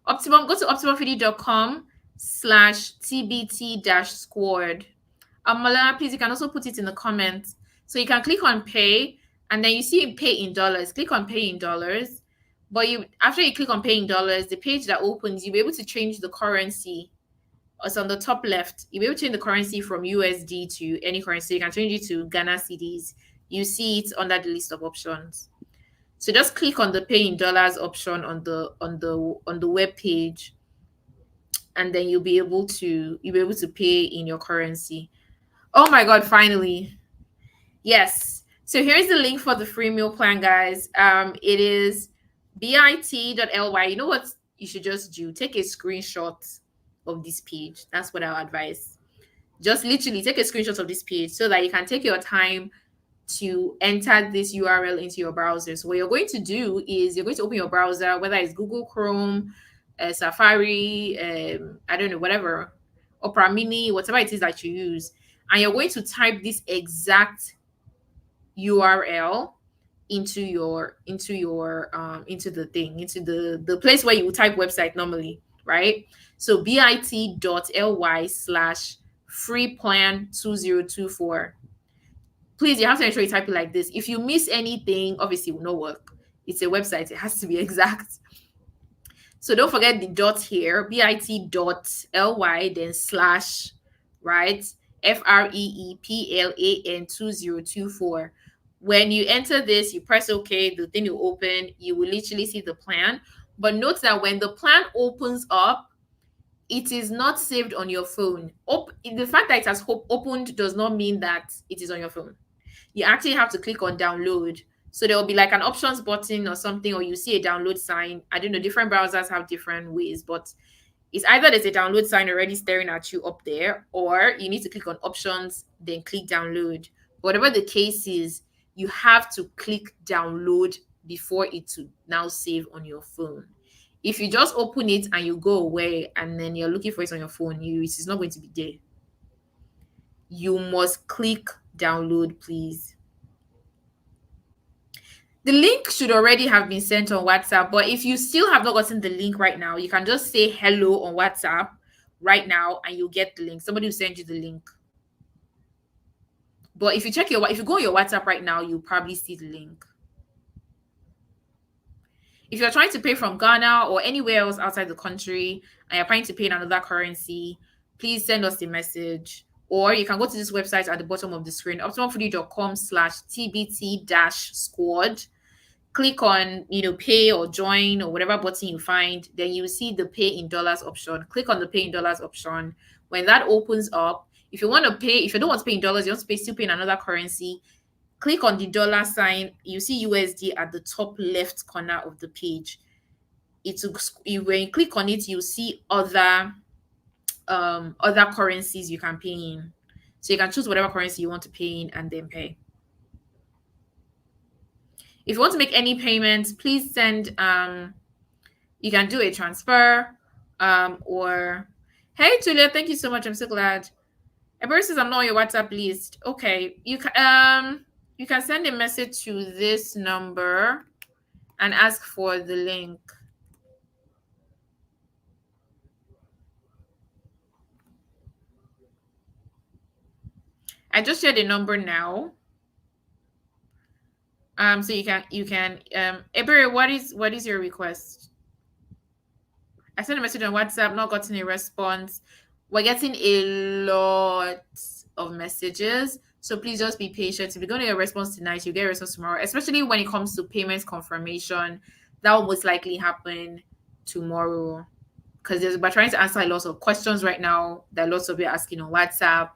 Optimum, go to optimumfeedy.com/tbt-squad. Malana, please, you can also put it in the comments. So you can click on pay, and then you see pay in dollars. Click on pay in dollars. But after you click on pay in dollars, the page that opens, you'll be able to change the currency. It's on the top left. You'll be able to change the currency from USD to any currency. You can change it to Ghana cedis. You see it under the list of options. So just click on the pay in dollars option on the web page, and then you'll be able to pay in your currency. Oh my god, finally. Yes. So here's the link for the free meal plan, guys. It is bit.ly. You know what you should just do? Take a screenshot of this page. That's what I'll advise. Just literally take a screenshot of this page so that you can take your time to enter this URL into your browser. So what you're going to do is you're going to open your browser, whether it's Google Chrome, Safari, I don't know, whatever, Opera Mini, whatever it is that you use. and you're going to type this exact URL into the place where you type website normally, right? So bit.ly/freeplan2024. Please, you have to make sure you type it like this. If you miss anything, obviously it will not work. It's a website, it has to be exact. So don't forget the dot here, bit.ly, then slash, right? FREEPLAN 2024. When you enter this, you press OK, the thing will open, you will literally see the plan. But note that when the plan opens up, it is not saved on your phone. The fact that it has opened does not mean that it is on your phone. You actually have to click on download. So there will be like an options button or something, or you see a download sign. I don't know, different browsers have different ways, but it's either there's a download sign already staring at you up there, or you need to click on options, then click download. Whatever the case is, you have to click download before it to now save on your phone. If you just open it and you go away and then you're looking for it on your phone, it is not going to be there. You must click download, please. The link should already have been sent on WhatsApp, but if you still have not gotten the link right now, you can just say hello on WhatsApp right now and you'll get the link. Somebody will send you the link. But if you go on your WhatsApp right now, you'll probably see the link. If you're trying to pay from Ghana or anywhere else outside the country and you're trying to pay in another currency, please send us a message. Or you can go to this website at the bottom of the screen, optimalfoodie.com/tbt-squad. Click on, pay or join or whatever button you find. Then you see the pay in dollars option. Click on the pay in dollars option. When that opens up, if you don't want to pay in dollars, you want to still pay in another currency, click on the dollar sign. You see USD at the top left corner of the page. When you click on it, you see other currencies you can pay in. So you can choose whatever currency you want to pay in and then pay. If you want to make any payments, please send you can do a transfer or hey Julia, thank you so much. I'm so glad. Everybody says I'm not on your WhatsApp list. Okay, you can send a message to this number and ask for the link. I just shared the number now. So you can Ebere, what is your request? I sent a message on WhatsApp, not gotten a response. We're getting a lot of messages, so please just be patient. If you're going to get a response tonight, you'll get a response tomorrow, especially when it comes to payments confirmation. That will most likely happen tomorrow because we're trying to answer lots of questions right now that lots of you are asking on WhatsApp.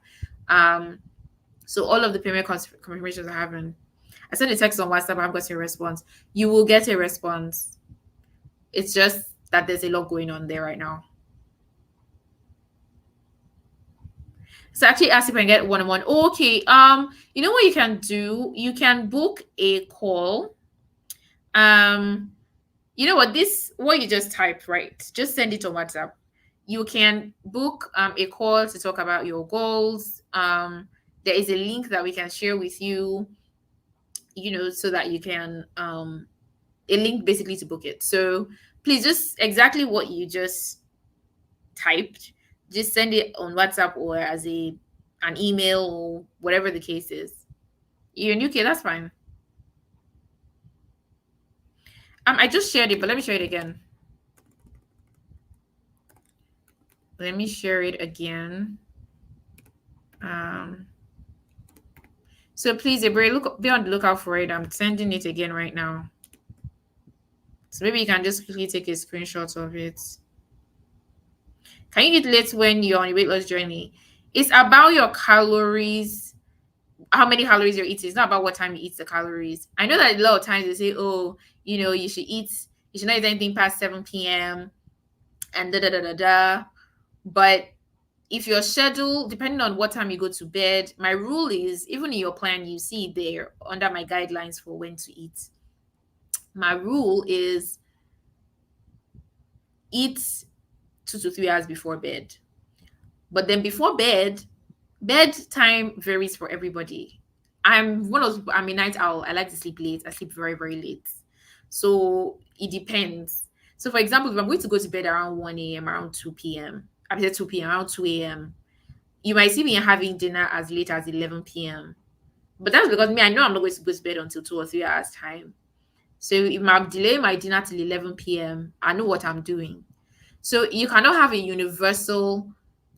So all of the payment confirmations are happening. I sent a text on WhatsApp, I haven't got a response. You will get a response. It's just that there's a lot going on there right now. So actually ask if I can get one-on-one. Okay. You know what you can do? You can book a call. You know what you just typed, right? Just send it on WhatsApp. You can book a call to talk about your goals. There is a link that we can share with you, so that you can a link basically to book it. So please just exactly what you just typed, just send it on WhatsApp or as an email or whatever the case is. You're in UK, that's fine. I just shared it, but let me share it again. Let me share it again. So please, Ebere, be on the lookout for it. I'm sending it again right now. So maybe you can just quickly take a screenshot of it. Can you eat late when you're on your weight loss journey? It's about your calories, how many calories you're eating. It's not about what time you eat the calories. I know that a lot of times they say, oh, you should not eat anything past 7 p.m. and da. But if your schedule, depending on what time you go to bed, my rule is, even in your plan, you see there under my guidelines for when to eat. My rule is eat 2 to 3 hours before bed. But then before bed, Bedtime varies for everybody. I'm a night owl. I like to sleep late. I sleep very, very late. So it depends. So for example, if I'm going to go to bed around 1 a.m., around 2 p.m., I said 2 p.m., around 2 a.m., you might see me having dinner as late as 11 p.m. But that's because me, I know I'm not going to go to bed until 2 or 3 hours time. So if I'm delaying my dinner till 11 p.m., I know what I'm doing. So you cannot have a universal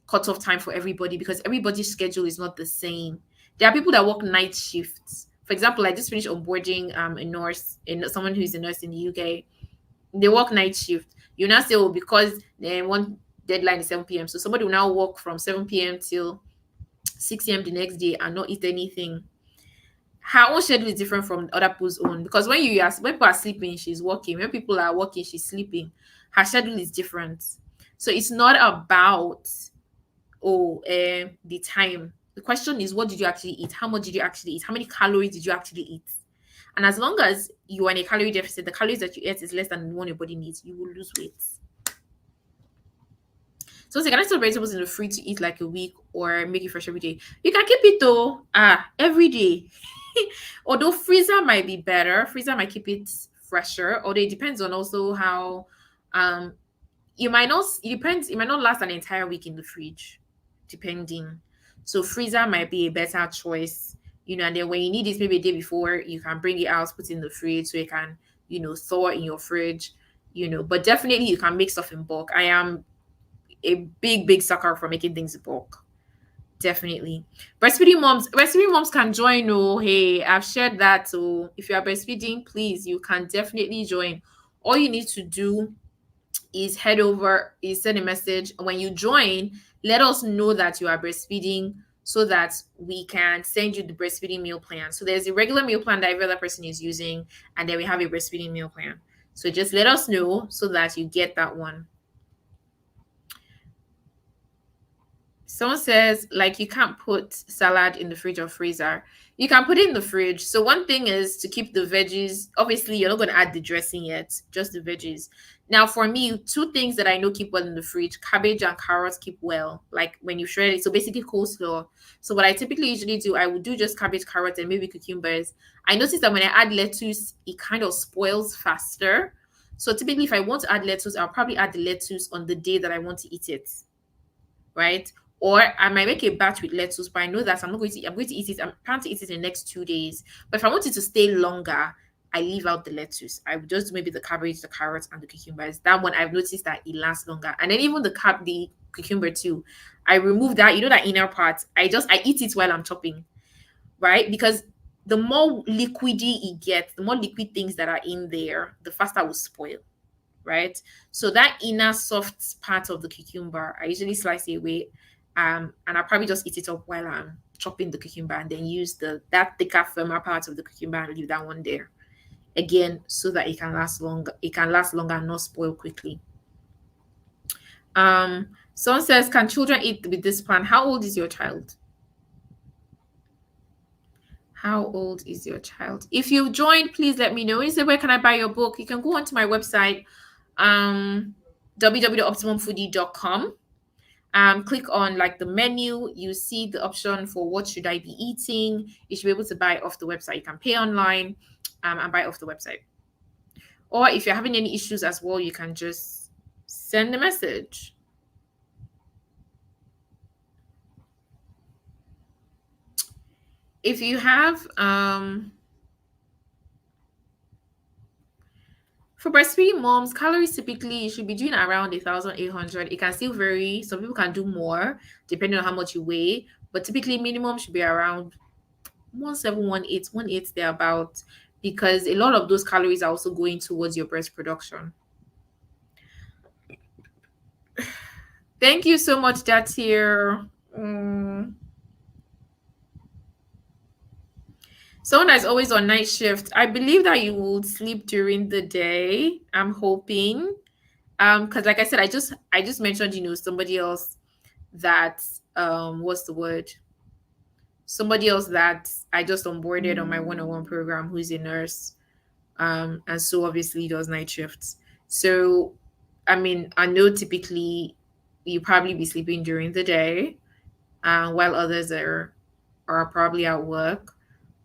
cutoff time for everybody because everybody's schedule is not the same. There are people that work night shifts. For example, I just finished onboarding a nurse, someone who's a nurse in the UK. They work night shift. You now say, oh, because they want deadline is 7 p.m. So somebody will now work from 7 p.m. till 6 a.m. the next day and not eat anything. Her own schedule is different from other people's own because when people are sleeping, she's working. When people are working, she's sleeping. Her schedule is different. So it's not about the time. The question is, what did you actually eat? How much did you actually eat? How many calories did you actually eat? And as long as you are in a calorie deficit, the calories that you eat is less than the one your body needs, you will lose weight. So can I still vegetables in the fridge to eat like a week or make it fresh every day? You can keep it though, every day. Although freezer might be better, freezer might keep it fresher. Although it depends on also how you might not. It depends. It might not last an entire week in the fridge, depending. So freezer might be a better choice, and then when you need it maybe a day before, you can bring it out, put it in the fridge so you can, thaw it in your fridge, But definitely you can make stuff in bulk. I am a big sucker for making things in bulk. Definitely. Breastfeeding moms can join. Oh, hey, I've shared that. So if you are breastfeeding, please, you can definitely join. All you need to do is send a message. When you join, let us know that you are breastfeeding so that we can send you the breastfeeding meal plan. So there's a regular meal plan that every other person is using, and then we have a breastfeeding meal plan. So just let us know so that you get that one. Someone says, like, you can't put salad in the fridge or freezer. You can put it in the fridge. So one thing is to keep the veggies. Obviously, you're not going to add the dressing yet, just the veggies. Now, for me, two things that I know keep well in the fridge: cabbage and carrots keep well, like when you shred it. So basically coleslaw. So what I typically usually do, I would do just cabbage, carrots, and maybe cucumbers. I noticed that when I add lettuce, it kind of spoils faster. So typically, if I want to add lettuce, I'll probably add the lettuce on the day that I want to eat it, right? Or I might make a batch with lettuce, but I know that I'm going to eat it. I'm planning to eat it in the next 2 days. But if I want it to stay longer, I leave out the lettuce. I would just do maybe the cabbage, the carrots, and the cucumbers. That one I've noticed that it lasts longer. And then even the cucumber too. I remove that, that inner part. I eat it while I'm chopping, right? Because the more liquidy it gets, the more liquid things that are in there, the faster it will spoil, right? So that inner soft part of the cucumber, I usually slice it away. And I'll probably just eat it up while I'm chopping the cucumber, and then use that thicker, firmer part of the cucumber and leave that one there. Again, so that it can last longer. It can last longer and not spoil quickly. Someone says, can children eat with this plan? How old is your child? How old is your child? If you've joined, please let me know. You say, where can I buy your book? You can go onto my website, www.optimumfoodie.com. Click on like the menu. You see the option for what should I be eating. You should be able to buy off the website. You can pay online and buy off the website. Or if you're having any issues as well, you can just send a message. If you have for breastfeeding moms, calories typically you should be doing around 1,800. It can still vary. Some people can do more depending on how much you weigh, but typically minimum should be around 1718 thereabout, because a lot of those calories are also going towards your breast production. Thank you so much, that's here. Someone that's always on night shift, I believe that you will sleep during the day. I'm hoping. Because like I said, I just mentioned, somebody else that what's the word? Somebody else that I just onboarded on my one-on-one program who's a nurse. And so obviously does night shifts. So I mean, I know typically you probably be sleeping during the day. while others are probably at work.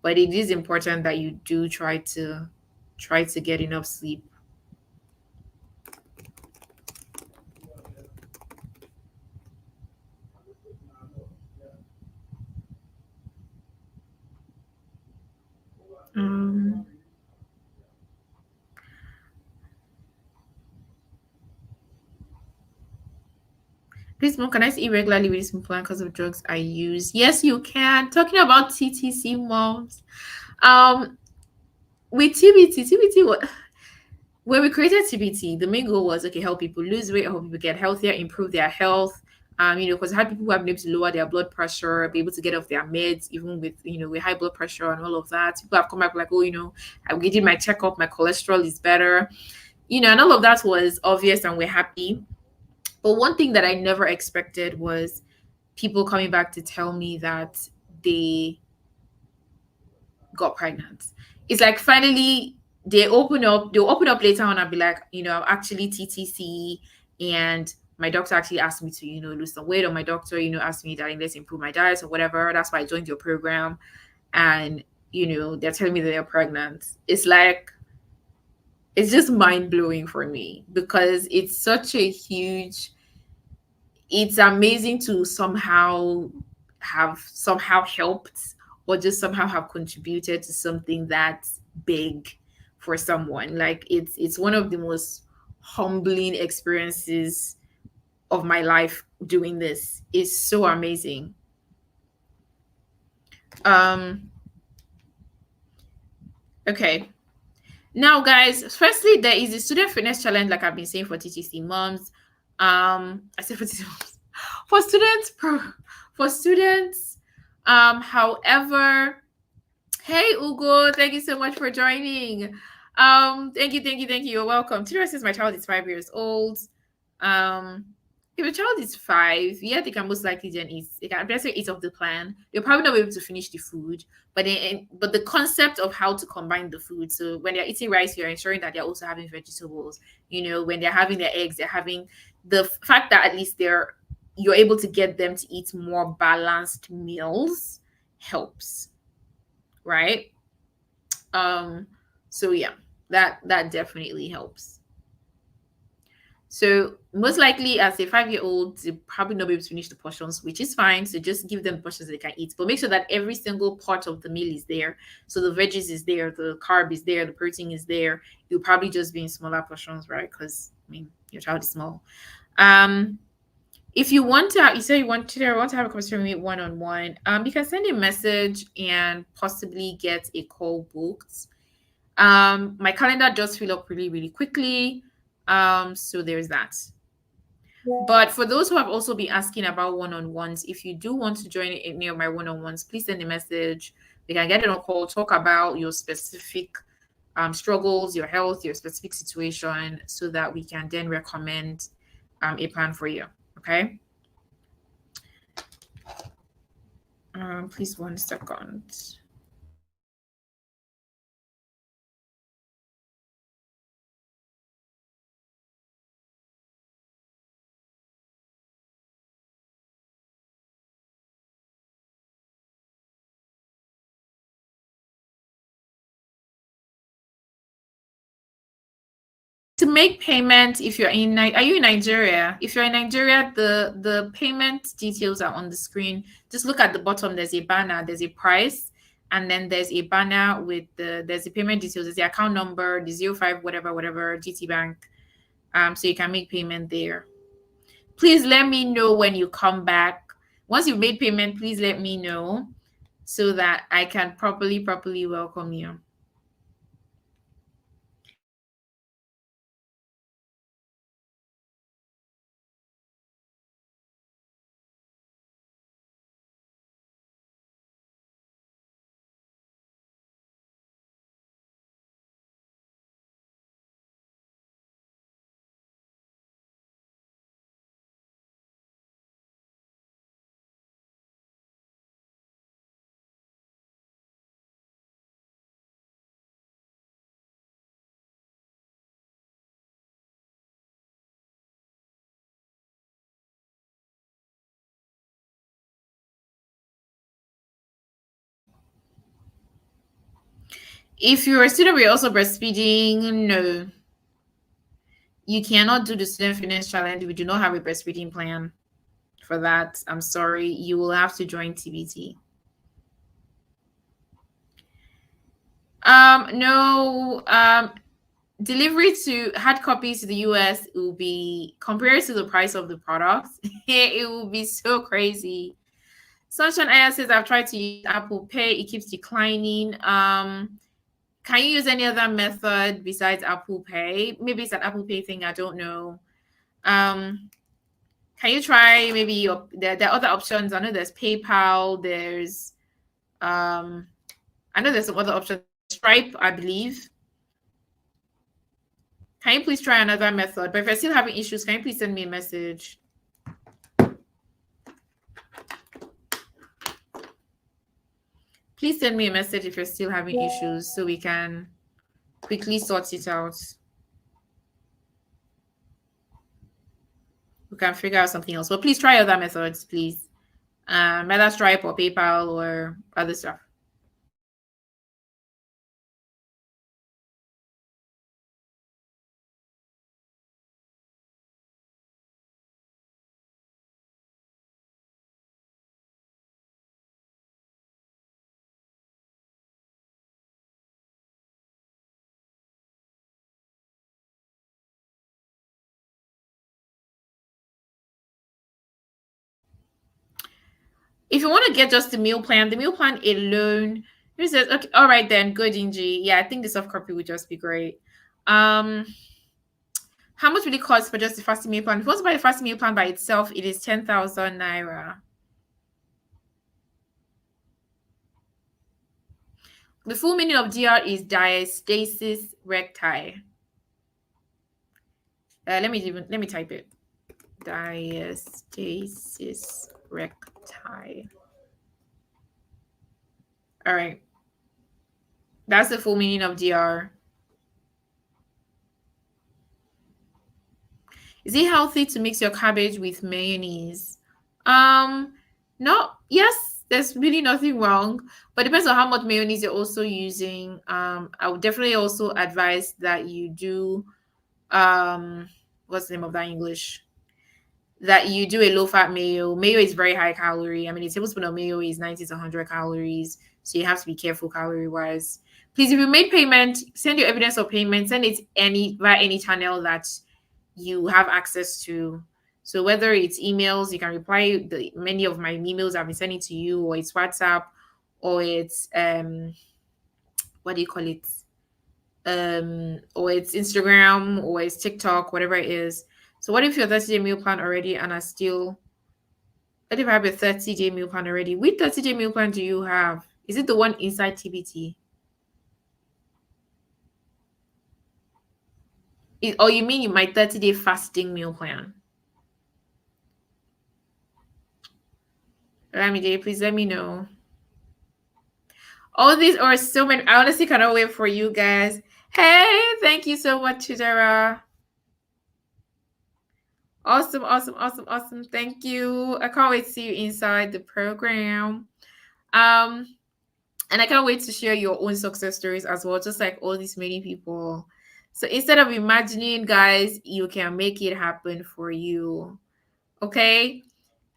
But it is important that you do try to get enough sleep. Um, Please, mom, can I eat regularly with this implant because of drugs I use? Yes, you can. Talking about TTC moms, um, with TBT, what when we created TBT, the main goal was okay, help people lose weight, help people get healthier, improve their health. Because I had people who have been able to lower their blood pressure, be able to get off their meds, even with with high blood pressure and all of that. People have come back like, oh, I'm getting my checkup, my cholesterol is better, and all of that was obvious, and we're happy. But one thing that I never expected was people coming back to tell me that they got pregnant. It's like finally they'll open up later on and be like, I'm actually TTC, and my doctor actually asked me to, lose some weight, or my doctor, asked me that let's improve my diet or whatever. That's why I joined your program. And, they're telling me that they're pregnant. It's just mind blowing for me because it's amazing to somehow helped, or just somehow have contributed to something that's big for someone. Like it's one of the most humbling experiences of my life. Doing this is so amazing. Okay, now guys, firstly, there is a student fitness challenge, like I've been saying, for TTC moms. I said for TTC moms, for students, for students. However, hey Ugo, thank you so much for joining. Thank you. You're welcome. Today says my child is 5 years old. If a child is 5, yeah, they can most likely then eat. They can best eat off the plan. They'll probably not be able to finish the food, but the concept of how to combine the food. So when they're eating rice, you're ensuring that they're also having vegetables. When they're having their eggs, they're having the fact that at least you're able to get them to eat more balanced meals helps, right? So yeah, that definitely helps. So most likely, as a 5-year-old, they probably not be able to finish the portions, which is fine. So just give them portions they can eat, but make sure that every single part of the meal is there. So the veggies is there, the carb is there, the protein is there. You'll probably just be in smaller portions, right? Because your child is small. If you want to, you say you want to have a conversation with me one-on-one, you can send a message and possibly get a call booked. My calendar does fill up really, really quickly. So there's that. But for those who have also been asking about one-on-ones, if you do want to join any of my one-on-ones, please send a message. We can get on a call, talk about your specific struggles, your health, your specific situation, so that we can then recommend a plan for you. Okay. Please 1 second. To make payment, if you're are you in Nigeria? If you're in Nigeria, the payment details are on the screen. Just look at the bottom. There's a banner. There's a price, and then there's a banner with there's the payment details. There's the account number, the 05 whatever GT Bank. So you can make payment there. Please let me know when you come back. Once you've made payment, please let me know so that I can properly welcome you. If you're a student, we're also breastfeeding. No, you cannot do the student fitness challenge. We do not have a breastfeeding plan for that. I'm sorry. You will have to join TBT. No. Delivery to hard copies to the US will be compared to the price of the product. It will be so crazy. Sunshine Aya says I've tried to use Apple Pay. It keeps declining. Can you use any other method besides Apple Pay? Maybe it's an Apple Pay thing. I don't know. Can you try maybe there are other options? I know there's PayPal. There's I know there's some other options. Stripe, I believe. Can you please try another method? But if you're still having issues, can you please send me a message? Please send me a message if you're still having issues so we can quickly sort it out. We can figure out something else. But please try other methods, please. Either Stripe or PayPal or other stuff. If you want to get just the meal plan alone, who says, okay, all right then, good, Inji. Yeah, I think the soft copy would just be great. How much will it cost for just the fasting meal plan? If you want to buy the fasting meal plan by itself, it is 10,000 naira. The full meaning of DR is diastasis recti. Let me type it. Diastasis recti. All right. That's the full meaning of DR. Is it healthy to mix your cabbage with mayonnaise? No. Yes, there's really nothing wrong, but it depends on how much mayonnaise you're also using. I would definitely also advise that you do what's the name of that English? That you do a low-fat mayo. Mayo is very high calorie. I mean, a tablespoon of mayo is 90 to 100 calories, so you have to be careful calorie-wise. Please, if you made payment, send your evidence of payment. Send it via any channel that you have access to. So whether it's emails, you can reply many of my emails I've been sending to you, or it's WhatsApp, or it's what do you call it? Or it's Instagram, or it's TikTok, whatever it is. So what if your 30-day meal plan already and are still, what if I have a 30-day meal plan already? Which 30-day meal plan do you have? Is it the one inside TBT? Or you mean my 30-day fasting meal plan? Ramide, please let me know. All these are so many. I honestly cannot wait for you guys. Hey, thank you so much, Chidera. Awesome, awesome, awesome, awesome. Thank you. I can't wait to see you inside the program. And I can't wait to share your own success stories as well, just like all these many people. So instead of imagining, guys, you can make it happen for you. Okay?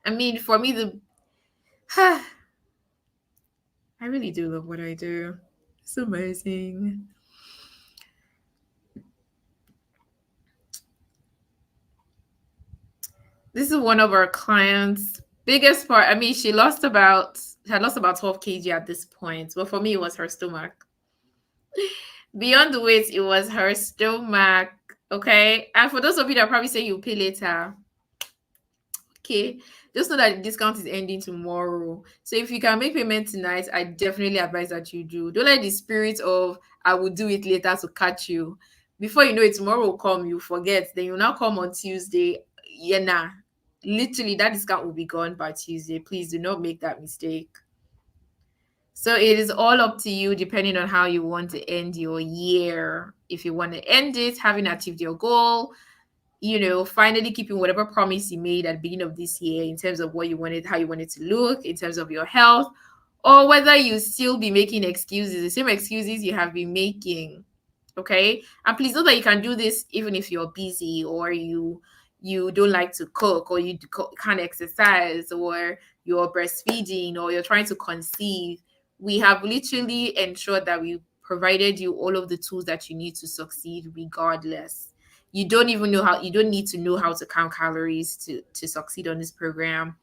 I mean, for me, I really do love what I do. It's amazing. This is one of our clients' biggest part. I mean, she had lost about 12 kg at this point, but for me, it was her stomach. Beyond the weight, it was her stomach. Okay, and for those of you that probably say you pay later, okay, just know that the discount is ending tomorrow. So if you can make payment tonight, I definitely advise that you do. Don't let the spirit of I will do it later to catch you. Before you know it, tomorrow will come, you forget. Then you'll now come on Tuesday. Yeah, nah. Literally, that discount will be gone by Tuesday. Please do not make that mistake. So it is all up to you, depending on how you want to end your year. If you want to end it having achieved your goal, finally keeping whatever promise you made at the beginning of this year in terms of what you wanted, how you wanted to look, in terms of your health, or whether you still be making excuses, the same excuses you have been making. Okay, and please know that you can do this even if you're busy, or you don't like to cook, or you can't exercise, or you're breastfeeding, or you're trying to conceive. We have literally ensured that we provided you all of the tools that you need to succeed regardless. You don't even know how, you don't need to know how to count calories to succeed on this program.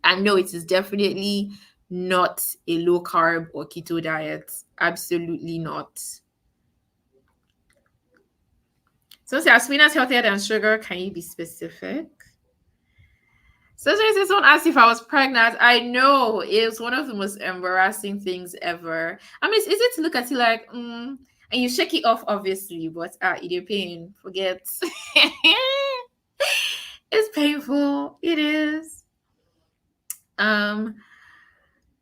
And no, it is definitely not a low carb or keto diet. Absolutely not. So, say, are sweeteners healthier than sugar? Can you be specific? So, someone asked if I was pregnant. I know it's one of the most embarrassing things ever. I mean, it's easy to look at it like, and you shake it off, obviously, but it is pain. Forget. It's painful. It is.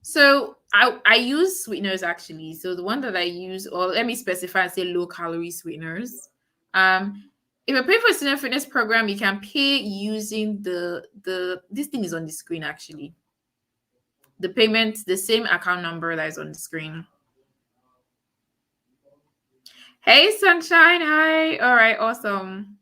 So I use sweeteners actually. So the one that I use, or let me specify and say low calorie sweeteners. If you pay for a student fitness program, you can pay using the this thing is on the screen actually. The payment, the same account number that is on the screen. Hey Sunshine, hi. All right, awesome.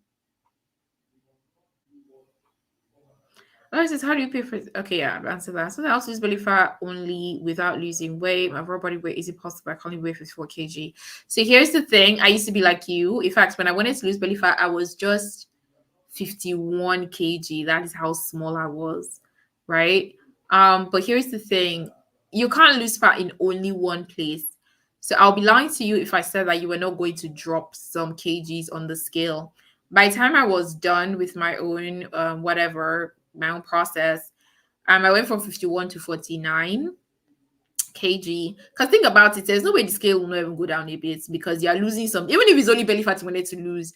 Oh, it says, how do you pay for it? Okay, yeah, I've answered that. So I also use belly fat only without losing weight. My raw body weight, is it possible? I can only weigh 54 kg. So here's the thing. I used to be like you. In fact, when I wanted to lose belly fat, I was just 51 kg. That is how small I was, right? But here's the thing. You can't lose fat in only one place. So I'll be lying to you if I said that you were not going to drop some kgs on the scale. By the time I was done with my own my own process, I went from 51 to 49 kg. Because think about it, there's no way the scale will not even go down a bit because you're losing some, even if it's only belly fat you wanted to lose,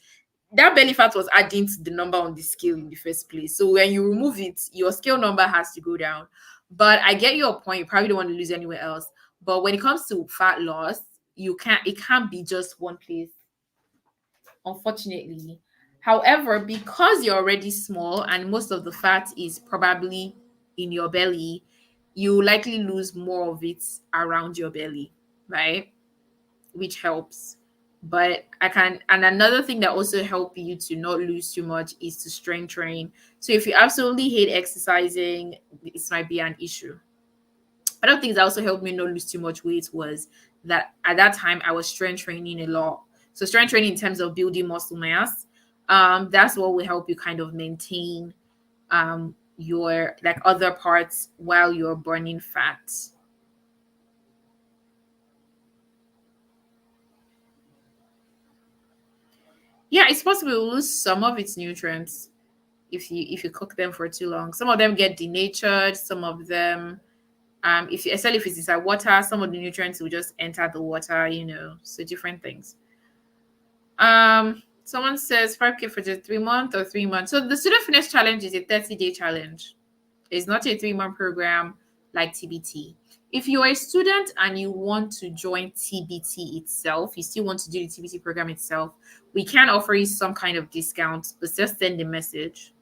that belly fat was adding to the number on the scale in the first place. So when you remove it, your scale number has to go down. But I get your point. You probably don't want to lose anywhere else. But when it comes to fat loss, it can't be just one place, unfortunately. However, because you're already small and most of the fat is probably in your belly, you likely lose more of it around your belly, right? Which helps. But and another thing that also help you to not lose too much is to strength train. So if you absolutely hate exercising, this might be an issue. Other things that also helped me not lose too much weight was that at that time I was strength training a lot. So strength training in terms of building muscle mass, that's what will help you kind of maintain your like other parts while you're burning fat. Yeah, it's possible to lose some of its nutrients if you cook them for too long. Some of them get denatured, some of them if you, especially if it's inside water, some of the nutrients will just enter the water, so different things. Someone says 5K for just 3 months or 3 months. So the student fitness challenge is a 30-day challenge. It's not a 3-month program like TBT. If you're a student and you want to join TBT itself, you still want to do the TBT program itself, we can offer you some kind of discount, but just send the message.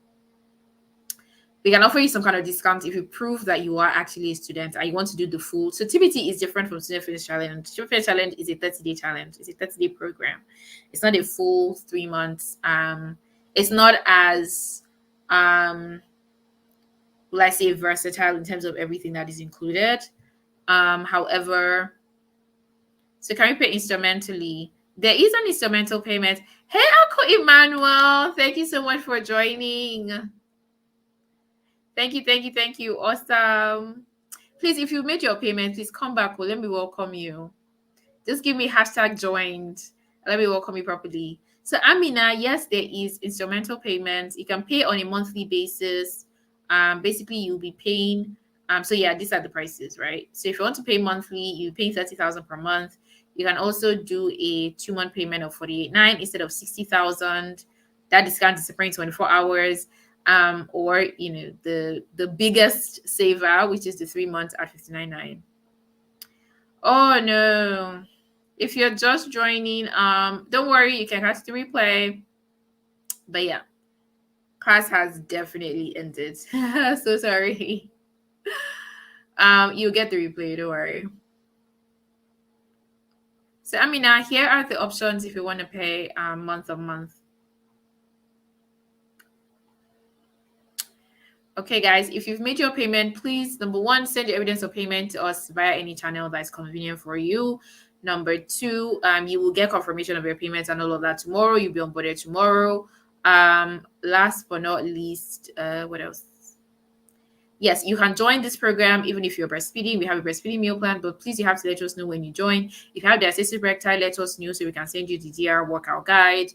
We can offer you some kind of discount if you prove that you are actually a student and you want to do the full. So TBT is different from Student Fitness Challenge. Student Fitness Challenge is a 30-day challenge. It's a 30-day program. It's not a full 3 months. It's not as let's say versatile in terms of everything that is included. However, so can we pay instrumentally? There is an instrumental payment. Hey, Uncle Emmanuel, thank you so much for joining. Thank you. Awesome. Please, if you made your payment, please come back. Well, let me welcome you. Just give me #joined. Let me welcome you properly. So, Amina, yes, there is instrumental payments. You can pay on a monthly basis. Basically, you'll be paying. So yeah, these are the prices, right? So if you want to pay monthly, you pay 30,000 per month. You can also do a 2-month payment of 48.9 instead of 60,000. That discount is separating 24 hours. Or the biggest saver, which is the 3 months at 59.9. Oh no. If you're just joining, don't worry, you can catch the replay. But yeah, class has definitely ended. So sorry. You'll get the replay, don't worry. So Amina, here are the options if you want to pay month on month. Okay, guys, if you've made your payment, please, number one, send your evidence of payment to us via any channel that is convenient for you. Number two, you will get confirmation of your payments and all of that tomorrow. You'll be onboarded tomorrow. Last but not least, what else? Yes, you can join this program even if you're breastfeeding. We have a breastfeeding meal plan, but please, you have to let us know when you join. If you have the assisted erectile, let us know so we can send you the DR workout guide.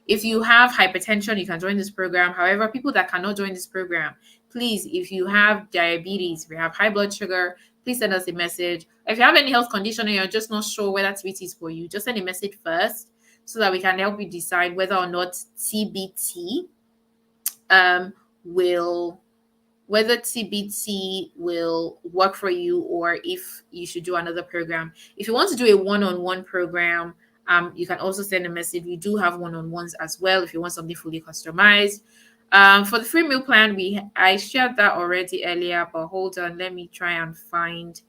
If you have hypertension, you can join this program. However, people that cannot join this program, please, if you have diabetes, if you have high blood sugar, please send us a message. If you have any health condition and you're just not sure whether TBT is for you, just send a message first so that we can help you decide whether or not TBT will whether TBT will work for you or if you should do another program. If you want to do a one-on-one program, you can also send a message. We do have one-on-ones as well if you want something fully customized. For the free meal plan, I shared that already earlier, but hold on, let me try and find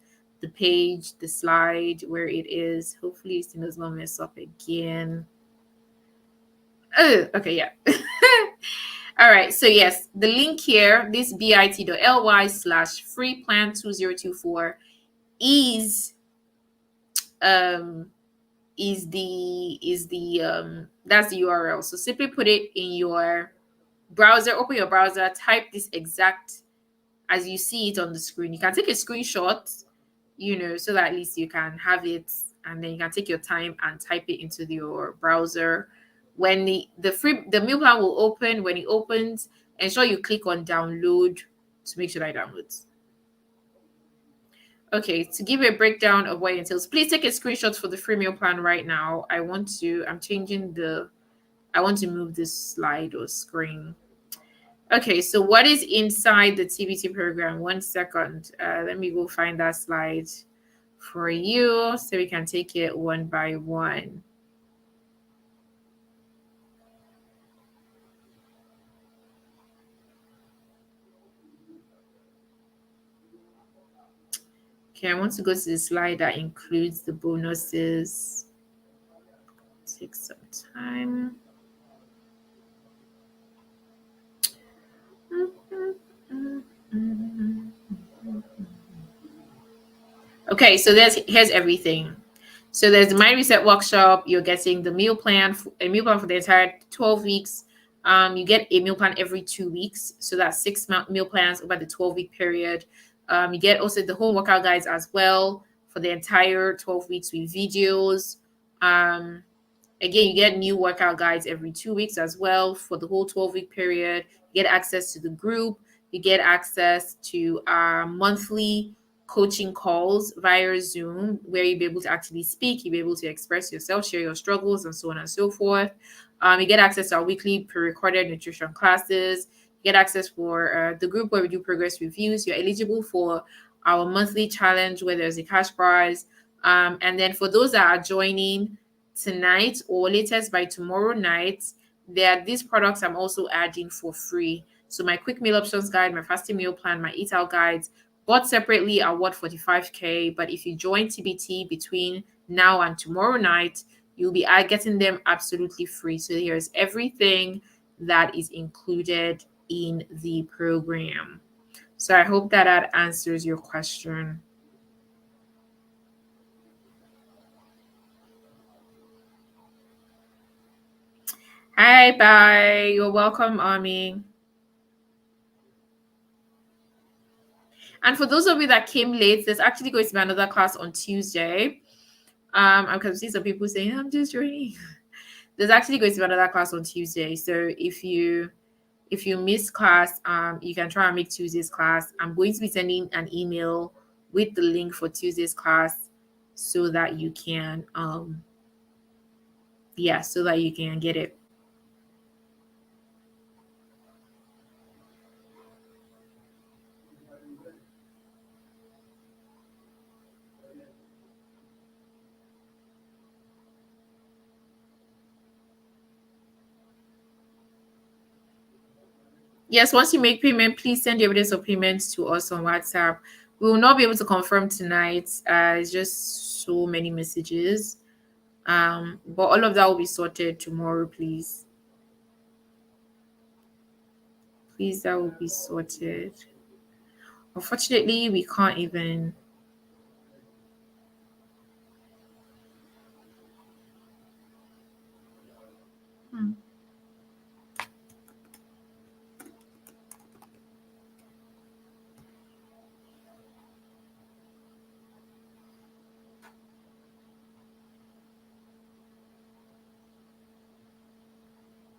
the page, the slide where it is. Hopefully it does not mess up again. Oh, okay, yeah. All right, so yes, the link here, this bit.ly/freeplan2024 is that's the URL. So simply put it in your browser, open your browser, type this exact as you see it on the screen. You can take a screenshot, so that at least you can have it, and then you can take your time and type it into your browser. When the meal plan will open, when it opens, ensure you click on download to make sure that it downloads. Okay, to give you a breakdown of what it entails, please take a screenshot for the free meal plan right now. I want to move this slide or screen. Okay, so what is inside the TBT program? 1 second. Let me go find that slide for you so we can take it one by one. Okay, I want to go to the slide that includes the bonuses. Take some time. Okay, so here's everything. So there's the Mind Reset workshop. You're getting the meal plan, a meal plan for the entire 12 weeks. You get a meal plan every 2 weeks. So that's 6 meal plans over the 12-week period. You get also the home workout guides as well for the entire 12 weeks with videos. Again, you get new workout guides every 2 weeks as well for the whole 12-week period. You get access to the group. You get access to our monthly coaching calls via Zoom, where you'll be able to actually speak, you'll be able to express yourself, share your struggles, and so on and so forth. You get access to our weekly pre-recorded nutrition classes. You get access for the group where we do progress reviews. You're eligible for our monthly challenge where there's a cash prize. And then for those that are joining tonight or latest by tomorrow night, there are these products I'm also adding for free. So my quick meal options guide, my fasting meal plan, my eat out guides, bought separately are worth 45K. But if you join TBT between now and tomorrow night, you'll be getting them absolutely free. So here's everything that is included in the program. So I hope that answers your question. Hi, bye. You're welcome, Ami. And for those of you that came late, there's actually going to be another class on Tuesday. I can see some people saying, I'm just joining. There's actually going to be another class on Tuesday. So if you miss class, you can try and make Tuesday's class. I'm going to be sending an email with the link for Tuesday's class so that you can get it. Yes, once you make payment, please send the evidence of payments to us on WhatsApp. We will not be able to confirm tonight. It's just so many messages. But all of that will be sorted tomorrow, please. Please, that will be sorted. Unfortunately, we can't even. Hmm.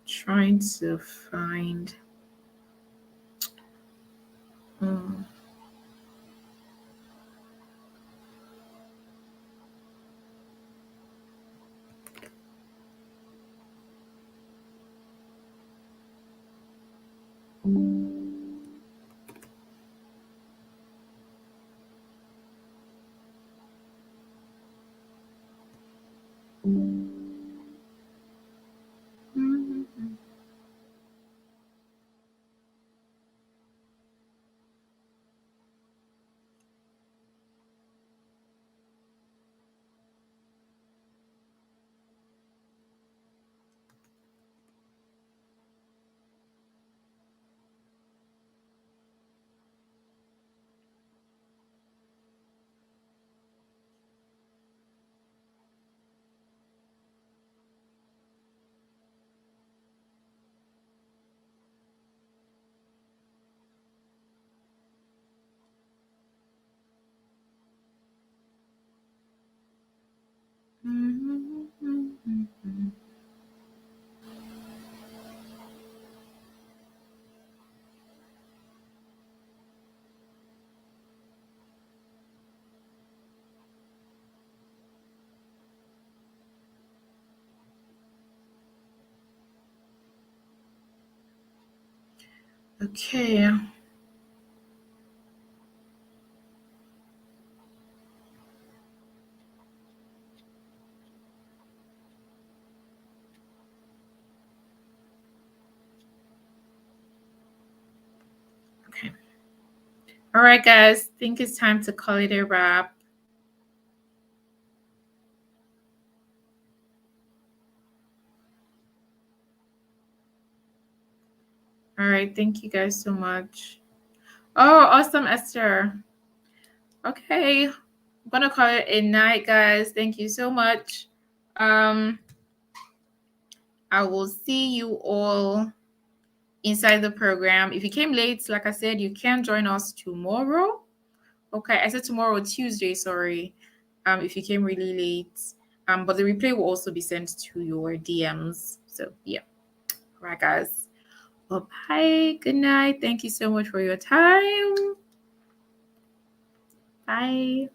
Trying to find. Hmm. Okay. Okay. All right, guys. I think it's time to call it a wrap. All right. Thank you guys so much. Oh, awesome, Esther. Okay. I'm gonna call it a night, guys. Thank you so much. I will see you all inside the program. If you came late, like I said, you can join us tomorrow. Okay, I said tomorrow, Tuesday, sorry. If you came really late. But the replay will also be sent to your DMs. So yeah. All right, guys. Well, bye. Good night. Thank you so much for your time. Bye.